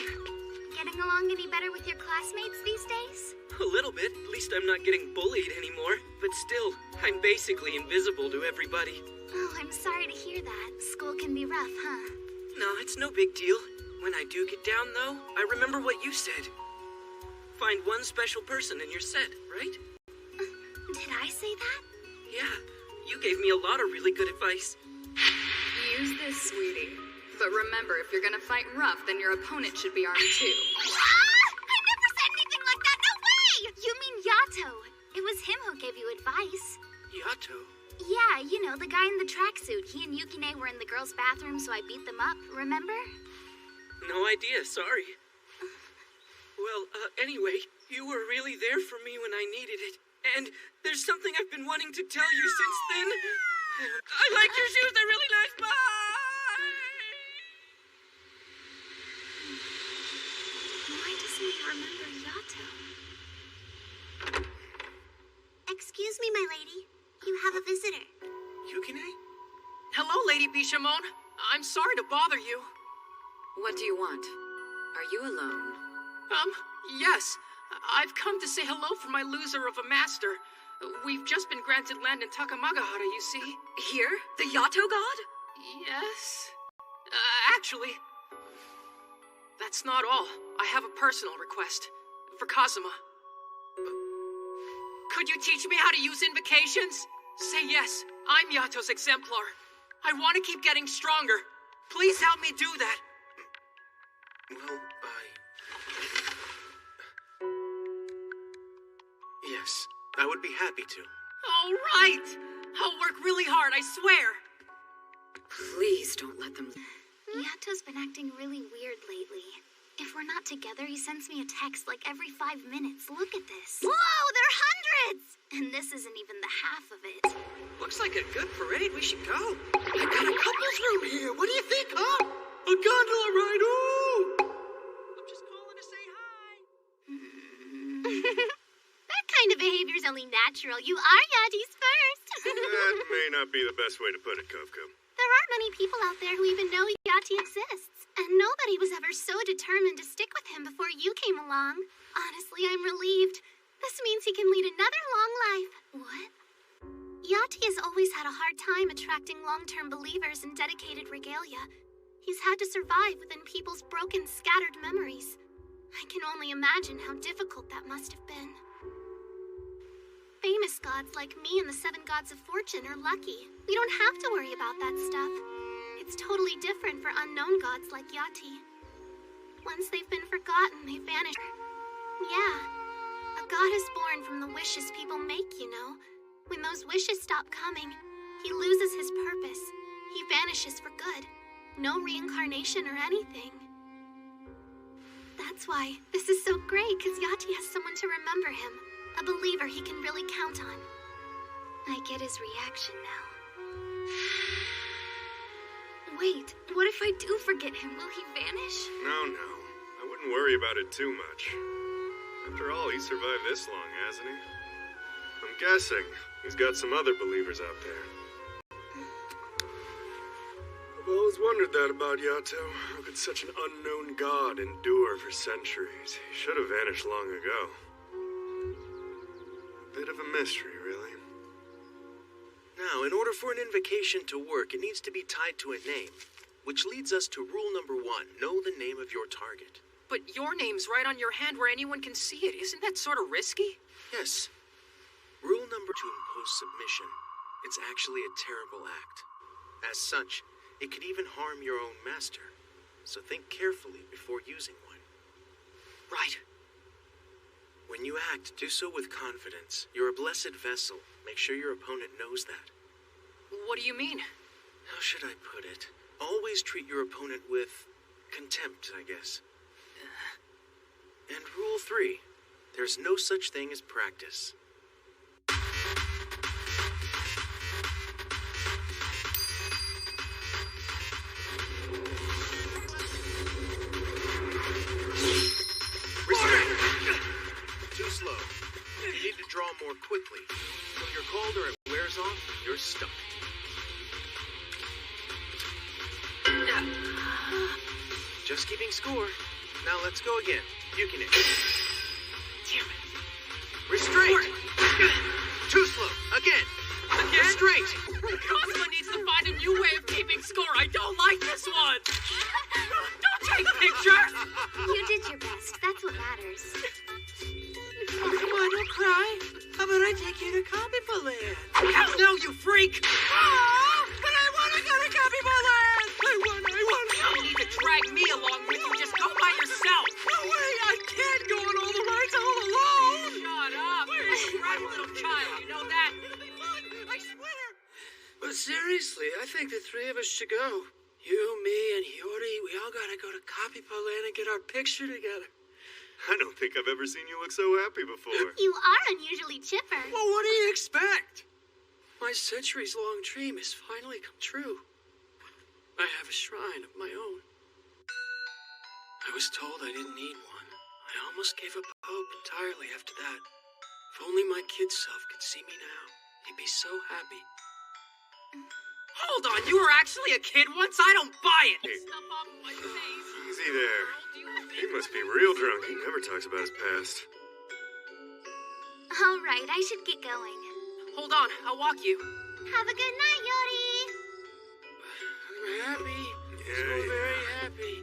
Getting along any better with your classmates these days? A little bit. At least I'm not getting bullied anymore. But still, I'm basically invisible to everybody. Oh, I'm sorry to hear that. School can be rough, huh? No, it's no big deal. When I do get down, though, I remember what you said. Find one special person in your set, right? Did I say that? Yeah, you gave me a lot of really good advice. Use this, sweetie. But remember, if you're gonna fight rough, then your opponent should be armed too. I never said anything like that! No way! You mean Yato. It was him who gave you advice. Yato? Yeah, you know, the guy in the tracksuit. He and Yukine were in the girls' bathroom, so I beat them up, remember? No idea, sorry. Well, anyway, you were really there for me when I needed it. And there's something I've been wanting to tell you since then. I like your shoes, they're really nice. Bye! Why doesn't he remember Yato? Excuse me, my lady. You have a visitor. Yukine? Hello, Lady Bishamon. I'm sorry to bother you. What do you want? Are you alone? Yes. I've come to say hello for my loser of a master. We've just been granted land in Takamagahara, you see. Here? The Yato god? Yes. Actually, that's not all. I have a personal request. For Kazuma. Could you teach me how to use invocations? Say yes. I'm Yato's exemplar. I want to keep getting stronger. Please help me do that. Well, Yes, I would be happy to. All right. I'll work really hard, I swear. Please don't let them... Yato's been acting really weird lately. If we're not together, he sends me a text like every 5 minutes. Look at this. Whoa, there are hundreds! And this isn't even the half of it. Looks like a good parade. We should go. I got a couple's room here. What do you think, huh? A gondola ride, ooh! I'm just calling to say hi. only natural. You are Yachty's first. That may not be the best way to put it, Kovko. There aren't many people out there who even know Yachty exists. And nobody was ever so determined to stick with him before you came along. Honestly, I'm relieved. This means he can lead another long life. What? Yachty has always had a hard time attracting long-term believers in dedicated regalia. He's had to survive within people's broken, scattered memories. I can only imagine how difficult that must have been. Famous gods like me and the 7 gods of fortune are lucky. We don't have to worry about that stuff. It's totally different for unknown gods like Yachty. Once they've been forgotten, they vanish. Yeah, a god is born from the wishes people make, you know. When those wishes stop coming, he loses his purpose. He vanishes for good. No reincarnation or anything. That's why this is so great, because Yachty has someone to remember him. A believer he can really count on. I get his reaction now. Wait, what if I do forget him? Will he vanish? No. I wouldn't worry about it too much. After all, he survived this long, hasn't he? I'm guessing he's got some other believers out there. I've always wondered that about Yato. How could such an unknown god endure for centuries? He should have vanished long ago. A bit of a mystery, really. Now, in order for an invocation to work, it needs to be tied to a name. Which leads us to rule number 1. Know the name of your target. But your name's right on your hand where anyone can see it. Isn't that sort of risky? Yes. Rule number 2, impose submission. It's actually a terrible act. As such, it could even harm your own master. So think carefully before using one. Right. When you act, do so with confidence. You're a blessed vessel. Make sure your opponent knows that. What do you mean? How should I put it? Always treat your opponent with contempt, I guess. And rule 3. There's no such thing as practice. Too slow. You need to draw more quickly. When you're called or it wears off, you're stuck. Just keeping score. Now let's go again. Yukine. Damn it. Restraint! Too slow. Again. Restraint! Cosmo needs to find a new way of keeping score. I don't like this one. Don't take pictures! You did your best. That's what matters. Oh, come on, don't cry. How about I take you to Capybara Land? Hell no, you freak! Oh, but I want to go to Capybara Land! I want. You don't need to drag me along with you. Just go by yourself. No way, I can't go on all the rides all alone! Shut up. You're a little child, you know that? I swear! But seriously, I think the 3 of us should go. You, me, and Hiyori, we all gotta go to Capybara Land and get our picture together. I don't think I've ever seen you look so happy before. You are unusually chipper. Well, what do you expect? My centuries-long dream has finally come true. I have a shrine of my own. I was told I didn't need one. I almost gave up hope entirely after that. If only my kid self could see me now, he'd be so happy. Hold on, you were actually a kid once? I don't buy it. Hey. Stuff off my face. Easy there. He must be real drunk. He never talks about his past. All right, I should get going. Hold on, I'll walk you. Have a good night, Yori. I'm happy. Yeah, So very happy.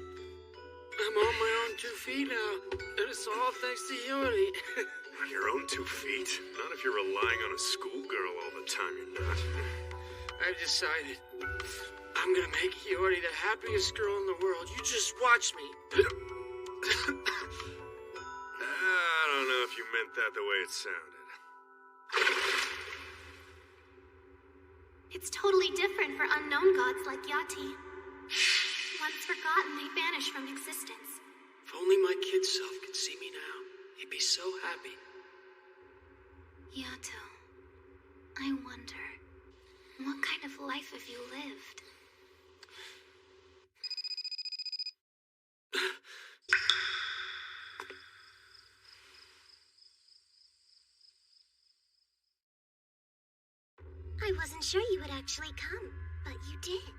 I'm on my own 2 feet now. And it's all thanks to Yori. On your own 2 feet. Not if you're relying on a schoolgirl all the time, you're not. I've decided. I'm gonna make Yori the happiest girl in the world. You just watch me. I don't know if you meant that the way it sounded. It's totally different for unknown gods like Yachty. Once forgotten, they vanish from existence. If only my kid self could see me now, he'd be so happy. Yato, I wonder, what kind of life have you lived? I wasn't sure you would actually come, but you did.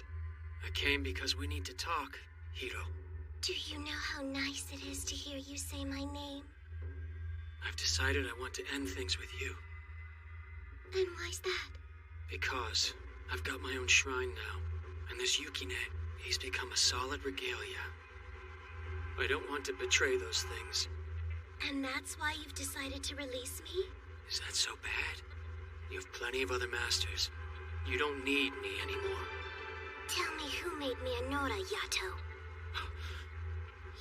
I came because we need to talk, Hiro. Do you know how nice it is to hear you say my name? I've decided I want to end things with you. And why's that? Because I've got my own shrine now, and this Yukine, he's become a solid regalia. I don't want to betray those things. And that's why you've decided to release me? Is that so bad? You have plenty of other masters. You don't need me anymore. Tell me who made me a Nora, Yato.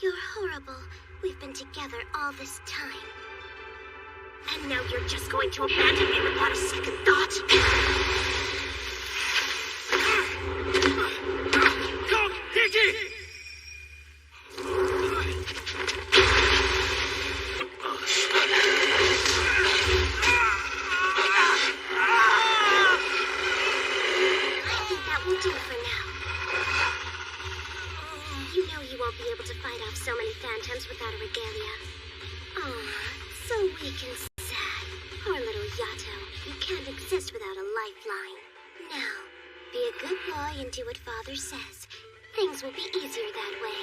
You're horrible. We've been together all this time. And now you're just going to abandon me without a second thought? Go, Kiki! I think that will do for now. You know you won't be able to fight off so many phantoms without a regalia. Oh, so weak and sad. Poor little Yato. You can't exist without a lifeline. Now, be a good boy and do what Father says. Things will be easier that way.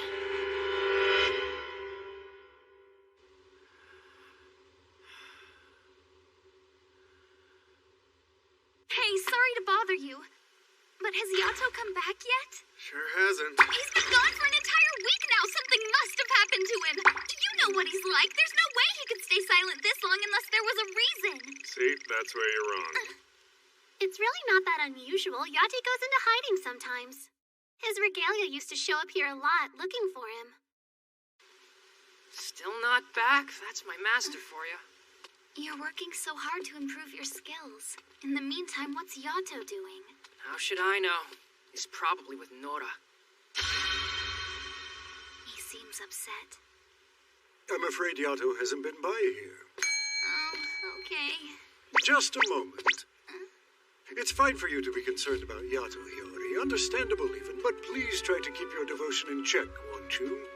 Hey, sorry to bother you. But has Yato come back yet? Sure hasn't. He's been gone for an entire week now. Something must have happened to him. You know what he's like. There's no way he could stay silent this long unless there was a reason. See, that's where you're wrong. It's really not that unusual. Yate goes into hiding sometimes. His regalia used to show up here a lot, looking for him. Still not back? That's my master for you. You're working so hard to improve your skills. In the meantime, what's Yato doing? How should I know? He's probably with Nora. He seems upset. I'm afraid Yato hasn't been by here. Oh, okay. Just a moment. It's fine for you to be concerned about Yato, Hiyori. Understandable even, but please try to keep your devotion in check, won't you?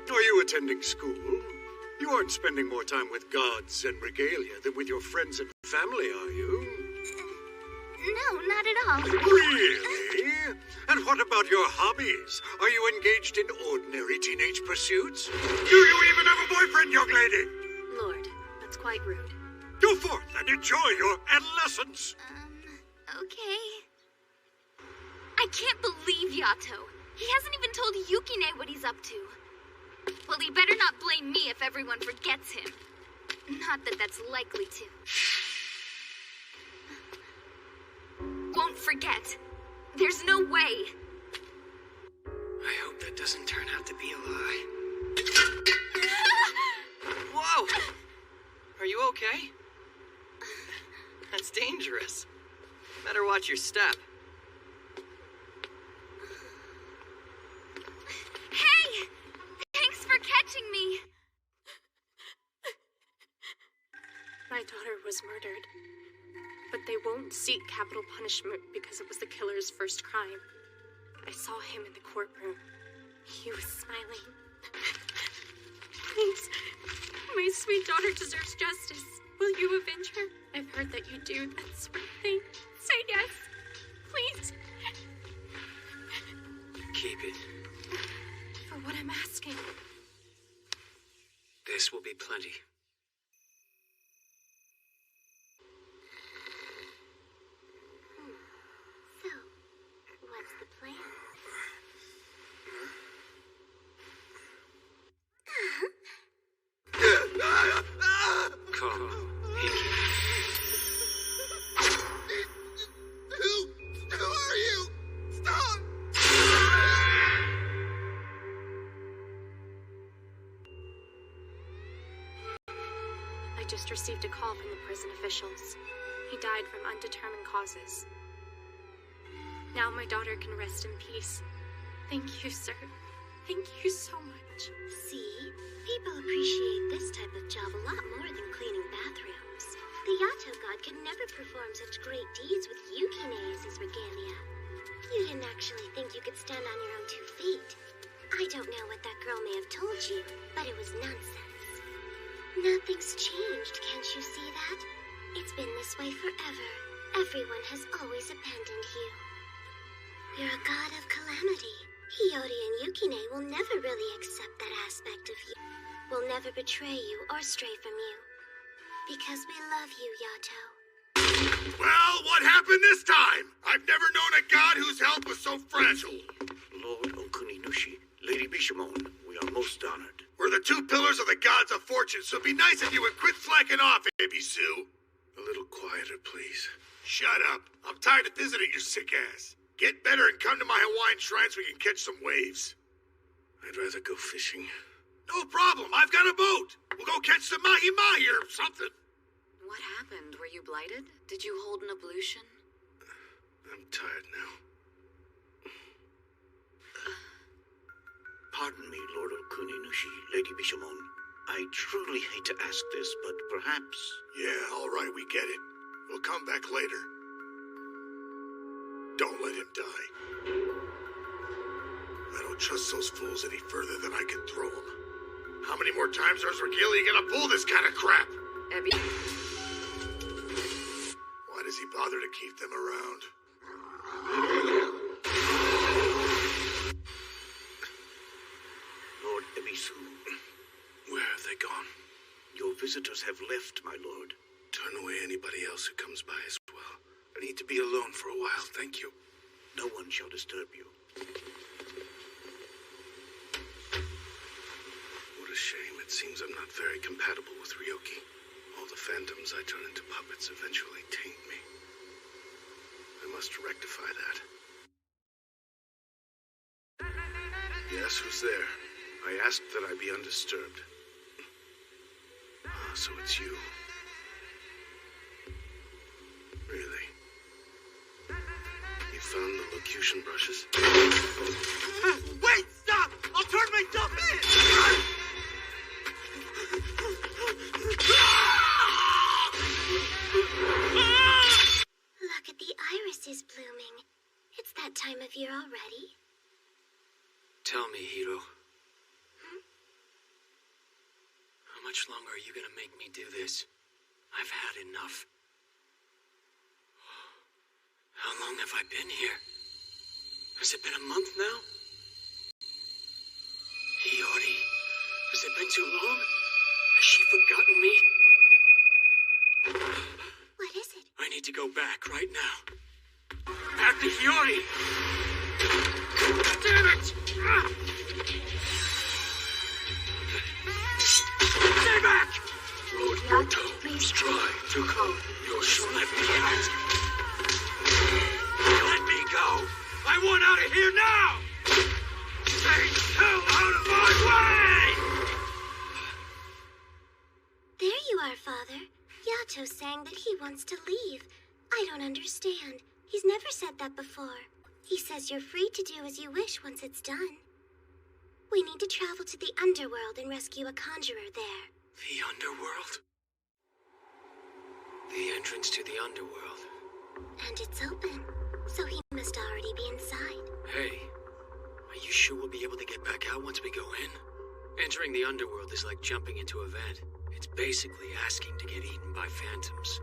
Are you attending school? You aren't spending more time with gods and regalia than with your friends and family, are you? No, not at all. Really? And what about your hobbies? Are you engaged in ordinary teenage pursuits? Do you even have a boyfriend, young lady? Lord, that's quite rude. Go forth and enjoy your adolescence. Okay. I can't believe Yato. He hasn't even told Yukine what he's up to. Well, he better not blame me if everyone forgets him. Not that that's likely to. Won't forget. There's no way. I hope that doesn't turn out to be a lie. Whoa! Are you okay? That's dangerous. Better watch your step. Hey! Thanks for catching me. My daughter was murdered. But they won't seek capital punishment because it was the killer's first crime. I saw him in the courtroom. He was smiling. Please, my sweet daughter deserves justice. Will you avenge her? I've heard that you do that sort of thing. Say yes, please. Keep it. For what I'm asking. This will be plenty. So, what's the plan? Call Hiki. Who are you? Stop! I just received a call from the prison officials. He died from undetermined causes. Now my daughter can rest in peace. Thank you, sir. Thank you so much. See? People appreciate this type of job a lot more than cleaning bathrooms. The Yato god could never perform such great deeds with Yukine as his regalia. You didn't actually think you could stand on your own 2 feet. I don't know what that girl may have told you, but it was nonsense. Nothing's changed, can't you see that? It's been this way forever, Everyone has always abandoned you. You're a god of calamity. Hiyori and Yukine will never really accept that aspect of you. We'll never betray you or stray from you. Because we love you, Yato. Well, what happened this time? I've never known a god whose health was so fragile. Lord Okuninushi, Lady Bishamon, we are most honored. We're the two pillars of the gods of fortune, so it'd be nice if you would quit slacking off, Ebisu. A little quieter, please. Shut up. I'm tired of visiting your sick ass. Get better and come to my Hawaiian shrine so we can catch some waves. I'd rather go fishing. No problem. I've got a boat. We'll go catch some mahi-mahi or something. What happened? Were you blighted? Did you hold an ablution? I'm tired now. Pardon me, Lord Okuninushi, Lady Bishamon. I truly hate to ask this, but perhaps... Yeah, all right, we get it. We'll come back later. Don't let him die. I don't trust those fools any further than I can throw them. How many more times is Regalia gonna pull this kind of crap? Abby? Why does he bother to keep them around? Lord Ebisu, where have they gone? Your visitors have left, my lord. Turn away anybody else who comes by as well. I need to be alone for a while, thank you. No one shall disturb you. What a shame. It seems I'm not very compatible with Ryoki. All the phantoms I turn into puppets eventually taint me. I must rectify that. Yes, who's there? I asked that I be undisturbed. Ah, so it's you. Really? You found the locution brushes? Wait! Stop! I'll turn myself in! Look at the irises blooming. It's that time of year already. Tell me, Hiro. How much longer are you gonna make me do this? I've had enough. How long have I been here? Has it been a month now? Hiyori, has it been too long? Has she forgotten me? What is it? I need to go back right now. Back to Hiyori! Damn it! Stay back! Lord Naruto, please try to come. You should let me out. Let me go! I want out of here now! Stay the hell out of my way! There you are, Father. Yato saying that he wants to leave. I don't understand. He's never said that before. He says you're free to do as you wish once it's done. We need to travel to the underworld and rescue a conjurer there. The underworld? The entrance to the underworld. And it's open, so he must already be inside. Hey, are you sure we'll be able to get back out once we go in? Entering the underworld is like jumping into a vent. It's basically asking to get eaten by phantoms.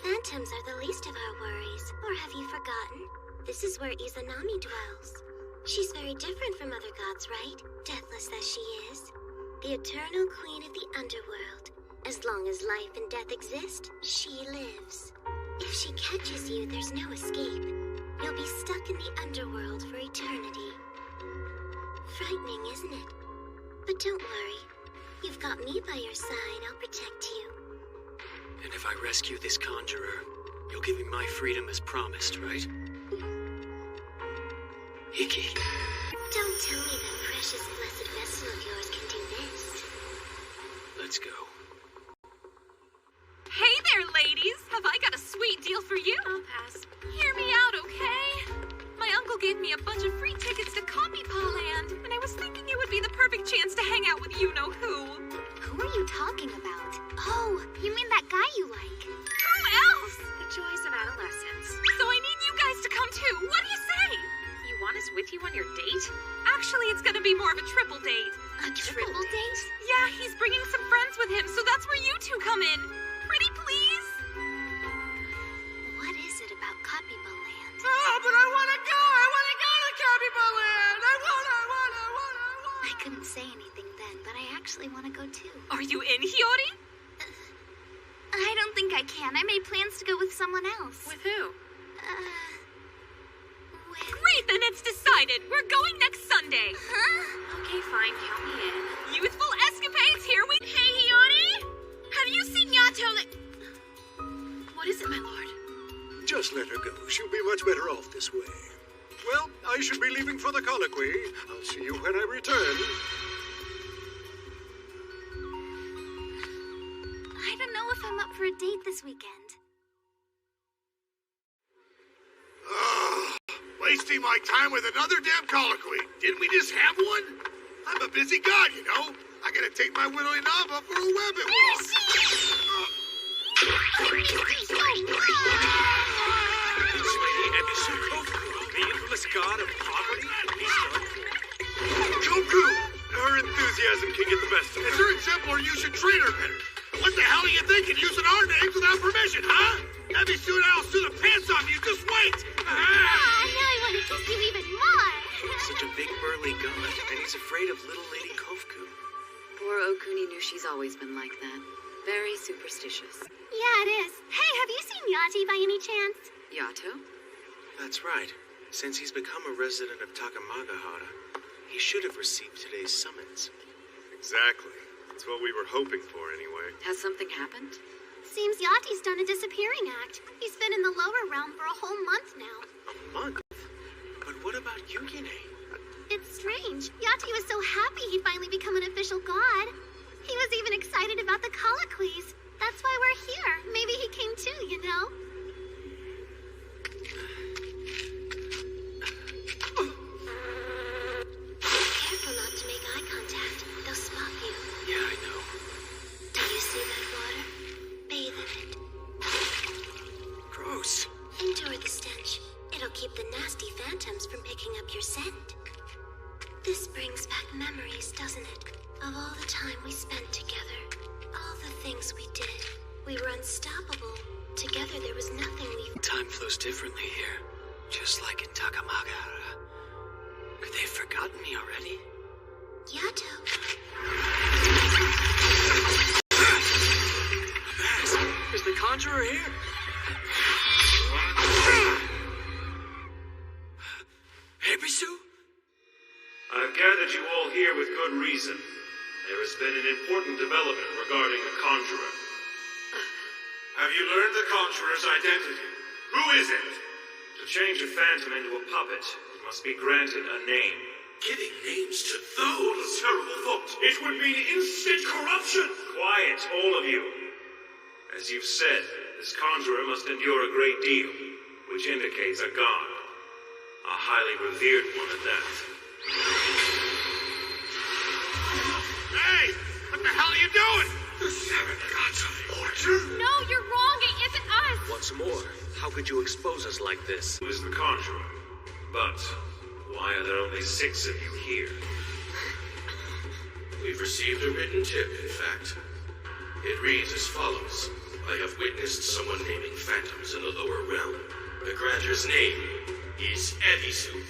Phantoms are the least of our worries, or have you forgotten? This is where Izanami dwells. She's very different from other gods, right? Deathless as she is. The eternal queen of the underworld. As long as life and death exist, she lives. If she catches you, there's no escape. You'll be stuck in the underworld for eternity. Frightening, isn't it? But don't worry. You've got me by your side. I'll protect you. And if I rescue this conjurer, you'll give me my freedom as promised, right? Iki. Don't tell me that precious blessed vessel of yours can do this. Let's go. Hey there, ladies! Have I got a sweet deal for you? I'll pass. Hear me out, okay? My uncle gave me a bunch of free tickets to Copy Paw Land, and I was thinking it would be the perfect chance to hang out with you-know-who. Who are you talking about? Oh, you mean that guy you like? Who else? The joys of adolescence. So I need you guys to come too. What do you say? You want us with you on your date? Actually, it's gonna be more of a triple date. A triple date? Yeah, he's bringing some friends with him, so that's where you two come in. Pretty please? What anything then, but I actually want to go too. Are you in, Hiyori? I don't think I can. I made plans to go with someone else. With who? Great, then it's decided. We're going next Sunday. Huh? Okay, fine. Count me in. Youthful escapades, here we... Hey, Hiyori! Have you seen Yato What is it, my lord? Just let her go. She'll be much better off this way. Well, I should be leaving for the colloquy. I'll see you when I return. I don't know if I'm up for a date this weekend. Wasting my time with another damn colloquy. Didn't we just have one? I'm a busy god, you know. I gotta take my widowy knob up for a webbing walk. The infamous god of poverty? Goku! Her enthusiasm can get the best of her. As her exemplar, you should treat her better. What the hell are you thinking, using our names without permission, huh? That'd be soon I'll sue the pants off you. Just wait! Now I want to kiss you even more. Such a big burly god, and he's afraid of little Lady Kofku. Poor Okuni knew she's always been like that. Very superstitious. Yeah, it is. Hey, have you seen Yati by any chance? Yato? That's right. Since he's become a resident of Takamagahara, he should have received today's summons. Exactly. That's what we were hoping for, anyway. Has something happened? Seems Yati's done a disappearing act. He's been in the lower realm for a whole month now. A month? But what about Yukine? It's strange. Yati was so happy he'd finally become an official god. He was even excited about the colloquies. That's why we're here. Maybe he came too, you know? Careful not to make eye contact. They'll spot you. Yeah, I know. Do you see that water? Bathe in it. Gross. Endure the stench. It'll keep the nasty phantoms from picking up your scent. This brings back memories, doesn't it? Of all the time we spent together. All the things we did. We were unstoppable. Together there was nothing we... Time flows differently here. Just like in Takamagahara. Have they forgotten me already? Yato. Is the Conjurer here? Ebisu? I've gathered you all here with good reason. There has been an important development regarding the Conjurer. Have you learned the Conjurer's identity? Who is it? To change a phantom into a puppet, it must be granted a name. Giving names to those? Terrible thought. It would mean instant corruption! Quiet, all of you. As you've said, this Conjurer must endure a great deal, which indicates a god. A highly revered one at that. Hey! What the hell are you doing? The seven gods of order? No, you're wrong. It isn't us. What's more, how could you expose us like this? Who is the Conjurer? But why are there only 6 of you here? We've received a written tip, in fact. It reads as follows. I have witnessed someone naming phantoms in the lower realm. The grantor's name is Ebisu.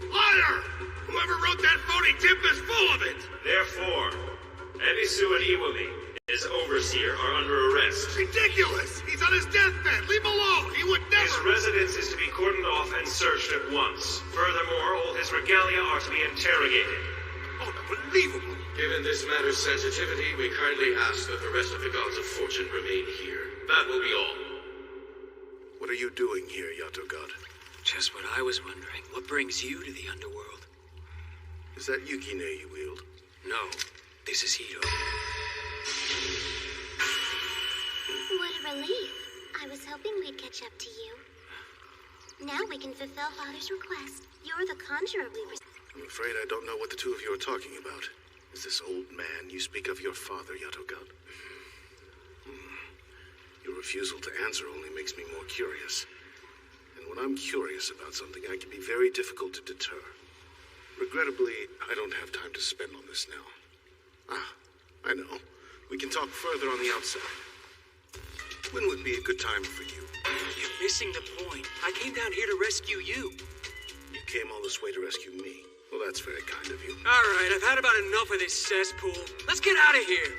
Liar! Whoever wrote that phony tip is full of it! Therefore, Ebisu and Iwami, his overseer, are under arrest. Ridiculous! He's on his deathbed! Leave him alone! He would never... His residence is to be cordoned off and searched at once. Furthermore, all his regalia are to be interrogated. Unbelievable! Given this matter's sensitivity, we kindly ask that the rest of the gods of fortune remain here. That will be all. What are you doing here, Yato God? Just what I was wondering. What brings you to the underworld? Is that Yukine you wield? No, this is Hiro. What a relief. I was hoping we'd catch up to you. Now we can fulfill Father's request. You're the conjurer we were... I'm afraid I don't know what the two of you are talking about. Is this old man you speak of your father, Yato-God? Your refusal to answer only makes me more curious. And when I'm curious about something, I can be very difficult to deter. Regrettably, I don't have time to spend on this now. Ah, I know. We can talk further on the outside. When would be a good time for you? You're missing the point. I came down here to rescue you. You came all this way to rescue me. Well, that's very kind of you. Alright, I've had about enough of this cesspool. Let's get out of here.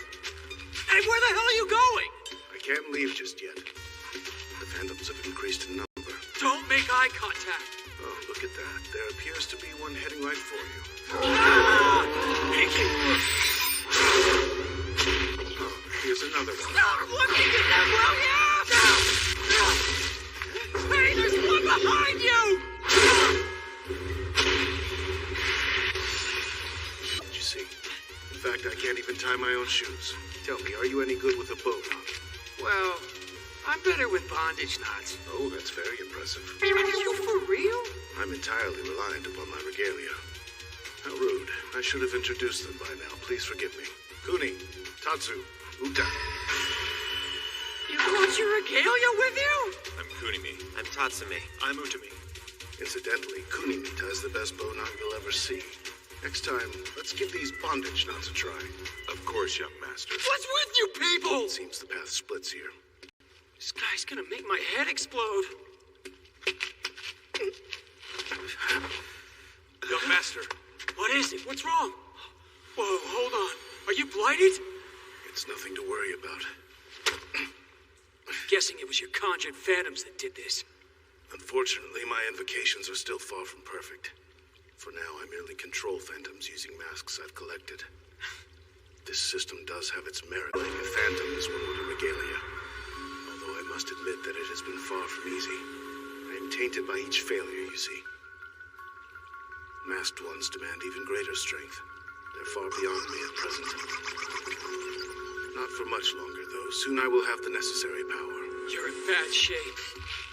Hey, where the hell are you going? I can't leave just yet. The phantoms have increased in number. Don't make eye contact. Oh, look at that. There appears to be one heading right for you. Ah! Mickey! Oh, here's another one. What did you do? Hey, there's one behind you! Did you see? In fact, I can't even tie my own shoes. Tell me, are you any good with a bow knot? Well, I'm better with bondage knots. Oh, that's very impressive. Are you for real? I'm entirely reliant upon my regalia. How rude. I should have introduced them by now. Please forgive me. Kuni, Tatsu, Uta. You brought your regalia with you? I'm Kunimi. I'm Tatsumi. I'm Utami. Incidentally, Kunimita is the best bow knot you'll ever see. Next time, let's give these bondage knots a try. Of course, young master. What's with you people? It seems the path splits here. This guy's gonna make my head explode. Young master. What is it? What's wrong? Whoa, hold on. Are you blighted? It's nothing to worry about. Guessing it was your conjured phantoms that did this. Unfortunately, my invocations are still far from perfect. For now, I merely control phantoms using masks I've collected. This system does have its merit. Like a phantom is one with a regalia. Although I must admit that it has been far from easy. I am tainted by each failure, you see. Masked ones demand even greater strength. They're far beyond me at present. Not for much longer, though. Soon I will have the necessary power. You're in bad shape.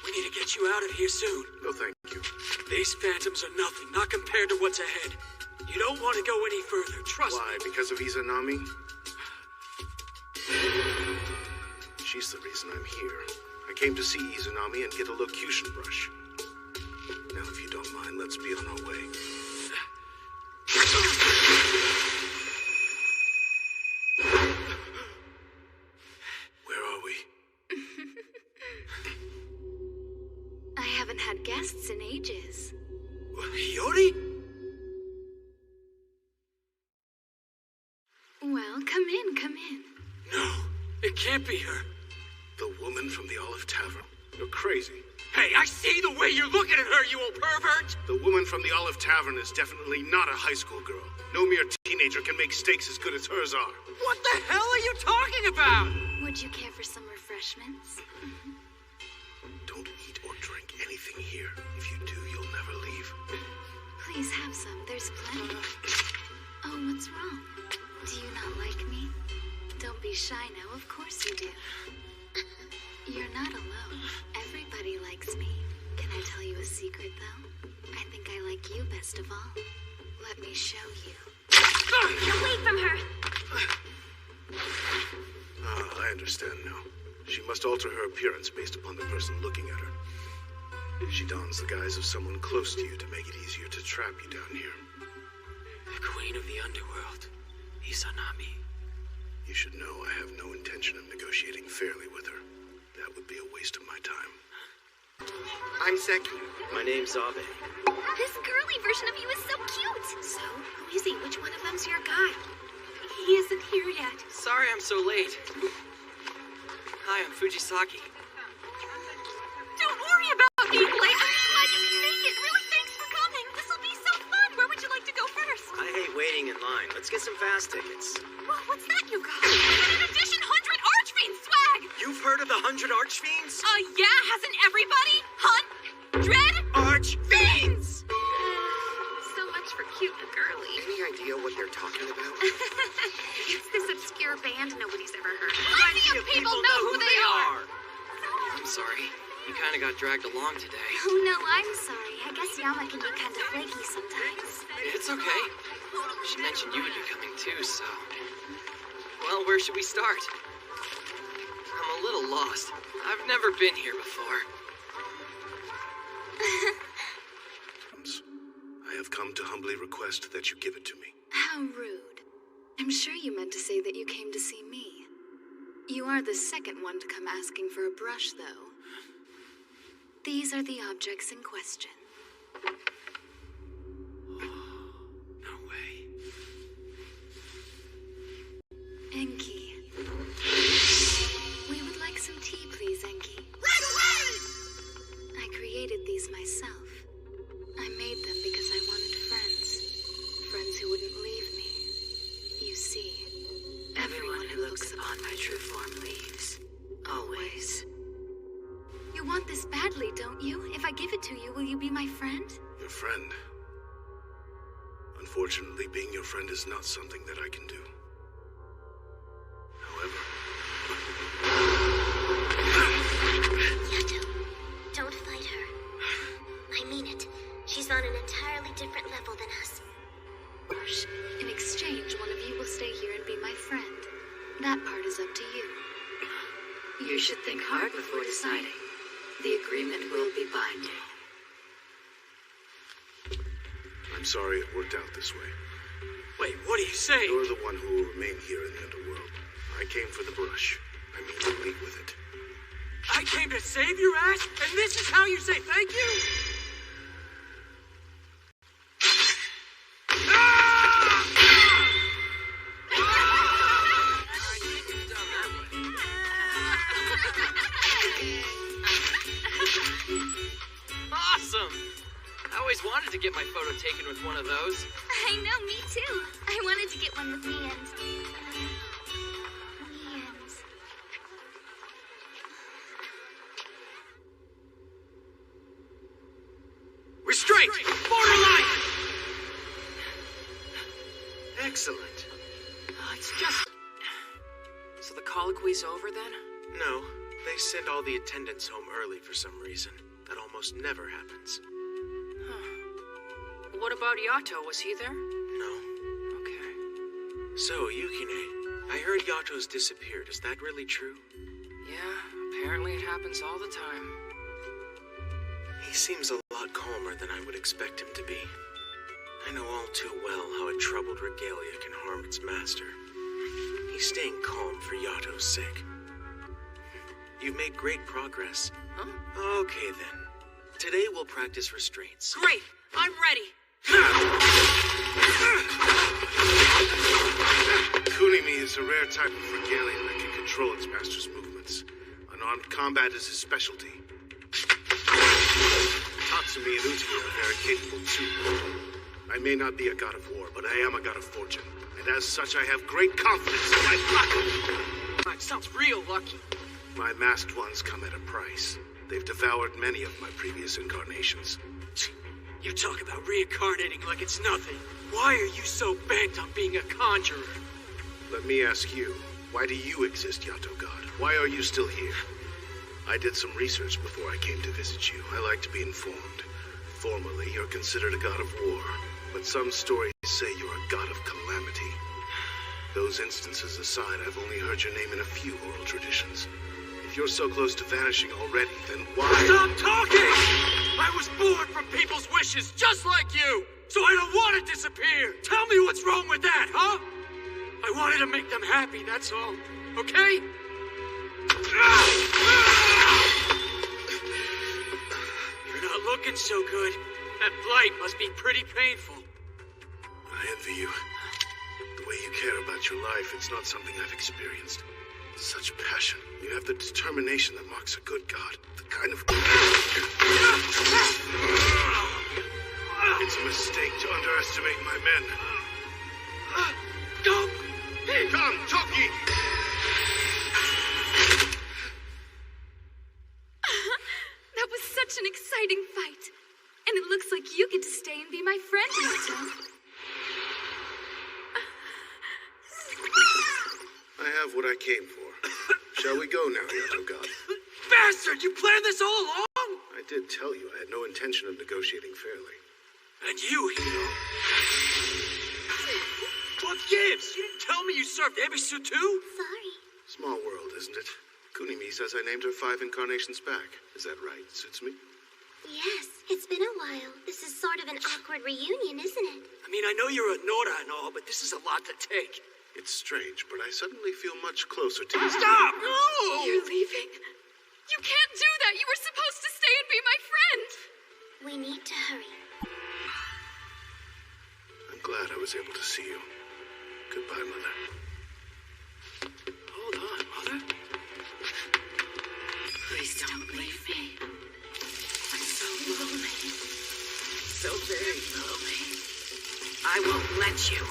We need to get you out of here soon. No, thank you. These phantoms are nothing, not compared to what's ahead. You don't want to go any further, trust Why? me. Because of Izanami? She's the reason I'm here. I came to see Izanami and get a locution brush. Now, if you don't mind, let's be on our way. Where are we? I haven't had guests in ages. Hiyori? Well, come in, come in. No, it can't be her. The woman from the Olive Tavern. You're crazy. Hey, I see the way you're looking at her, you old pervert! The woman from the Olive Tavern is definitely not a high school girl. No mere teenager can make steaks as good as hers are. What the hell are you talking about? Would you care for some refreshments? Don't eat or drink anything here. If you do, you'll never leave. Please have some. There's plenty. Oh, what's wrong? Do you not like me? Don't be shy now. Of course you do. You're not alone. Everybody likes me. Can I tell you a secret, though? I think I like you best of all. Let me show you. Away from her! Ah, I understand now. She must alter her appearance based upon the person looking at her. She dons the guise of someone close to you to make it easier to trap you down here. The queen of the underworld, Izanami. You should know I have no intention of negotiating fairly with her. That would be a waste of my time. I'm Seki. My name's Abe. This girly version of you is so cute! So, who is he? Which one of them's your guy? He isn't here yet. Sorry I'm so late. Hi, I'm Fujisaki. Don't worry about being late. I'm just glad you can make it. Really, thanks for coming. This will be so fun. Where would you like to go first? I hate waiting in line. Let's get some fast tickets. Well, what's that you got? Limited edition 100 Archfiend swag! You've heard of the 100 Archfiends? Yeah, hasn't everybody? 100 Archfiends! So much for cute and girly. Any idea what they're talking about? It's this obscure band nobody's ever heard of. Plenty of people know who they are! I'm sorry. You kind of got dragged along today. Oh, no, I'm sorry. I guess Yama can be kind of flaky sometimes. It's okay. She mentioned you would be coming too, so... Well, where should we start? I'm a little lost. I've never been here before. I have come to humbly request that you give it to me. How rude. I'm sure you meant to say that you came to see me. You are the second one to come asking for a brush, though. These are the objects in question. created these myself. I made them because I wanted friends. Friends who wouldn't leave me. You see, everyone who looks upon my true form leaves. Always. You want this badly, don't you? If I give it to you, will you be my friend? Your friend? Unfortunately, being your friend is not something that I can do. However... Yato, don't fight her. I mean it. She's on an entirely different level than us. In exchange, one of you will stay here and be my friend. That part is up to you. You should think hard before deciding. The agreement will be binding. I'm sorry it worked out this way. Wait, what are you saying? You're the one who will remain here in the underworld. I came for the brush. I mean to leave with it. I came to save your ass, and this is how you say thank you? Awesome! I always wanted to get my photo taken with one of those. I know, me too. I wanted to get one with me and... Restraint! Borderline! Excellent. It's just... So the colloquy's over then? No, they send all the attendants home early for some reason. That almost never happens. What about Yato? Was he there? No. Okay. So, Yukine, I heard Yato's disappeared. Is that really true? Yeah, apparently it happens all the time. He seems a lot calmer than I would expect him to be. I know all too well how a troubled regalia can harm its master. He's staying calm for Yato's sake. You've made great progress. Huh? Okay then. Today we'll practice restraints. Great! I'm ready! Kunimi is a rare type of regalia that can control its master's movements. Unarmed combat is his specialty. Tatsumi and Uji are very capable too. I may not be a god of war, but I am a god of fortune. And as such, I have great confidence in my luck. That sounds real lucky. My masked ones come at a price. They've devoured many of my previous incarnations. You talk about reincarnating like it's nothing. Why are you so bent on being a conjurer? Let me ask you, why do you exist, Yato God? Why are you still here? I did some research before I came to visit you. I like to be informed. Formally, you're considered a god of war, but some stories say you're a god of calamity. Those instances aside, I've only heard your name in a few oral traditions. If you're so close to vanishing already, then why— Stop talking! I was born from people's wishes, just like you! So I don't want to disappear! Tell me what's wrong with that, huh? I wanted to make them happy, that's all. Okay? You're not looking so good. That blight must be pretty painful. I envy you. The way you care about your life, it's not something I've experienced. Such passion. You have the determination that marks a good god. The kind of... It's a mistake to underestimate my men. Go! Come, Toki! That was such an exciting fight. And it looks like you get to stay and be my friend, Yato. I have what I came for. Shall we go now, Yato God? Bastard! You planned this all along? I did tell you I had no intention of negotiating fairly. And you, Hiro. What gives? You didn't tell me you served Ebisu too? Sorry. Small world, isn't it? Kunimi says I named her 5 incarnations back. Is that right? Suits me? Yes, it's been a while. This is sort of an awkward reunion, isn't it? I mean, I know you're a Nora and all, but this is a lot to take. It's strange, but I suddenly feel much closer to you. Stop! No! You're leaving? You can't do that! You were supposed to stay and be my friend! We need to hurry. I'm glad I was able to see you. Goodbye, Mother. Hold on, Mother. Please don't leave me. I'm so I won't let you.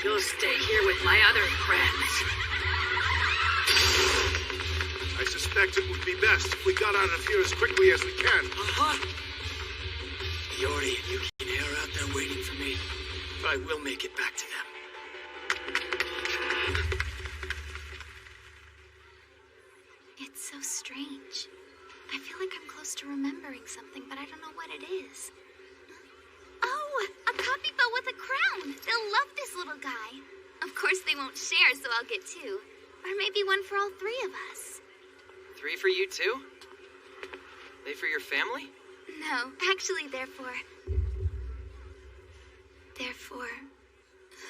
You'll stay here with my other friends. I suspect it would be best if we got out of here as quickly as we can. Yori and Yukine are out there waiting for me, but I will make it back to them. It's so strange. I feel like I'm close to remembering something, but I don't know what it is. Oh, a copy boat with a crown! They'll love this little guy. Of course they won't share, so I'll get two. Or maybe one for all three of us. 3 for you too? They for your family? No, actually they're for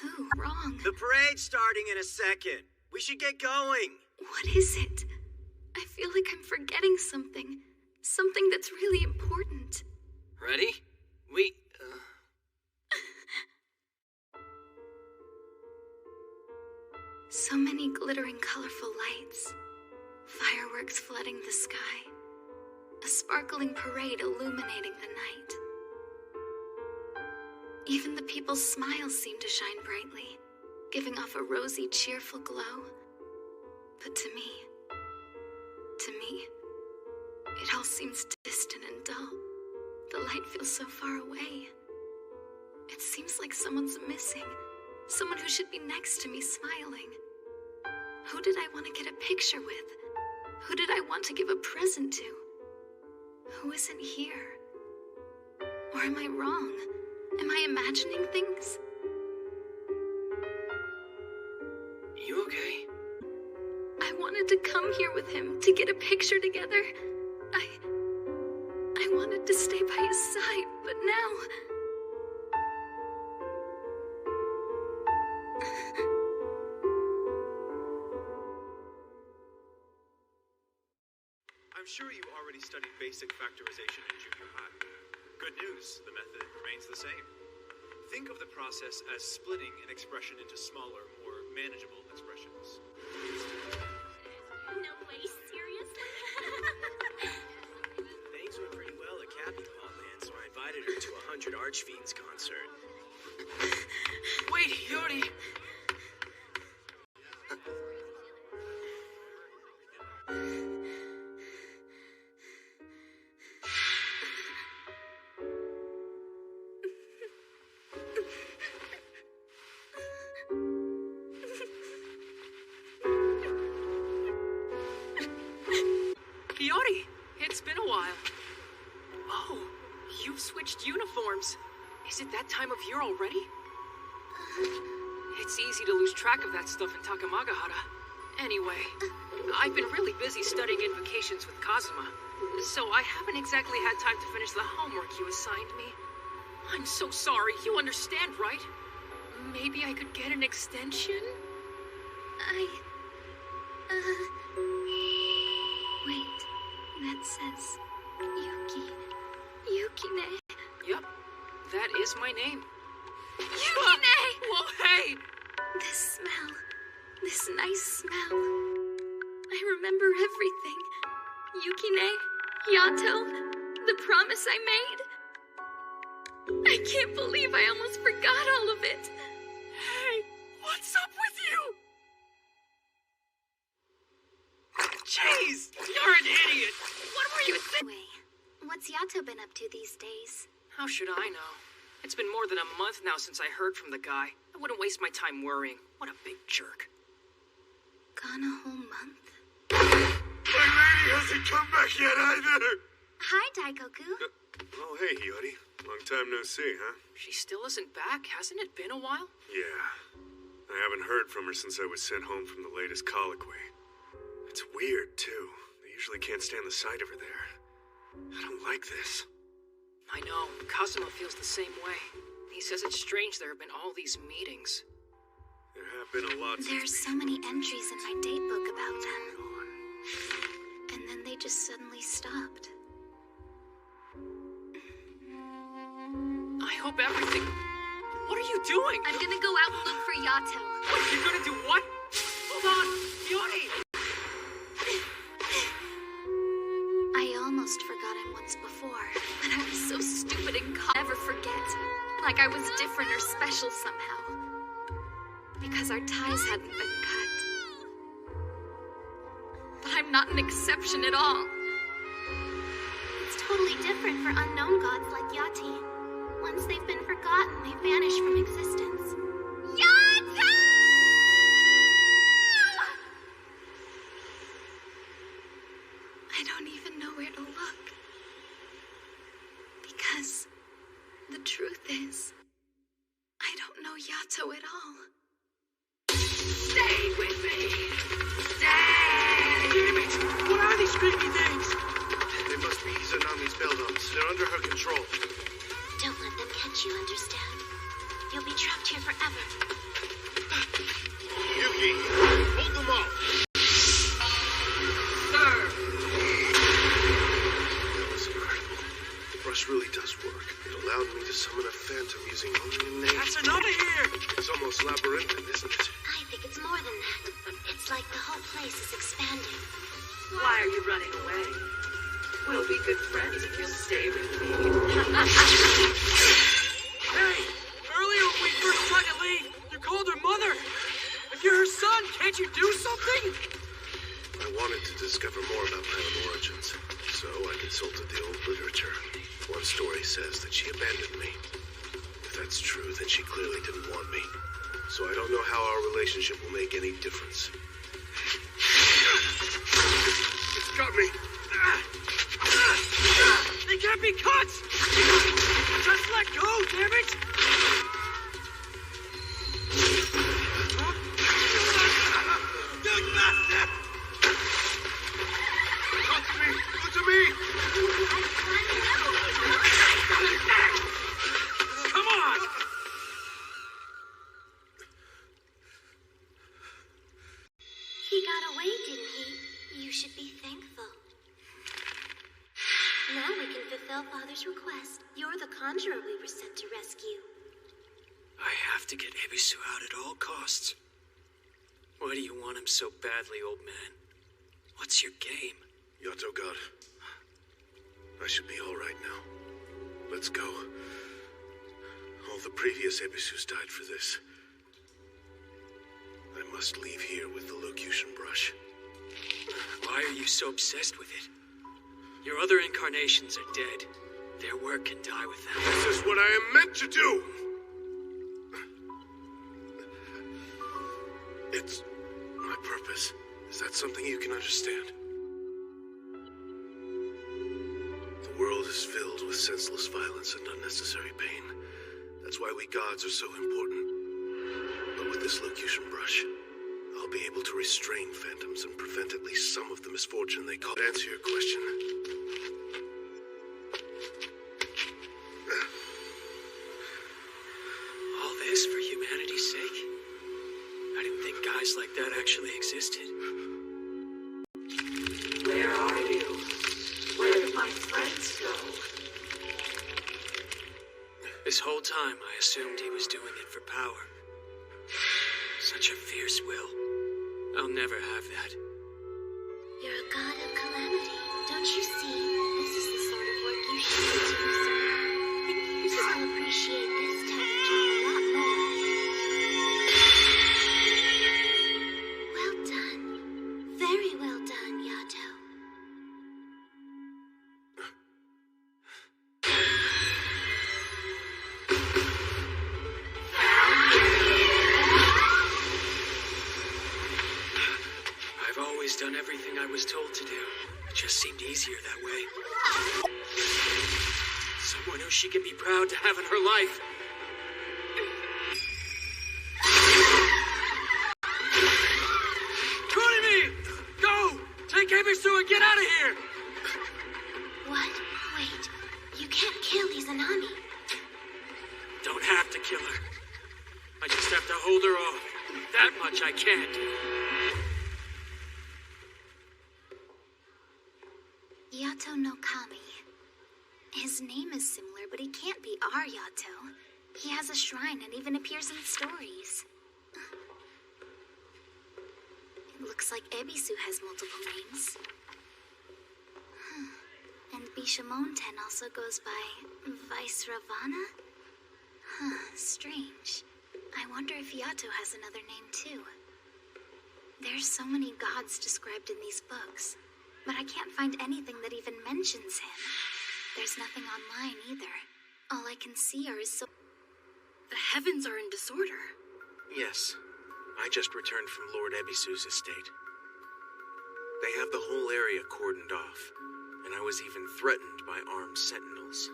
who? Wrong. The parade's starting in a second. We should get going. What is it? I feel like I'm forgetting something. Something that's really important. Ready? So many glittering, colorful lights. Fireworks flooding the sky. A sparkling parade illuminating the night. Even the people's smiles seem to shine brightly, giving off a rosy, cheerful glow. But to me, it all seems distant and dull. The light feels so far away. It seems like someone's missing. Someone who should be next to me smiling. Who did I want to get a picture with? Who did I want to give a present to? Who isn't here? Or am I wrong? Am I imagining things? You okay? I wanted to come here with him to get a picture together. I wanted to stay by his side, but now... I'm sure you already studied basic factorization in junior high. Good news, the method remains the same. Think of the process as splitting an expression into smaller, more manageable expressions. No way, seriously? Things went pretty well at Cappy Hall, man, so I invited her to a 100 Archfiends concert. Wait, Yori! Yori, it's been a while. Oh, you've switched uniforms. Is it that time of year already? It's easy to lose track of that stuff in Takamagahara. Anyway, I've been really busy studying invocations with Kazuma, so I haven't exactly had time to finish the homework you assigned me. I'm so sorry, you understand, right? Maybe I could get an extension? Wait, that says Yukine. Yep, that is my name. Yukine! Whoa, hey! This smell, this nice smell. I remember everything. Yukine, Yato, the promise I made. I can't believe I almost forgot all of it. Hey, what's up with you? Jeez, you're an idiot. What were you thinking? What's Yato been up to these days? How should I know? It's been more than a month now since I heard from the guy. I wouldn't waste my time worrying. What a big jerk. Gone a whole month? My lady hasn't come back yet either! Hi, Daikoku. Oh, hey, Yori. Long time no see, huh? She still isn't back. Hasn't it been a while? Yeah. I haven't heard from her since I was sent home from the latest colloquy. It's weird, too. They usually can't stand the sight of her there. I don't like this. I know. Kazuma feels the same way. He says it's strange there have been all these meetings. There have been a lot. There's so many entries in my date book about them. And then they just suddenly stopped. I hope everything... What are you doing? I'm gonna go out and look for Yato. What? You're gonna do what? Hold on! Yori! I almost forgot him once before, but I was so stupid and never forget. Like I was different or special somehow. Because our ties hadn't been cut. But I'm not an exception at all. It's totally different for unknown gods like Yati. Once they've been forgotten, they vanish from existence. Yato! I don't even know where to look. Because the truth is, I don't know Yato at all. Stay with me! Stay! Damn it! What are these creepy things? They must be Izanami's Beldons. They're under her control. Don't let them catch you, understand? You'll be trapped here forever. Yuki, hold them off! Sir! That was incredible. The brush really does work. It allowed me to summon a phantom using only a name. That's another here! It's almost labyrinthine, isn't it? I think it's more than that. It's like the whole place is expanding. Why are you running away? We'll be good friends if you stay with me. Hey! Earlier when we first tried to leave, you called her mother! If you're her son, can't you do something? I wanted to discover more about my own origins, so I consulted the old literature. One story says that she abandoned me. If that's true, then she clearly didn't want me. So I don't know how our relationship will make any difference. It's got me! They can't be cut! Just let go, damn it! Good master! Talk to me! Go to me! Come on! He got away, didn't he? You should be thankful. Now we can fulfill Father's request. You're the conjurer we were sent to rescue. I have to get Ebisu out at all costs. Why do you want him so badly, old man? What's your game? Yato God, I should be all right now. Let's go. All the previous Ebisus died for this. I must leave here with the Locution brush. Why are you so obsessed with it? Your other incarnations are dead. Their work can die with them. This is what I am meant to do! It's my purpose. Is that something you can understand? The world is filled with senseless violence and unnecessary pain. That's why we gods are so important. But with this Locution brush, I'll be able to restrain phantoms and prevent at least some of the misfortune they cause. To answer your question, all this for humanity's sake? I didn't think guys like that actually existed. Where are you? Where did my friends go? This whole time, I assumed he was doing it for power. Such a fierce will. I'll never have that. You're a god of calamity. Don't you see? This is the sort of work you should do, sir. The users will appreciate this type of job a lot more. Well done. Very well done, Yato. I've always done everything I was told to do. It just seemed easier that way. Someone who she can be proud to have in her life. Kurimi! Go! Take Ebisu and get out of here! What? Wait. You can't kill Izanami. Don't have to kill her. I just have to hold her off. That much I can do. Yato no Kami. His name is similar, but he can't be our Yato. He has a shrine and even appears in stories. It looks like Ebisu has multiple names. And Bishamonten also goes by Vice Ravana? Strange. I wonder if Yato has another name too. There's so many gods described in these books, but I can't find anything that even mentions him. There's nothing online either. All I can see are his The heavens are in disorder. Yes. I just returned from Lord Ebisu's estate. They have the whole area cordoned off, and I was even threatened by armed sentinels.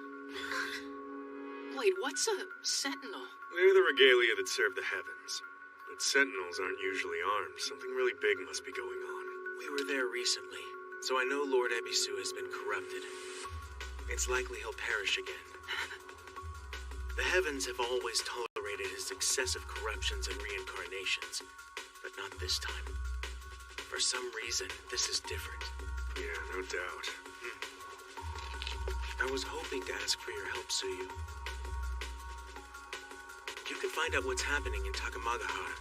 Wait, what's a sentinel? They're the regalia that serve the heavens. But sentinels aren't usually armed. Something really big must be going on. We were there recently, so I know Lord Ebisu has been corrupted. It's likely he'll perish again. The heavens have always tolerated his excessive corruptions and reincarnations, but not this time. For some reason, this is different. Yeah, no doubt. I was hoping to ask for your help, Suyu. You can find out what's happening in Takamagahara,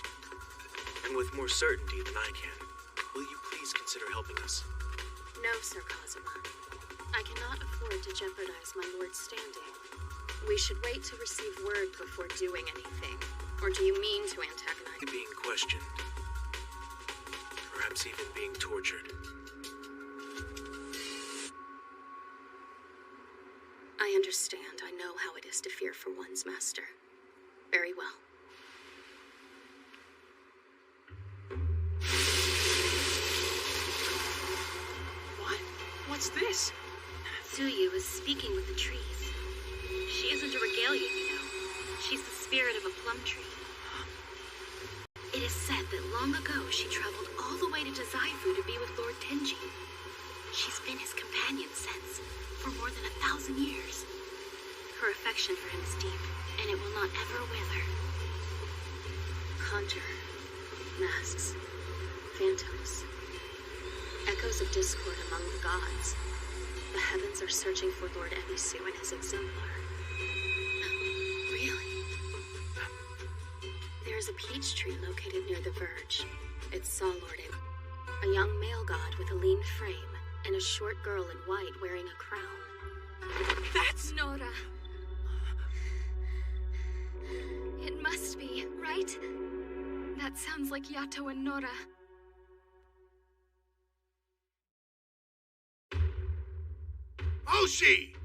and with more certainty than I can. Will you please consider helping us? No, Sir Kazuma. I cannot afford to jeopardize my lord's standing. We should wait to receive word before doing anything. Or do you mean to antagonize? Being questioned. Perhaps even being tortured. I understand. I know how it is to fear for one's master. Very well. What? What's this? Suyu is speaking with the trees. She isn't a regalia, you know. She's the spirit of a plum tree. It is said that long ago she traveled all the way to Dazaifu to be with Lord Tenji. She's been his companion since, for more than 1,000 years. Her affection for him is deep, and it will not ever wither. Conjure. Masks. Phantoms. Echoes of discord among the gods. The heavens are searching for Lord Ebisu and his exemplar. Really? There is a peach tree located near the verge. It saw Lord Ebisu, a young male god with a lean frame, and a short girl in white wearing a crown. That's Nora. It must be, right? That sounds like Yato and Nora. Oshi!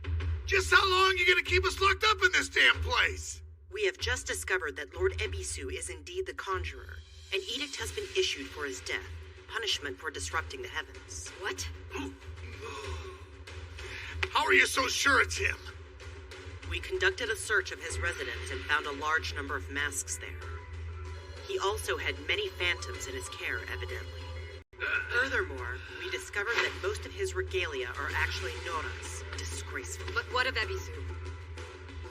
Just how long are you gonna keep us locked up in this damn place? We have just discovered that Lord Ebisu is indeed the Conjurer. An edict has been issued for his death, punishment for disrupting the heavens. What? How are you so sure it's him? We conducted a search of his residence and found a large number of masks there. He also had many phantoms in his care, evidently. Furthermore, we discovered that most of his regalia are actually Nora's. Disgraceful. But what of Ebisu?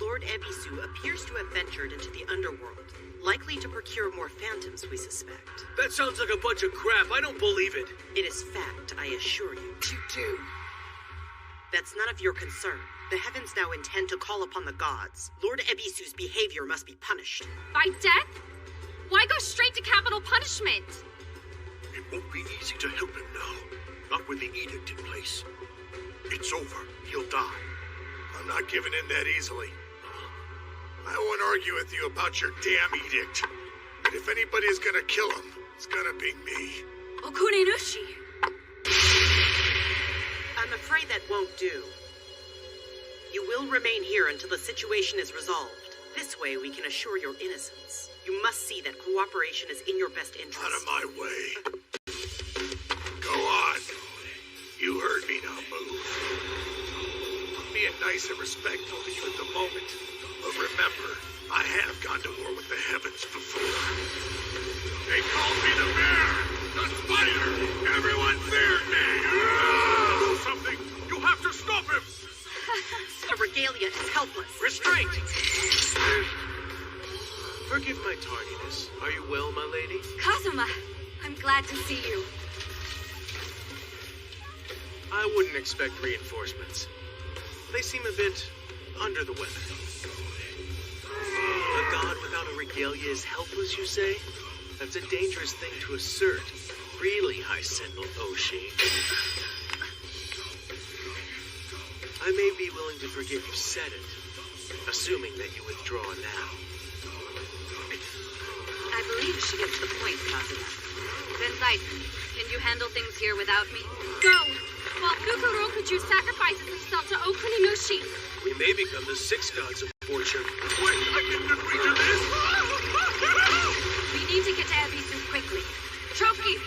Lord Ebisu appears to have ventured into the underworld, likely to procure more phantoms, we suspect. That sounds like a bunch of crap. I don't believe it. It is fact, I assure you. You do. That's none of your concern. The heavens now intend to call upon the gods. Lord Ebisu's behavior must be punished. By death? Why go straight to capital punishment? It won't be easy to help him now. Not with the edict in place. It's over. He'll die. I'm not giving in that easily. I won't argue with you about your damn edict. But if anybody's gonna kill him, it's gonna be me. Okunenushi. I'm afraid that won't do. You will remain here until the situation is resolved. This way we can assure your innocence. You must see that cooperation is in your best interest. Out of my way. Go on. You heard me, now move. I'm being nice and respectful to you at the moment. But remember, I have gone to war with the heavens before. They called me the bear, the spider. Everyone feared me. Do something. You have to stop him. The regalia is helpless. Restraint! Forgive my tardiness. Are you well, my lady? Kazuma, I'm glad to see you. I wouldn't expect reinforcements. They seem a bit under the weather. A god without a regalia is helpless, you say? That's a dangerous thing to assert. Really, High Sentinel Oshi. I may be willing to forgive you said it, assuming that you withdraw now. I believe she gets the point, Kazuma. Then Bison, can you handle things here without me? Go! While Fukurokuju sacrifices himself to Okuninoshi. We may become the six gods of fortune. Wait, I didn't agree to this! We need to get to Ebisu quickly. Choki!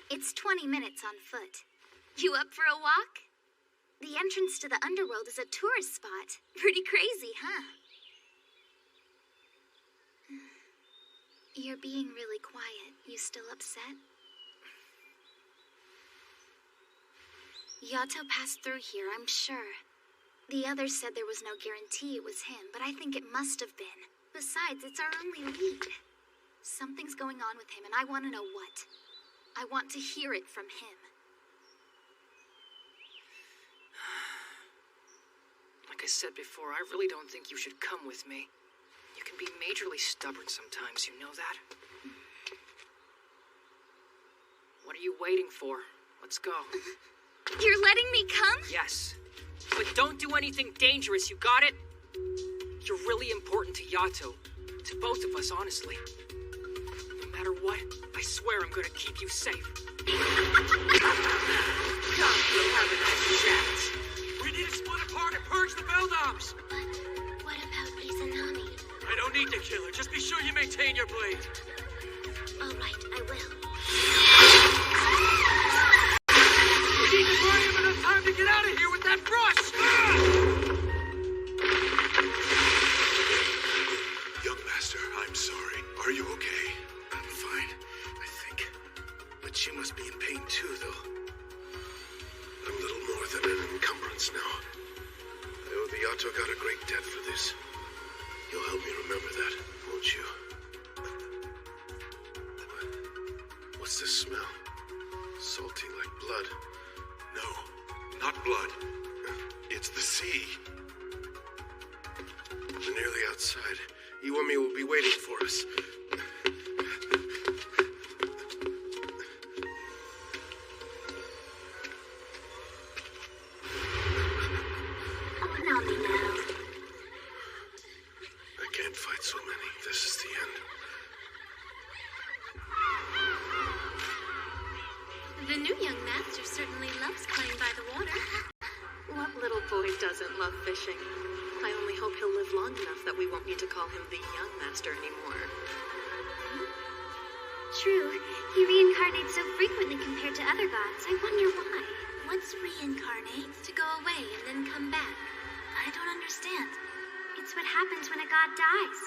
It's 20 minutes on foot. You up for a walk? The entrance to the underworld is a tourist spot. Pretty crazy, huh? You're being really quiet. You still upset? Yato passed through here, I'm sure. The others said there was no guarantee it was him, but I think it must have been. Besides, it's our only lead. Something's going on with him, and I want to know what. I want to hear it from him. Like I said before, I really don't think you should come with me. You can be majorly stubborn sometimes, you know that? What are you waiting for? Let's go. You're letting me come? Yes. But don't do anything dangerous, you got it? You're really important to Yato. To both of us, honestly. No matter what, I swear I'm gonna keep you safe. Come, we'll have a nice chat. We need to split apart and purge the Beldoms! But what about Izanami? I don't need to kill her. Just be sure you maintain your blade. All right, I will. We need to buy him enough time to get out of here with that brush! Young Master, I'm sorry. Are you okay? I'm fine, I think. But you must be in pain too, though. I'm little more than an encumbrance now. I owe the Yato God a great debt for this. You'll help me remember that, won't you? What's this smell? Salty like blood. No, not blood. It's the sea. We're nearly outside. Iwami will be waiting for us. I can't fight so many. This is the end. The new young master certainly loves playing by the water. What little boy doesn't love fishing? I only hope he'll live long enough that we won't need to call him the young master anymore. True, he reincarnates so frequently compared to other gods. I wonder why. What's reincarnate? To go away and then come back? I don't understand. It's what happens when a god dies.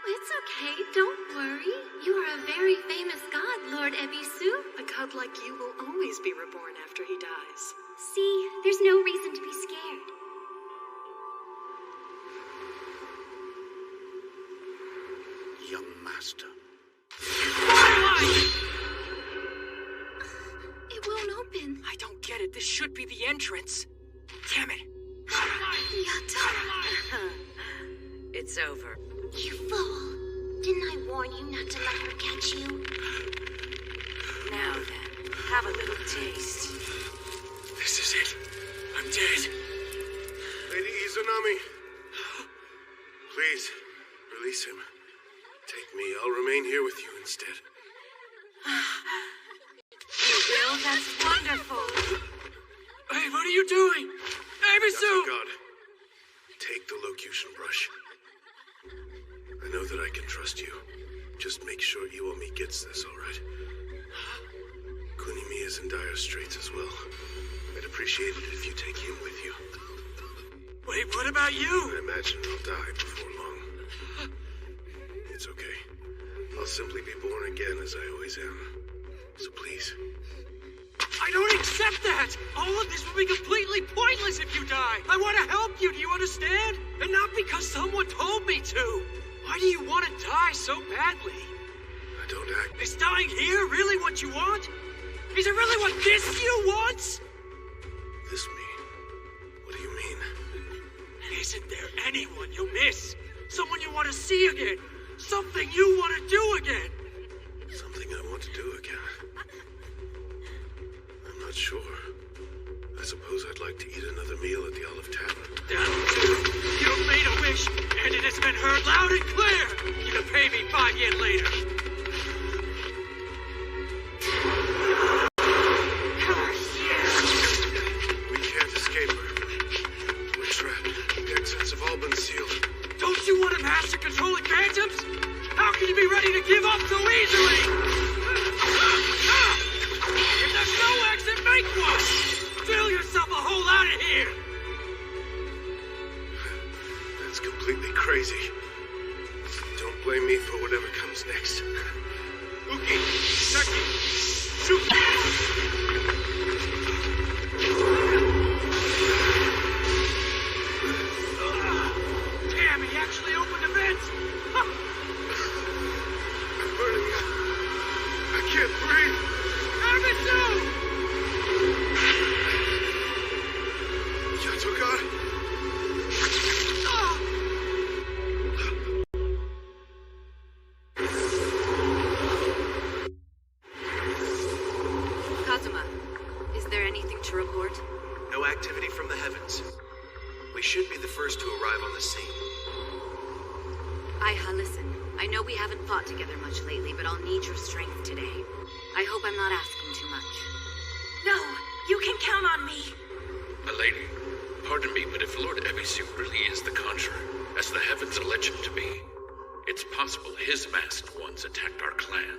It's okay, don't worry. You are a very famous god, Lord Ebisu. A god like you will always be reborn after he dies. See, there's no reason to be scared. Young Master. It won't open. I don't get it. This should be the entrance. Damn it. Yato. It's over. You fool. Didn't I warn you not to let her catch you? Now then, have a little taste. This is it. I'm dead. Lady Izanami. Please, release him. Take me. I'll remain here with you instead. You will? That's wonderful. Hey, what are you doing? Ebisu! God, take the locution brush. I know that I can trust you. Just make sure Iwami gets this, all right? Kunimi is in dire straits as well. I'd appreciate it if you take him with you. Wait, what about you? I imagine I'll die before long. It's okay. I'll simply be born again as I always am. So please. I don't accept that! All of this will be completely pointless if you die! I want to help you, do you understand? And not because someone told me to! Why do you want to die so badly? I don't act... Is dying here really what you want? Is it really what this you wants? This me? What do you mean? Isn't there anyone you miss? Someone you want to see again? Something you want to do again? Something I want to do again. I'm not sure. I suppose I'd like to eat another meal at the Olive Tavern. You've made a wish, and it has been heard loud and clear! You can pay me 5 years later. We can't escape her. We're trapped. The exits have all been sealed. Don't you want a master controlling phantoms? How can you be ready to give up so easily? If there's no exit, make one! Fill yourself a hole out of here! That's completely crazy. Don't blame me for whatever comes next. Uki! Seki! Shoot! Damn, he actually opened the vents! I'm burning up. I can't breathe. Arisu! Yato-God? Kazuma, is there anything to report? No activity from the heavens. We should be the first to arrive on the scene. Aiha, listen. I know we haven't fought together much lately, but I'll need your strength today. I hope I'm not asking too much. No, you can count on me. Milady, pardon me, but if Lord Ebisu really is the Conjurer, as the heavens allege him to be, it's possible his masked ones attacked our clan.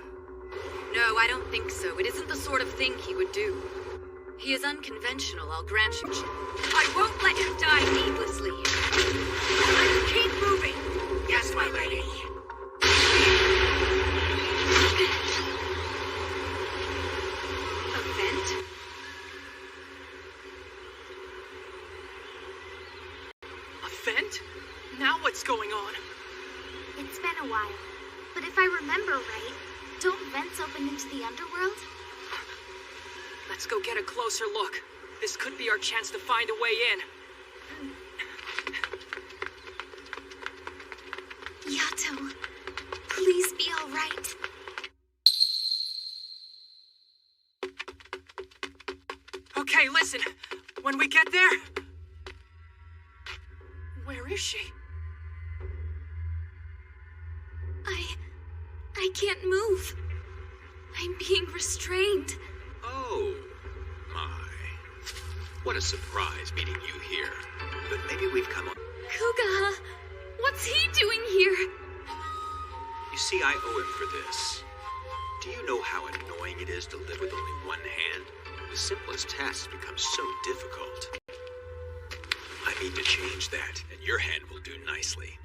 No, I don't think so. It isn't the sort of thing he would do. He is unconventional, I'll grant you. I won't let him die needlessly. Let's keep moving. Yes, my lady. A vent? A vent? Now what's going on? It's been a while, but if I remember right, don't vents open into the underworld? Let's go get a closer look. This could be our chance to find a way in. Yato, please be all right. Okay, listen. When we get there... Where is she? I can't move. I'm being restrained. Oh, my. What a surprise meeting you here. But maybe we've come on... Kuga, what's he doing here? You see, I owe him for this. Do you know how annoying it is to live with only one hand? The simplest tasks become so difficult. I mean to change that, and your hand will do nicely.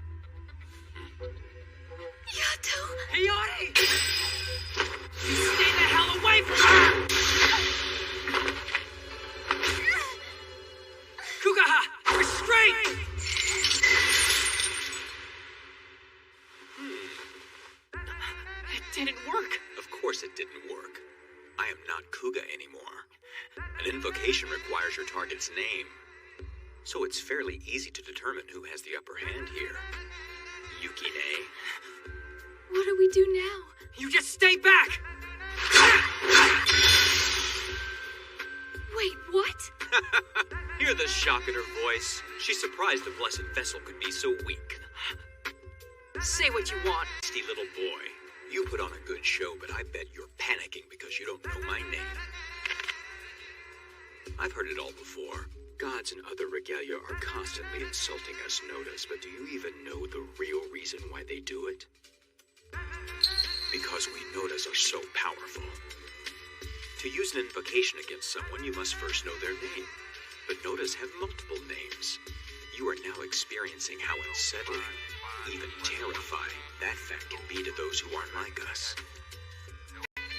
Yato! Hiyori! Stay the hell away from her! Kugaha! Restraint! It didn't work. Of course it didn't work. I am not Kuga anymore. An invocation requires your target's name. So it's fairly easy to determine who has the upper hand here. Yukine. What do we do now? You just stay back! Wait, what? Hear the shock in her voice. She's surprised the blessed vessel could be so weak. Say what you want. Nasty little boy. You put on a good show, but I bet you're panicking because you don't know my name. I've heard it all before. Gods and other regalia are constantly insulting us, Notice, but do you even know the real reason why they do it? Because we Nodas are so powerful. To use an invocation against someone, you must first know their name. But Nodas have multiple names. You are now experiencing how unsettling, even terrifying, that fact can be to those who aren't like us.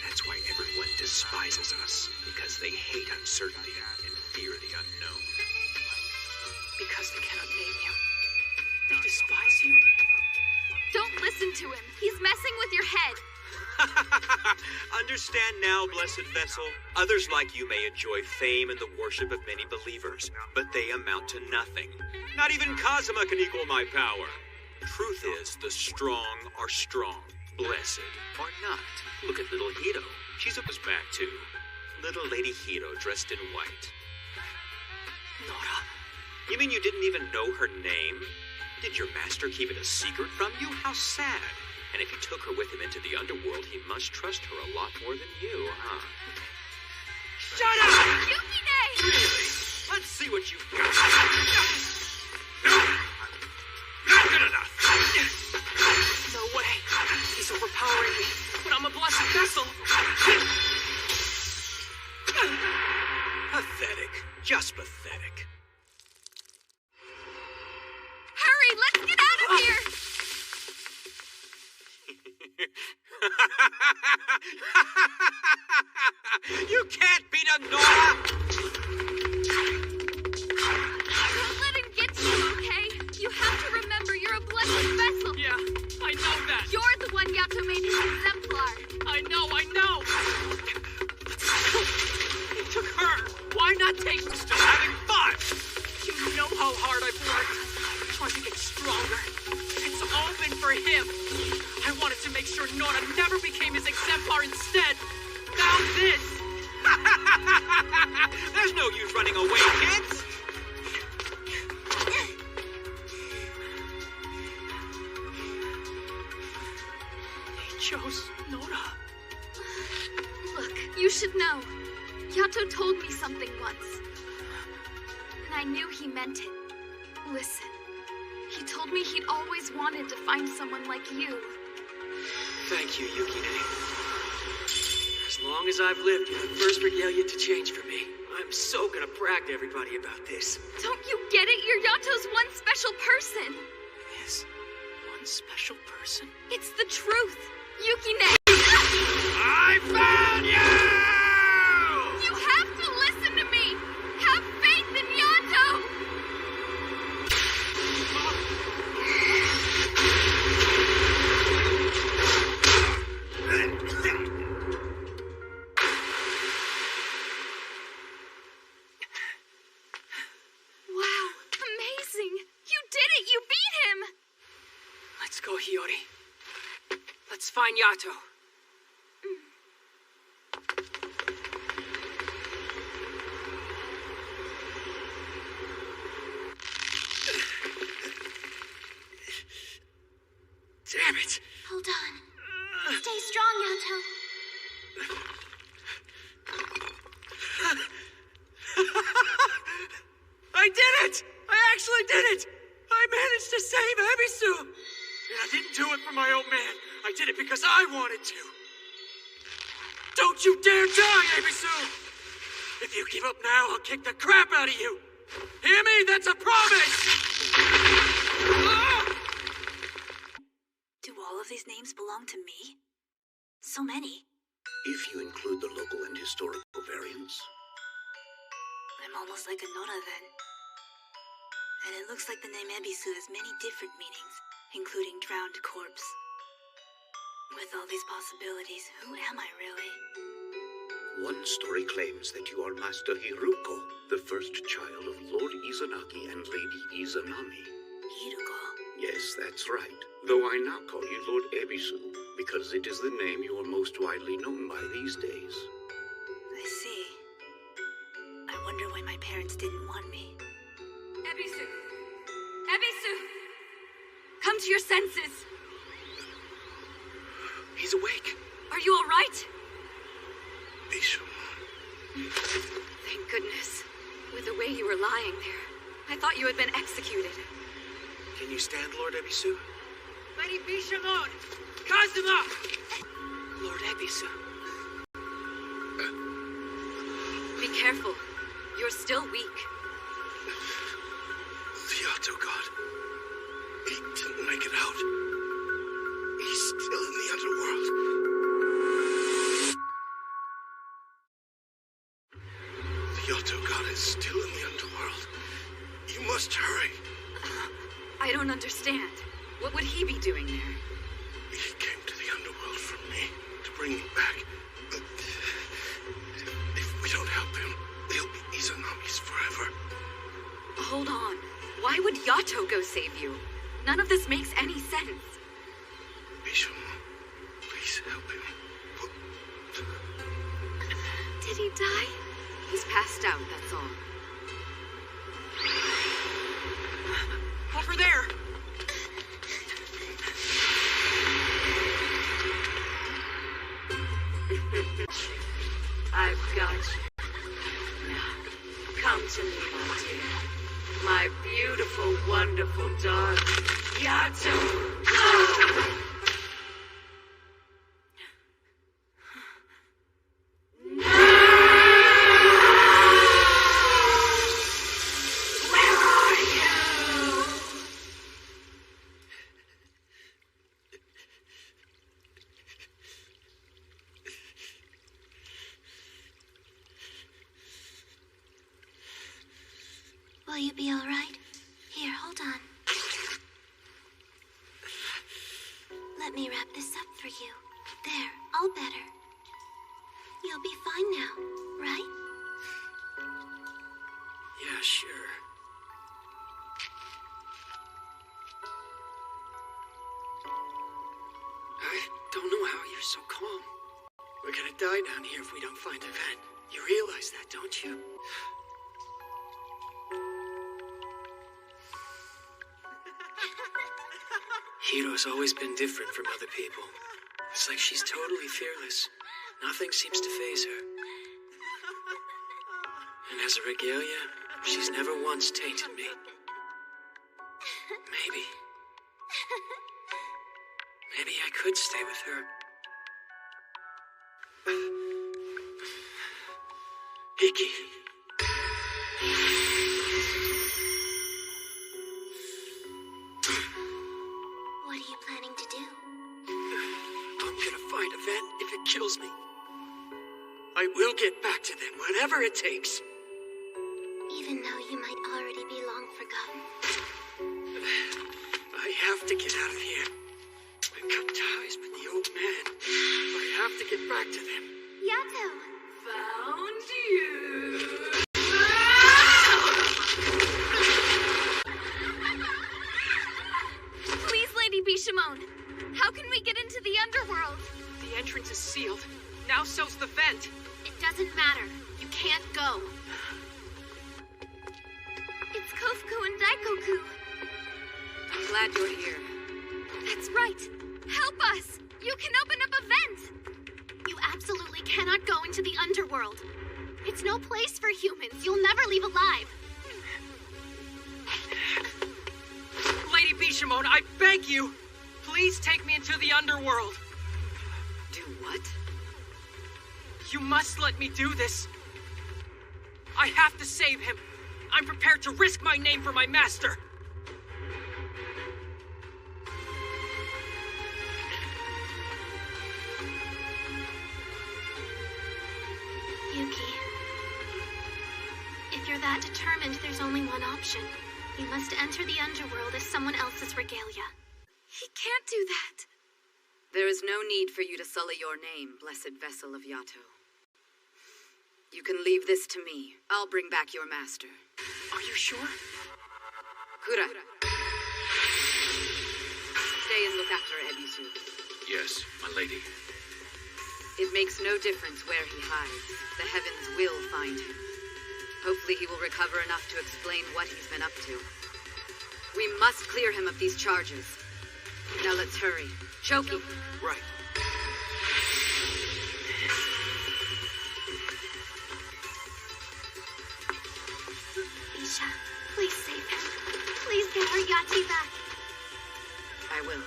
That's why everyone despises us, because they hate uncertainty and fear the unknown. Because they cannot name you. They despise you? Don't listen to him. He's messing with your head. Understand now, blessed vessel. Others like you may enjoy fame and the worship of many believers, but they amount to nothing. Not even Kazuma can equal my power. Truth is, the strong are strong. Blessed or not. Look at little Hiro. She's up his back, too. Little Lady Hiro dressed in white. Nora, you mean you didn't even know her name? Did your master keep it a secret from you? How sad. And if he took her with him into the underworld, he must trust her a lot more than you, huh? Shut up! Yukine! Really? Let's see what you've got. No! Not good enough! No way. He's overpowering me, but I'm a blessed vessel. Pathetic. Just pathetic. Hurry, let's get out of here! You can't beat a Nora! Don't let him get to you, okay? You have to remember you're a blessed vessel. Yeah, I know that. You're the one Yato made his exemplar. I know. He took her. Why not take me? Still having fun! You know how hard I've worked. Trying to get stronger. It's all been for him. I wanted to make sure Nora never became his exemplar instead. Now this. There's no use running away, kids! He chose Nora. Look, you should know. Yato told me something once. And I knew he meant it. Listen, he told me he'd always wanted to find someone like you. Thank you, Yukine. As long as I've lived, you're the first regalia to change for me. I'm so gonna brag to everybody about this. Don't you get it? You're Yato's one special person. Yes, one special person? It's the truth. Yukine! I found you! You have to listen to me! Have faith in Yato! Wow, amazing! You did it! You beat him! Let's go, Hiyori. Let's find Yato. Damn it! Hold on. Stay strong, Yato. I did it! I actually did it! I managed to save Ebisu! And I didn't do it for my old man. I did it because I wanted to. Don't you dare die, Ebisu! If you give up now, I'll kick the crap out of you! Hear me? That's a promise! Do all of these names belong to me? So many. If you include the local and historical variants. I'm almost like a Nora then. And it looks like the name Ebisu has many different meanings, including drowned corpse. With all these possibilities, who am I really? One story claims that you are Master Hiruko, the first child of Lord Izanagi and Lady Izanami. Hiruko? Yes, that's right. Though I now call you Lord Ebisu, because it is the name you are most widely known by these days. I see. I wonder why my parents didn't want me. Ebisu! Ebisu! Come to your senses! He's awake. Are you all right? Bishamon. Thank goodness. With the way you were lying there, I thought you had been executed. Can you stand, Lord Ebisu? Lady Bishamon! Kazuma! Lord Ebisu. Be careful. You're still weak. The Yato God. He didn't make it out. He's still in the underworld. The Yato God is still in the underworld. You must hurry. I don't understand. What would he be doing there? He came to the underworld for me, to bring me back. But if we don't help him, they'll be Izanami's forever. Hold on. Why would Yato go save you? None of this makes any sense. Bishamon, passed out, that's all. Over there! I've got you. Now, come to me, my dear. My beautiful, wonderful darling, Yato. Will you be all right? Here, hold on. Let me wrap this up for you. There, all better. You'll be fine now, right? Yeah, sure. I don't know how you're so calm. We're gonna die down here if we don't find a vet. You realize that, don't you? Hiro's always been different from other people. It's like she's totally fearless. Nothing seems to faze her. And as a regalia, she's never once tainted me. Maybe I could stay with her. Iki. What are you planning to do? I'm gonna find a vet if it kills me. I will get back to them, whatever it takes. Even though you might already be long forgotten. I have to get out of here. I cut ties with the old man. I have to get back to them. Yato! Found you! Please, Lady Bishamon, how can we get into the underworld? The entrance is sealed. Now so's the vent. It doesn't matter. You can't go. It's Kofuku and Daikoku. I'm glad you're here. That's right. Help us. You can open up a vent. You absolutely cannot go into the underworld. It's no place for humans. You'll never leave alive. Lady Bishamon, I beg you! Please take me into the underworld. Do what? You must let me do this. I have to save him. I'm prepared to risk my name for my master. Yuki. If you're that determined, there's only one option. You must enter the underworld as someone else's regalia. He can't do that. There is no need for you to sully your name, blessed vessel of Yato. You can leave this to me. I'll bring back your master. Are you sure? Kura. Stay and look after Ebisu. Yes, my lady. It makes no difference where he hides. The heavens will find him. Hopefully he will recover enough to explain what he's been up to. We must clear him of these charges. Now let's hurry. Choki. Right. Isha, please save him. Please get our Yati back. I will.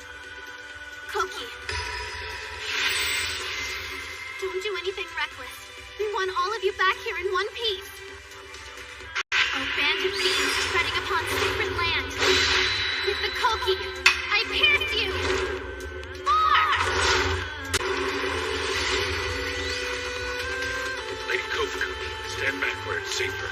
Koki. Don't do anything reckless. We want all of you back here in one piece. A band of beings treading upon sacred land. With the Koki, I pierce you! More! Lady Kofuku, stand back where it's safer.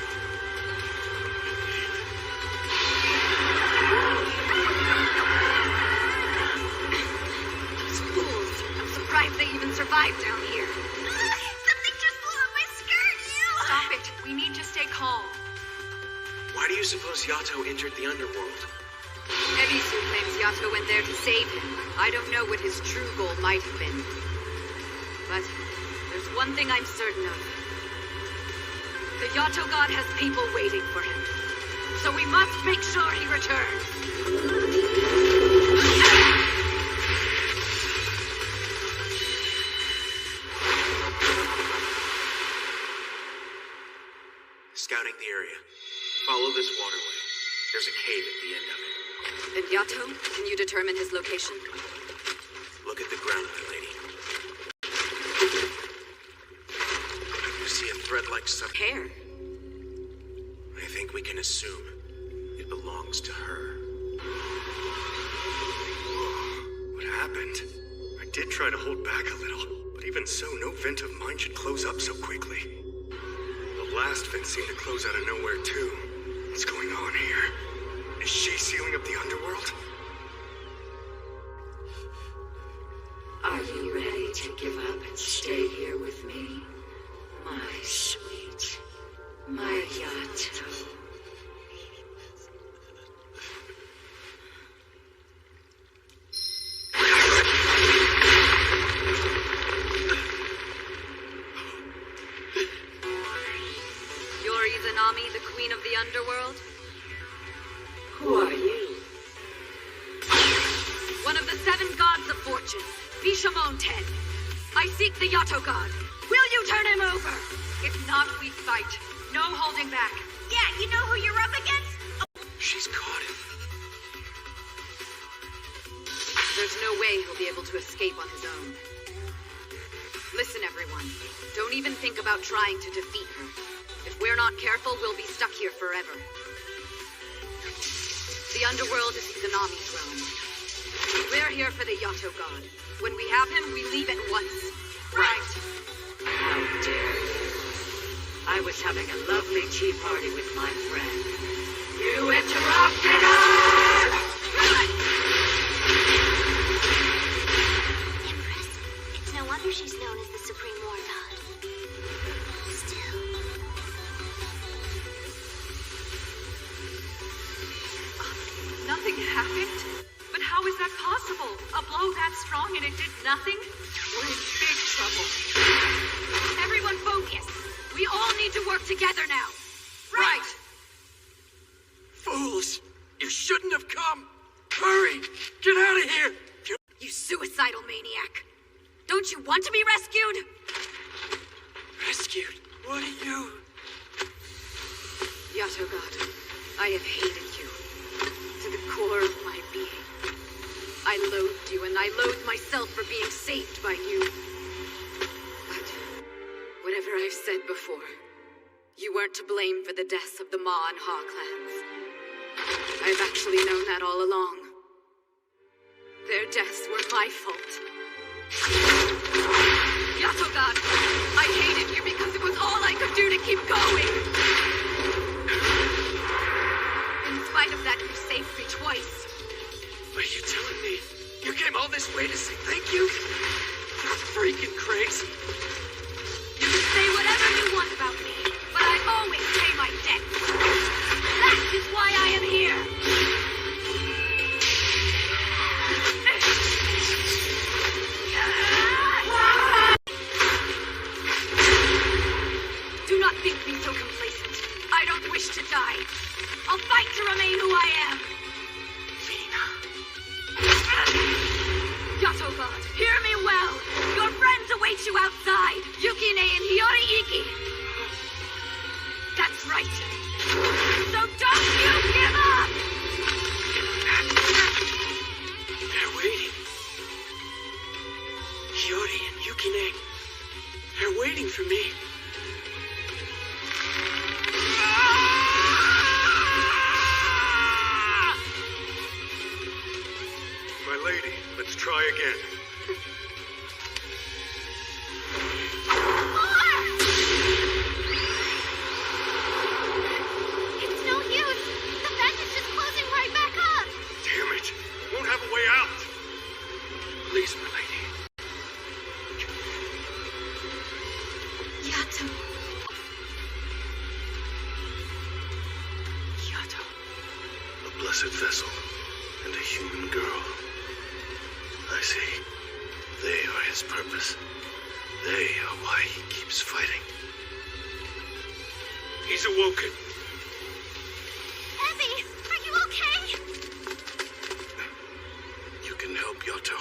Those fools! I'm surprised they even survived down here. Something just blew up my skirt! Stop it. We need to stay calm. Why do you suppose Yato entered the underworld? Ebisu claims Yato went there to save him. I don't know what his true goal might have been. But there's one thing I'm certain of. The Yato God has people waiting for him. So we must make sure he returns. Scouting the area. Follow this waterway. There's a cave at the end of it. And Yato, can you determine his location? Look at the ground, my lady. You see a thread-like hair? I think we can assume it belongs to her. Whoa, what happened? I did try to hold back a little, but even so, no vent of mine should close up so quickly. The last vent seemed to close out of nowhere, too. What's going on here? Is she sealing up the underworld? Are you ready to give up and stay here with me? My sweet, my Yato. You're Izanami, the queen of the underworld? Who are you? One of the 7 gods of fortune, Bishamon Ten. I seek the Yato God. Will you turn him over? If not, we fight. No holding back. Yeah, you know who you're up against? She's caught him. There's no way he'll be able to escape on his own. Listen, everyone. Don't even think about trying to defeat her. If we're not careful, we'll be stuck here forever. The underworld is Izanami's realm. We're here for the Yato God. When we have him, we leave at once. Right. How dare you? I was having a lovely tea party with my friend. You interrupted us! Empress, it's no wonder she's known as the Supreme War God. Still... Nothing happened? But how is that possible? A blow that strong and it did nothing? We're in big trouble. Everyone focus! We all need to work together now. Right! Fools! You shouldn't have come! Hurry! Get out of here! You suicidal maniac! Don't you want to be rescued? Rescued? What are you? Yato God, I have hated you. To the core of my being. I loathed you, and I loathe myself for being saved by you. But, whatever I've said before, you weren't to blame for the deaths of the Ma and Ha clans. I've actually known that all along. Their deaths were my fault. Yato God, I hated you because it was all I could do to keep going. In spite of that, you saved me twice. Are you telling me you came all this way to say thank you? You're freaking crazy. You can say whatever you want about me, but I always pay my debts. That is why I am here. Do not think me so complacent. I don't wish to die. I'll fight to remain who I am. Yato God, hear me well. Your friends await you outside. Yukine and Hiyori Iki. That's right. So don't you give up! They're waiting. Hiyori and Yukine. They're waiting for me. My lady, let's try again. It's no use. The vent is just closing right back up. Damn it! Won't have a way out. Please, my lady. Yato. Yato. A blessed vessel and a human girl. I see. They are his purpose. They are why he keeps fighting. He's awoken. Abby, are you okay? You can help Yato.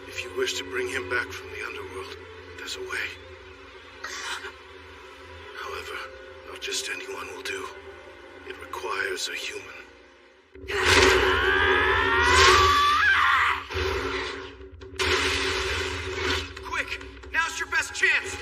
If you wish to bring him back from the underworld, there's a way. However, not just anyone will do. It requires a human. Quick! Now's your best chance!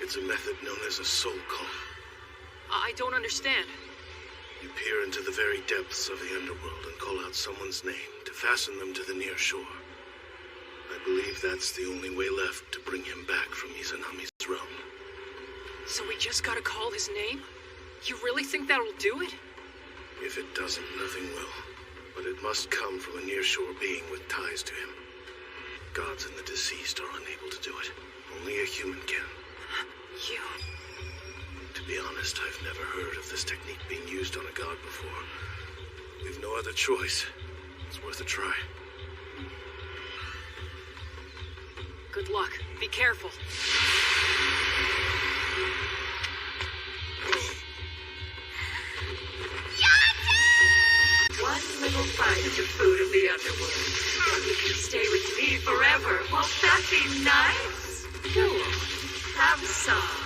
It's a method known as a soul call. I don't understand. You peer into the very depths of the underworld and call out someone's name to fasten them to the near shore. I believe that's the only way left to bring him back from Izanami's realm. So we just gotta call his name? You really think that'll do it? If it doesn't, nothing will. But it must come from a near-shore being with ties to him. Gods and the deceased are unable to do it. Only a human can. You... To be honest, I've never heard of this technique being used on a god before. We've no other choice. It's worth a try. Good luck. Be careful. One little bite of the food of the underworld, and you can stay with me forever. Won't that be nice? Go on, have some.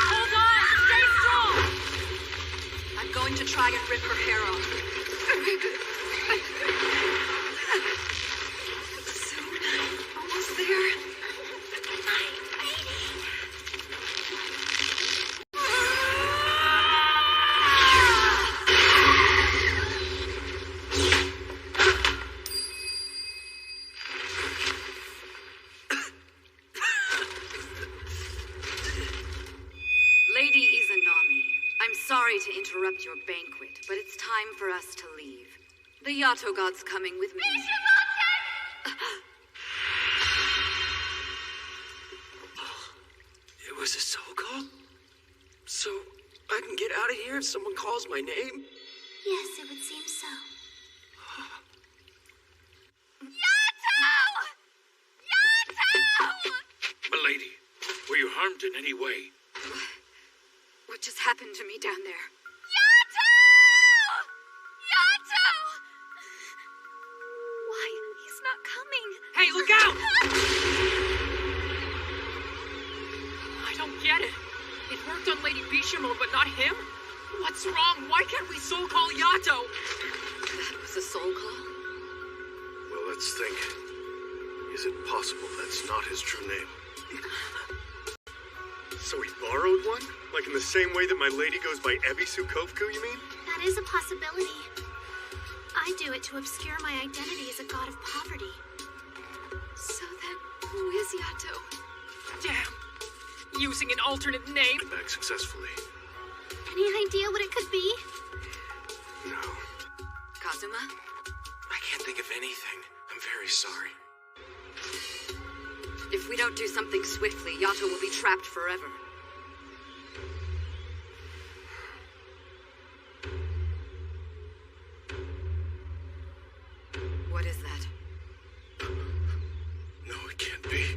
Hold on! Stay strong! I'm going to try and rip her hair off. Almost there. Lady Izanami, I'm sorry to interrupt your banquet, but it's time for us to leave. The Yato god's coming with me. It was a soul call? So I can get out of here if someone calls my name? Yes, it would seem so. Milady, were you harmed in any way? What just happened to me down there? Yato! Why? He's not coming. Hey, look out! I don't get it. It worked on Lady Bishamo, but not him? What's wrong? Why can't we soul call Yato? That was a soul call? Well, let's think. Is it possible that's not his true name? So he borrowed one? Like in the same way that my lady goes by Ebisu Kovku, you mean? That is a possibility. I do it to obscure my identity as a god of poverty. So then, who is Yato? Damn. using an alternate name. Back successfully. Any idea what it could be? No. Kazuma? I can't think of anything. I'm very sorry. If we don't do something swiftly, Yato will be trapped forever. What is that? No, it can't be.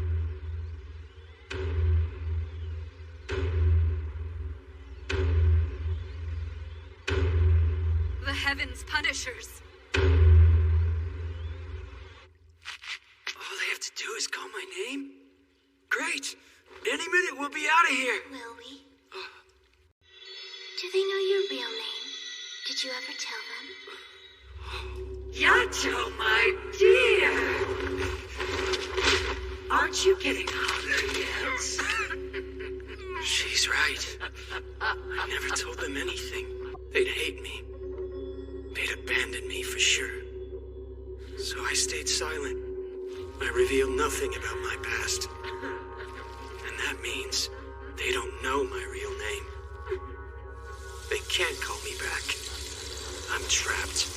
The Heavens Punishers. All they have to do is call my name? Great! Any minute we'll be out of here! Will we? Do they know your real name? Did you ever tell them? Yato, my dear! Aren't you getting hungry yet? She's right. I never told them anything. They'd hate me. They'd abandon me for sure. So I stayed silent. I revealed nothing about my past. And that means they don't know my real name. They can't call me back. I'm trapped.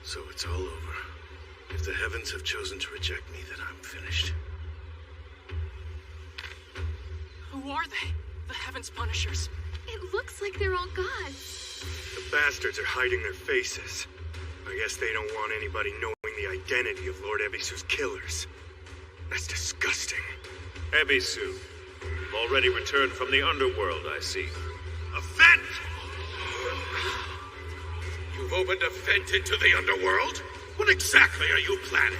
So it's all over. If the heavens have chosen to reject me, then I'm finished. Who are they? The Heavens Punishers. It looks like they're all gods. The bastards are hiding their faces. I guess they don't want anybody knowing the identity of Lord Ebisu's killers. That's disgusting. Ebisu, you've already returned from the underworld, I see. A vent! You've opened a vent into the underworld? What exactly are you planning?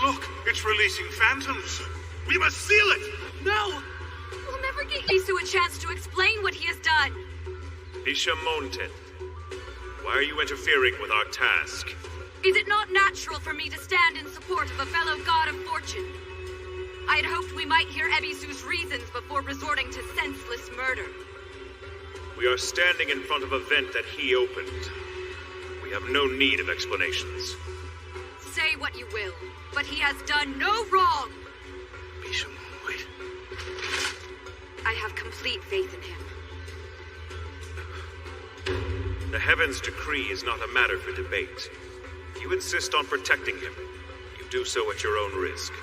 Look, it's releasing phantoms. We must seal it! No! We'll never get Ebisu a chance to explain what he has done. Bishamonten, why are you interfering with our task? Is it not natural for me to stand in support of a fellow god of fortune? I had hoped we might hear Ebisu's reasons before resorting to senseless murder. We are standing in front of a vent that he opened. We have no need of explanations. Say what you will, but he has done no wrong! Bisham, wait. I have complete faith in him. The Heavens' decree is not a matter for debate. If you insist on protecting him, you do so at your own risk.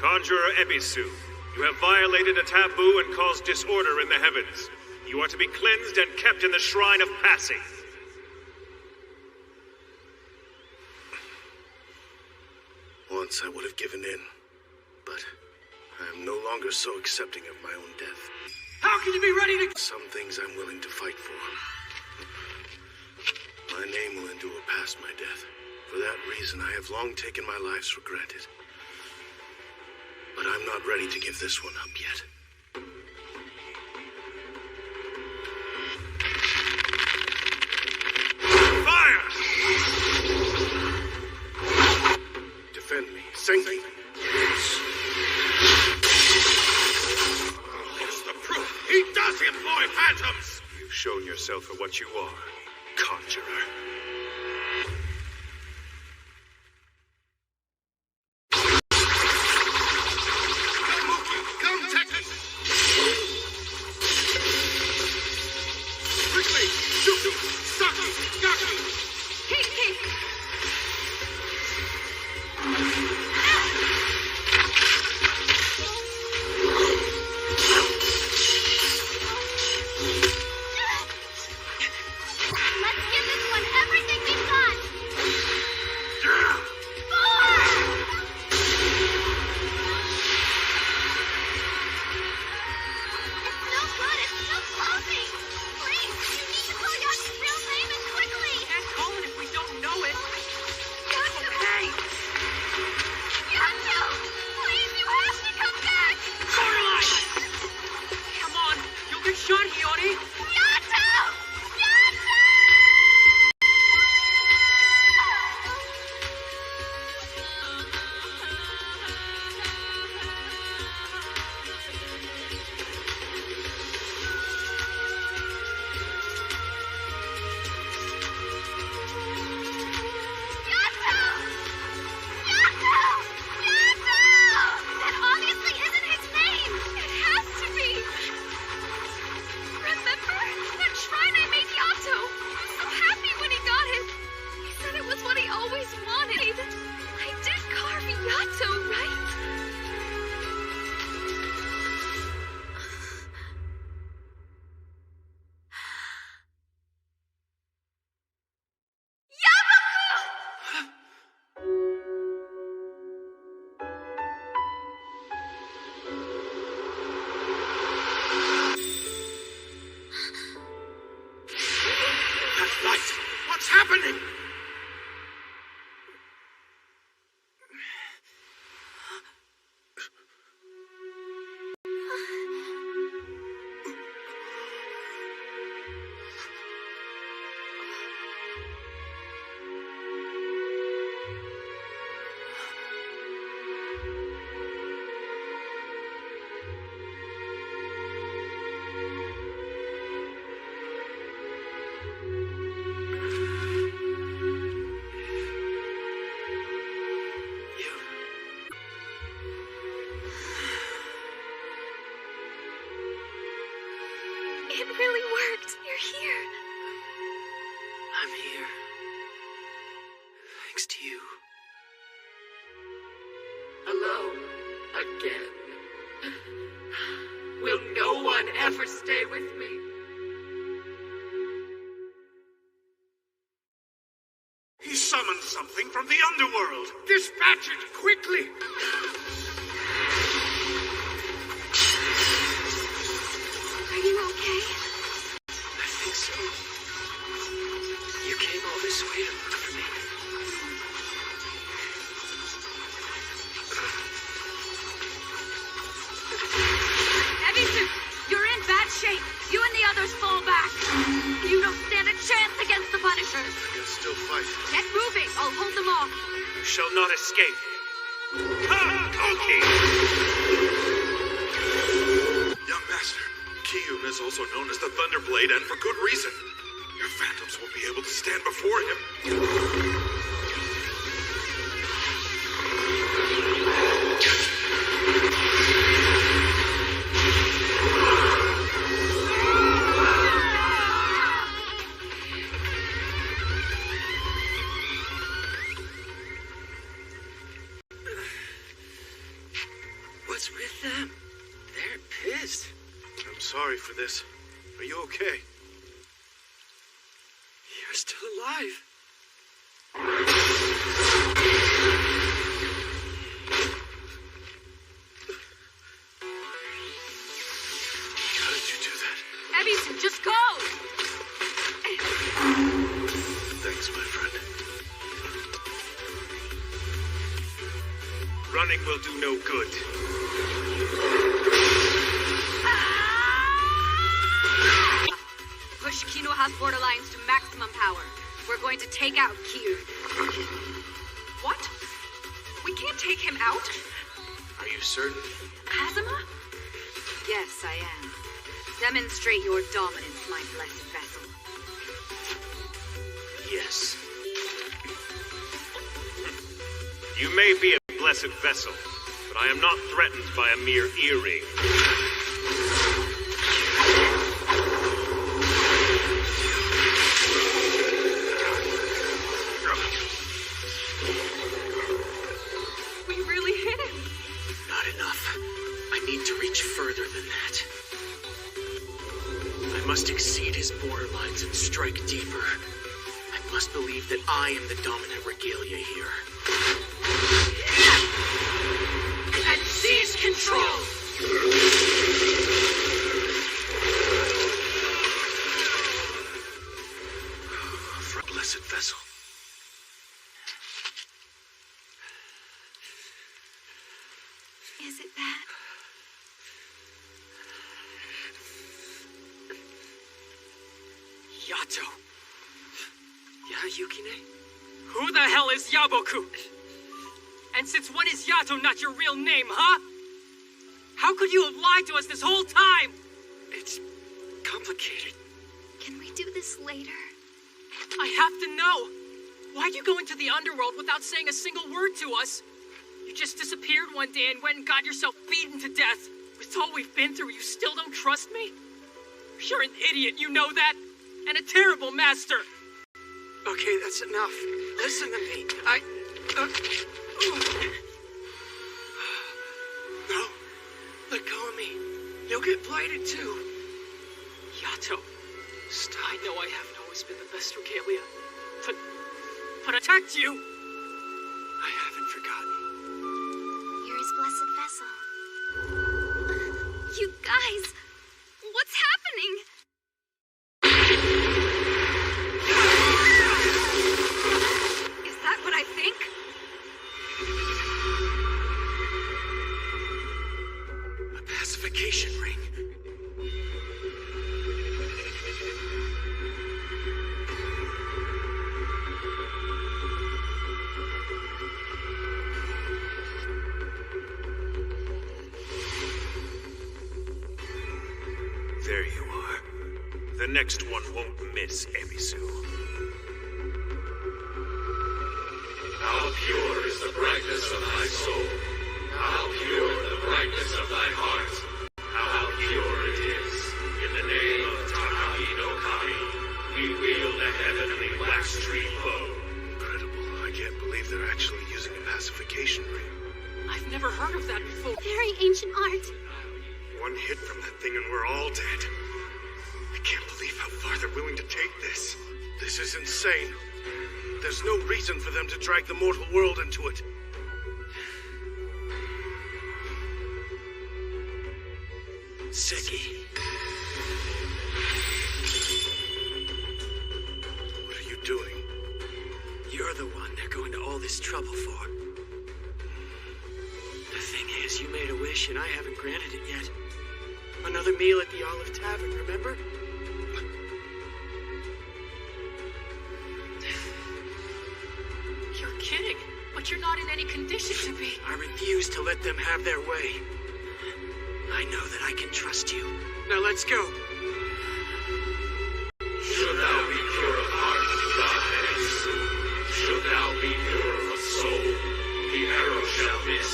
Conjurer Ebisu, you have violated a taboo and caused disorder in the heavens. You are to be cleansed and kept in the Shrine of Passing. Once I would have given in, but I am no longer so accepting of my own death. How can you be ready to... Some things I'm willing to fight for. My name will endure past my death. For that reason, I have long taken my lives for granted. But I'm not ready to give this one up yet. Fire! Defend me. Sink me. Here's the proof. He does employ phantoms! You've shown yourself for what you are, Conjurer. Can't call it if we don't know it. What's happening? It really worked. You're here. I'm here. Thanks to you. Alone again. Will no one ever stay with me? He summoned something from the underworld. Dispatch it quickly. Are you okay? I think so. You came all this way to look for me. Ebisu, you're in bad shape. You and the others fall back. You don't stand a chance against the Punishers. You'll still fight. Get moving. I'll hold them off. You shall not escape. Okay. Young Master, Kiyun is also known as the Thunderblade, and for good reason. Your phantoms won't be able to stand before him. What's with them? They're pissed. I'm sorry for this. Are you okay? You're still alive. How did you do that? Ebisu, just go! Thanks, my friend. Running will do no good. Push Kinoha's borderlines to maximum power. We're going to take out Kiyun. What? We can't take him out? Are you certain? Kazuma? Yes, I am. Demonstrate your dominance, my blessed vessel. Yes. You may be a blessed vessel, but I am not threatened by a mere earring. We really hit him. Not enough. I need to reach further than that. I must exceed his borderlines and strike deeper. I must believe that I am the dominant regalia here. And seize control! For a blessed vessel. Is it that? Yato. Yeah, Yukine? Who the hell is Yaboku? And since when is Yato not your real name, huh? How could you have lied to us this whole time? It's complicated. Can we do this later? I have to know. Why'd you go into the underworld without saying a single word to us? You just disappeared one day and went and got yourself beaten to death. With all we've been through, you still don't trust me? You're an idiot, you know that? And a terrible master. Okay, that's enough. Listen to me. No. Let go of me. You'll get blighted too. Yato. I know I haven't always been the best regalia. But attacked you. I haven't forgotten. You're his blessed vessel. You guys, what's happening? The next one won't miss, Ebisu. How pure is the brightness of thy soul. How pure the brightness of thy heart. How pure it is. In the name of Takagi no Kami, we wield a heavenly wax tree bow. Incredible. I can't believe they're actually using a pacification ring. I've never heard of that before. Very ancient art. One hit from that thing and we're all dead. I can't believe how far they're willing to take this. This is insane. There's no reason for them to drag the mortal world into it. Seki. What are you doing? You're the one they're going to all this trouble for. The thing is, you made a wish and I haven't granted it yet. Another meal at the Olive Tavern, remember? You're kidding, but you're not in any condition to be. I refuse to let them have their way. I know that I can trust you. Now let's go. Should thou be pure of heart, God Ebisu. Should thou be pure of soul, the arrow shall miss.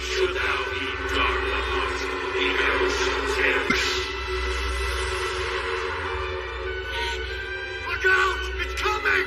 Should thou be dark of heart, the arrow shall tear. Look out! It's coming!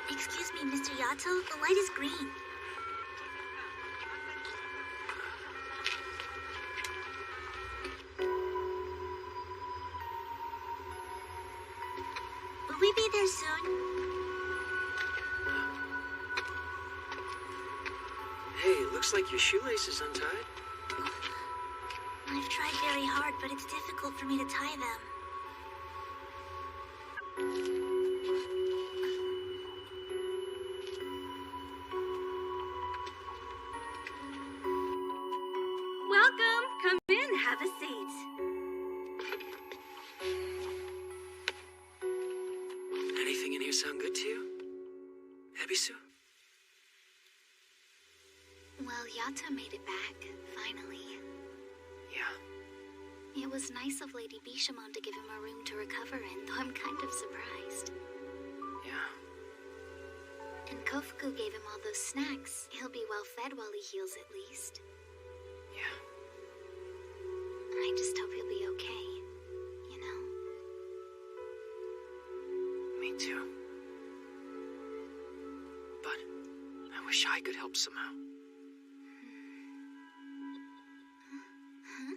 Excuse me, Mr. Yato, the light is green. Will we be there soon? Hey, it looks like your shoelace is untied. I've tried very hard, but it's difficult for me to tie them. Welcome. Come in, have a seat. Anything in here sound good to you? Ebisu? Well, Yato made it back, finally. Yeah. It was nice of Lady Bishamon to give him a room to recover in, though I'm kind of surprised. Yeah. And Kofuku gave him all those snacks. He'll be well fed while he heals at least. Yeah. I just hope he'll be okay, you know? Me too. But I wish I could help somehow. Huh?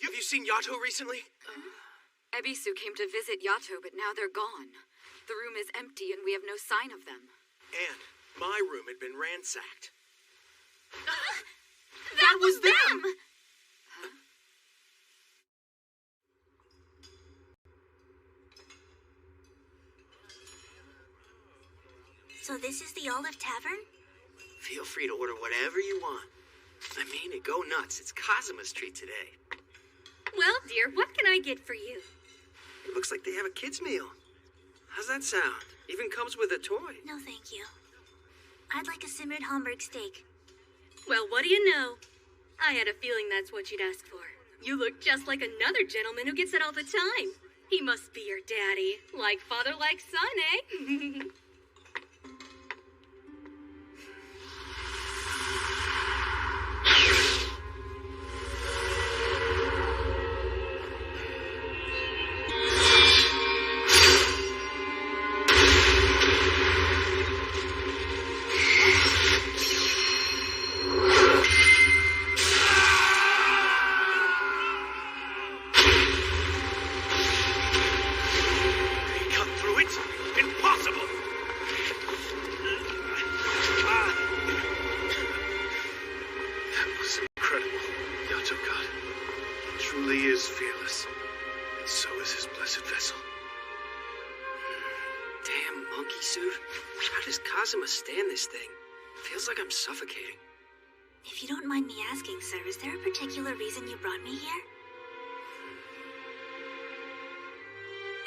Have you seen Yato recently? Ebisu came to visit Yato, but now they're gone. The room is empty and we have no sign of them. And my room had been ransacked. That was them! So this is the Olive Tavern? Feel free to order whatever you want. I mean it, go nuts. It's Kazuma's treat today. Well, dear, what can I get for you? It looks like they have a kid's meal. How's that sound? Even comes with a toy. No, thank you. I'd like a simmered Hamburg steak. Well, what do you know? I had a feeling that's what you'd ask for. You look just like another gentleman who gets it all the time. He must be your daddy. Like father, like son, eh? Stand this thing. Feels like I'm suffocating. If you don't mind me asking, sir, is there a particular reason you brought me here?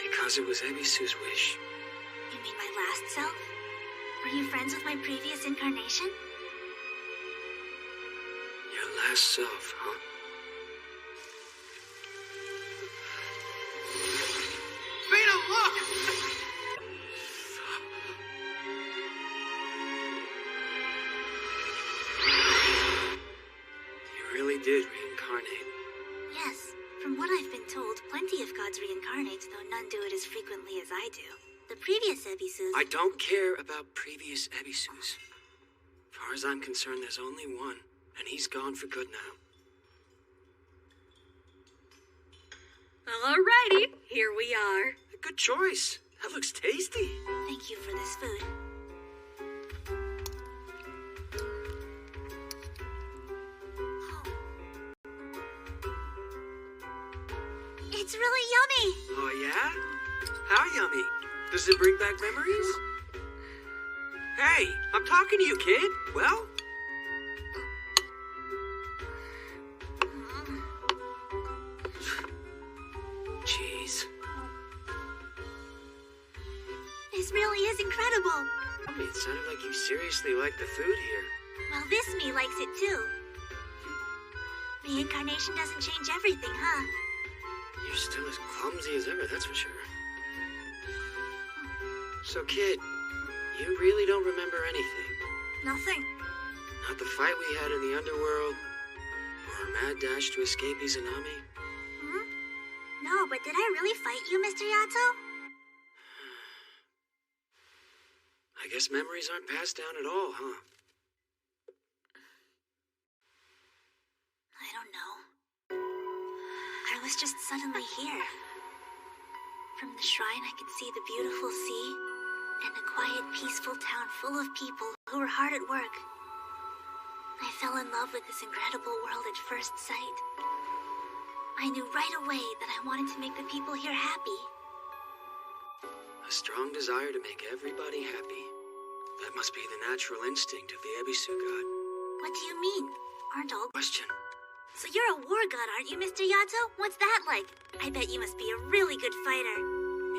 Because it was Ebisu's wish. You mean my last self? Were you friends with my previous incarnation? Your last self, huh? Vina, look! Did reincarnate. Yes. From what I've been told, plenty of gods reincarnate, though none do it as frequently as I do. The previous Ebisus... I don't care about previous Ebisus. As far as I'm concerned, there's only one, and he's gone for good now. Alrighty, here we are. Good choice. That looks tasty. Thank you for this food. It's really yummy! Oh, yeah? How yummy? Does it bring back memories? Hey, I'm talking to you, kid. Well? Jeez. This really is incredible. It sounded like you seriously liked the food here. Well, this me likes it too. Reincarnation doesn't change everything, huh? You're still as clumsy as ever, that's for sure. So, kid, you really don't remember anything? Nothing. Not the fight we had in the underworld? Or our mad dash to escape Izanami? Hmm? No, but did I really fight you, Mr. Yato? I guess memories aren't passed down at all, huh? I don't know. I was just suddenly here. From the shrine, I could see the beautiful sea and a quiet, peaceful town full of people who were hard at work. I fell in love with this incredible world at first sight. I knew right away that I wanted to make the people here happy. A strong desire to make everybody happy. That must be the natural instinct of the Ebisu god. What do you mean? Aren't all... Question. So you're a war god, aren't you, Mr. Yato? What's that like? I bet you must be a really good fighter.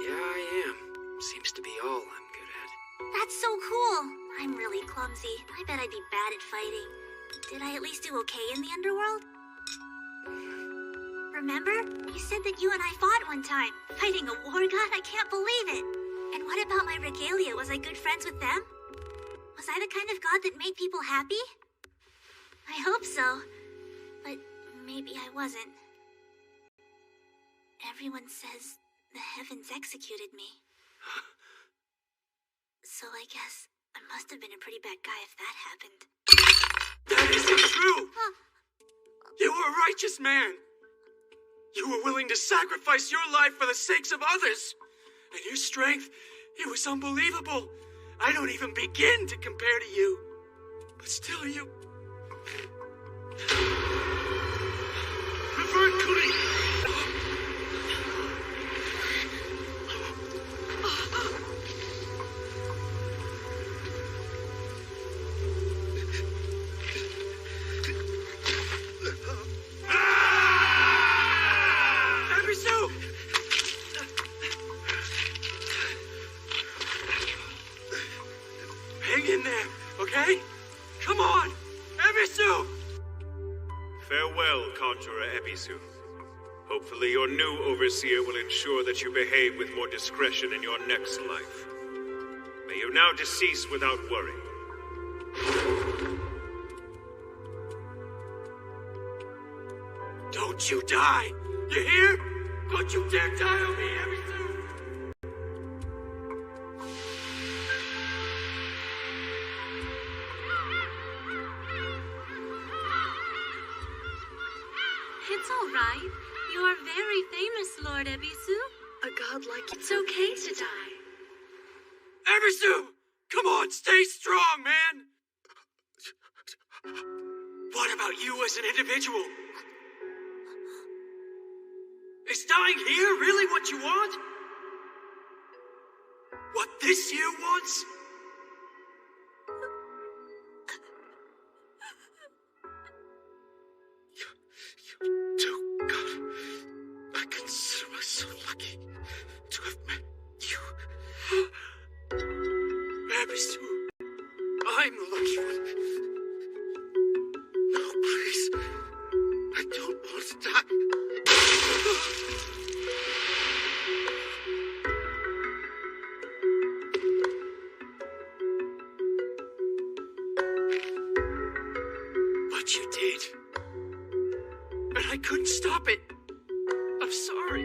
Yeah, I am. Seems to be all I'm good at. That's so cool. I'm really clumsy. I bet I'd be bad at fighting. Did I at least do okay in the underworld? Remember? You said that you and I fought one time. Fighting a war god? I can't believe it. And what about my regalia? Was I good friends with them? Was I the kind of god that made people happy? I hope so. But maybe I wasn't. Everyone says the heavens executed me. So I guess I must have been a pretty bad guy if that happened. That isn't true! You were a righteous man! You were willing to sacrifice your life for the sakes of others! And your strength, it was unbelievable! I don't even begin to compare to you! But still you... Revert Kuri! Come on! Ebisu! Farewell, Conjurer Ebisu. Hopefully your new overseer will ensure that you behave with more discretion in your next life. May you now decease without worry. Don't you die! You hear? Don't you dare die on me, Ebisu! It's all right. You are very famous, Lord Ebisu. A god like you. It's okay to die. Ebisu! Come on, stay strong, man! What about you as an individual? Is dying here really what you want? What this year wants? To God, I consider myself lucky to have met you. Ebisu, I'm the lucky one. No, please. I don't want to die. But you did. And I couldn't stop it. I'm sorry.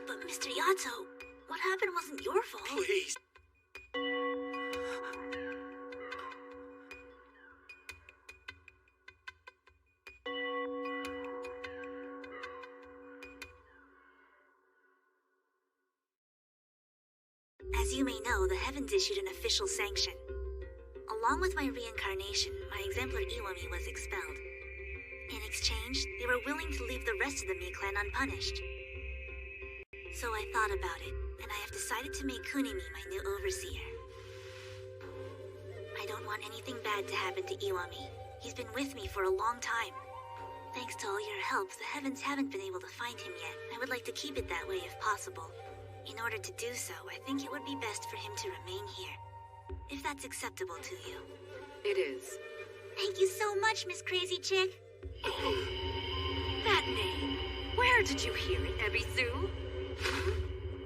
But Mr. Yato, what happened wasn't your fault. Please. As you may know, the Heavens issued an official sanction. Along with my reincarnation, my exemplar Iwami was expelled. In exchange, they were willing to leave the rest of the Mii clan unpunished. So I thought about it, and I have decided to make Kunimi my new overseer. I don't want anything bad to happen to Iwami. He's been with me for a long time. Thanks to all your help, the Heavens haven't been able to find him yet. I would like to keep it that way if possible. In order to do so, I think it would be best for him to remain here. If that's acceptable to you. It is. Thank you so much, Miss Crazy Chick. That name. Where did you hear it, Ebisu?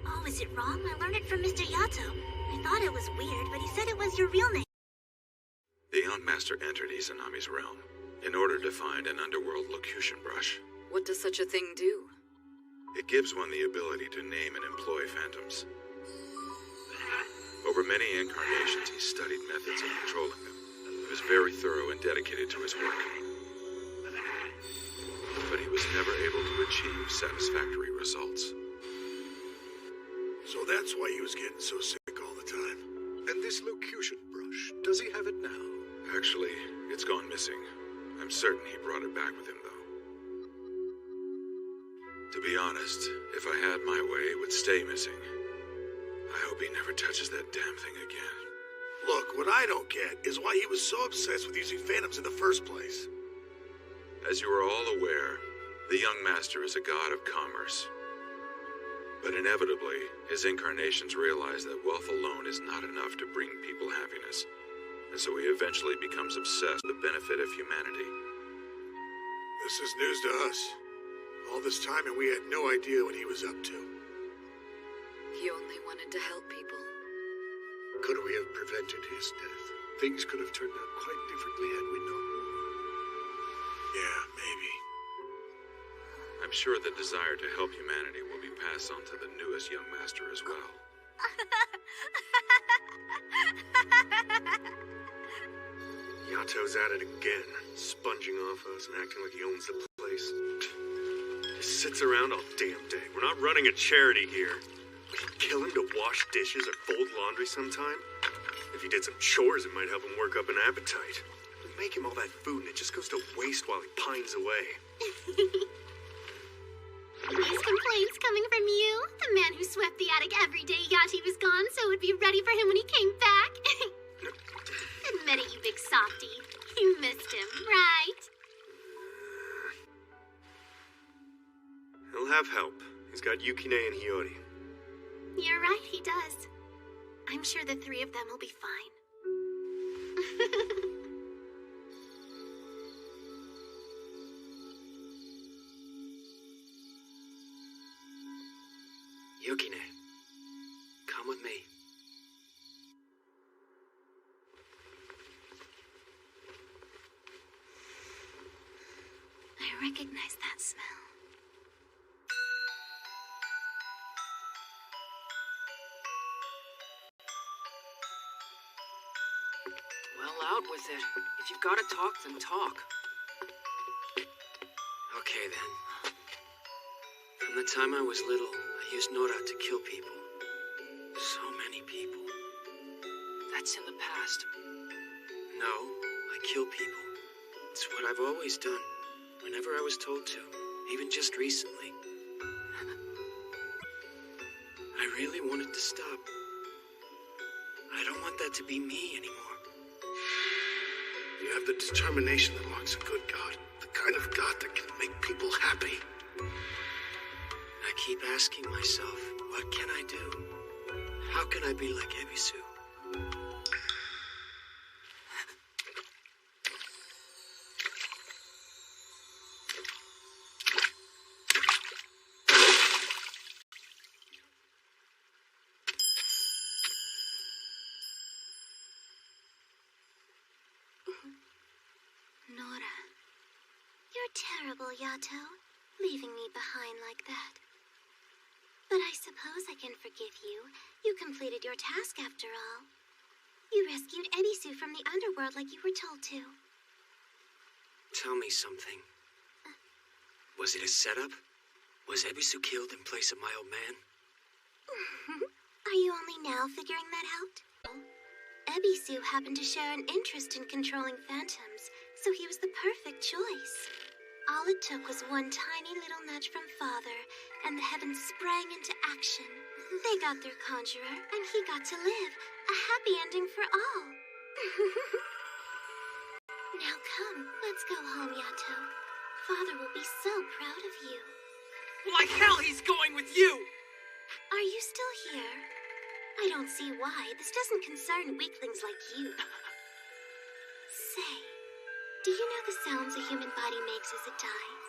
Oh, is it wrong? I learned it from Mr. Yato. I thought it was weird, but he said it was your real name. The young master entered Izanami's realm in order to find an underworld locution brush. What does such a thing do? It gives one the ability to name and employ phantoms. Over many incarnations, he studied methods of controlling them. He was very thorough and dedicated to his work. But he was never able to achieve satisfactory results. So that's why he was getting so sick all the time. And this locution brush, does he have it now? Actually, it's gone missing. I'm certain he brought it back with him, though. To be honest, if I had my way, it would stay missing. I hope he never touches that damn thing again. Look, what I don't get is why he was so obsessed with using phantoms in the first place. As you are all aware, the young master is a god of commerce. But inevitably, his incarnations realize that wealth alone is not enough to bring people happiness. And so he eventually becomes obsessed with the benefit of humanity. This is news to us. All this time and we had no idea what he was up to. He only wanted to help people. Could we have prevented his death? Things could have turned out quite differently had we known more. Yeah, maybe. I'm sure the desire to help humanity will be passed on to the newest young master as well. Yato's at it again, sponging off us and acting like he owns the place. Just sits around all damn day. We're not running a charity here. We could kill him to wash dishes or fold laundry sometime. If he did some chores, it might help him work up an appetite. We make him all that food and it just goes to waste while he pines away. These complaints coming from you? The man who swept the attic every day Yati was gone so it would be ready for him when he came back? Admit it, you big softie. You missed him, right? He'll have help. He's got Yukine and Hiyori. You're right, he does. I'm sure the three of them will be fine. recognize that smell. Well, out with it. If you've got to talk, then talk. Okay, then. From the time I was little, I used Nora to kill people. So many people. That's in the past. No, I kill people. It's what I've always done, whenever I was told to, even just recently. I really wanted to stop. I don't want that to be me anymore. You have the determination that marks a good God. The kind of God that can make people happy. I keep asking myself, what can I do? How can I be like Ebisu? Nora. You're terrible, Yato, leaving me behind like that. But I suppose I can forgive you. You completed your task after all. You rescued Ebisu from the underworld like you were told to. Tell me something. Was it a setup? Was Ebisu killed in place of my old man? Are you only now figuring that out? Ebisu happened to share an interest in controlling phantoms, so he was the perfect choice. All it took was one tiny little nudge from Father, and the heavens sprang into action. They got their conjurer, and he got to live. A happy ending for all. Now come, let's go home, Yato. Father will be so proud of you. Like hell he's going with you! Are you still here? I don't see why. This doesn't concern weaklings like you. Say, do you know the sounds a human body makes as it dies?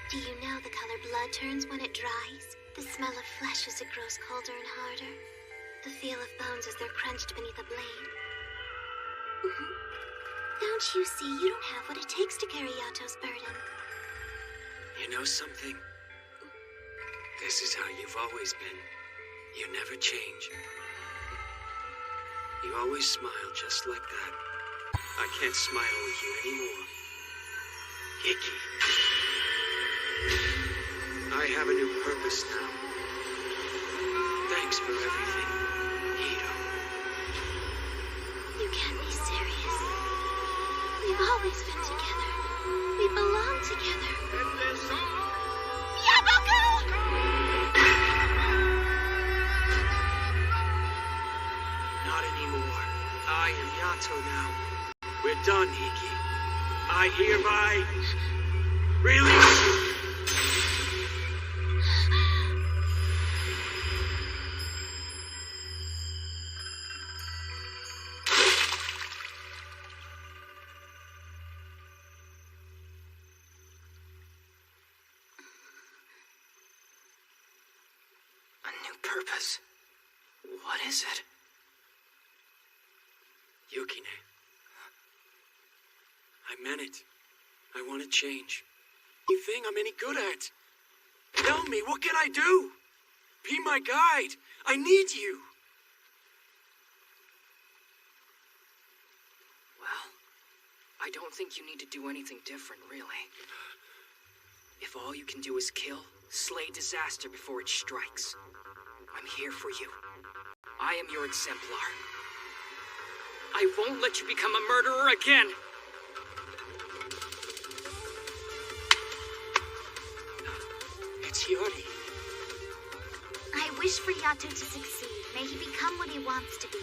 Do you know the color blood turns when it dries? The smell of flesh as it grows colder and harder? The feel of bones as they're crunched beneath a blade? Don't you see you don't have what it takes to carry Yato's burden? You know something? This is how you've always been. You never change. You always smile just like that. I can't smile with you anymore. Iki. I have a new purpose now. Thanks for everything, Ito. You can't be serious. We've always been together. We belong together. Yabuko! Not anymore. I am Yato now. We're done, Iki. I hereby release you. A new purpose? What is it? Yukine. I meant it. I want to change. Anything I'm any good at. Tell me, what can I do? Be my guide. I need you. Well, I don't think you need to do anything different, really. If all you can do is kill, slay disaster before it strikes, I'm here for you. I am your exemplar. I won't let you become a murderer again! It's Yori. I wish for Yato to succeed. May he become what he wants to be.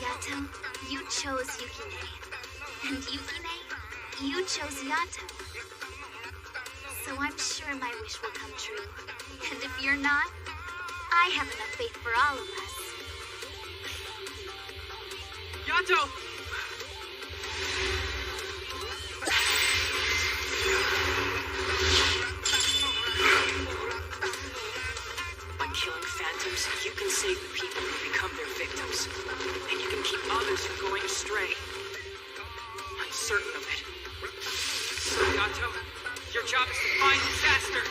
Yato, you chose Yukine. And Yukine, you chose Yato. So I'm sure my wish will come true. And if you're not, I have enough faith for all of us. Yato! By killing Phantoms, you can save the people who become their victims. And you can keep others from going astray. I'm certain of it. So, Yato, your job is to find disaster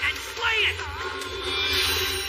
and slay it!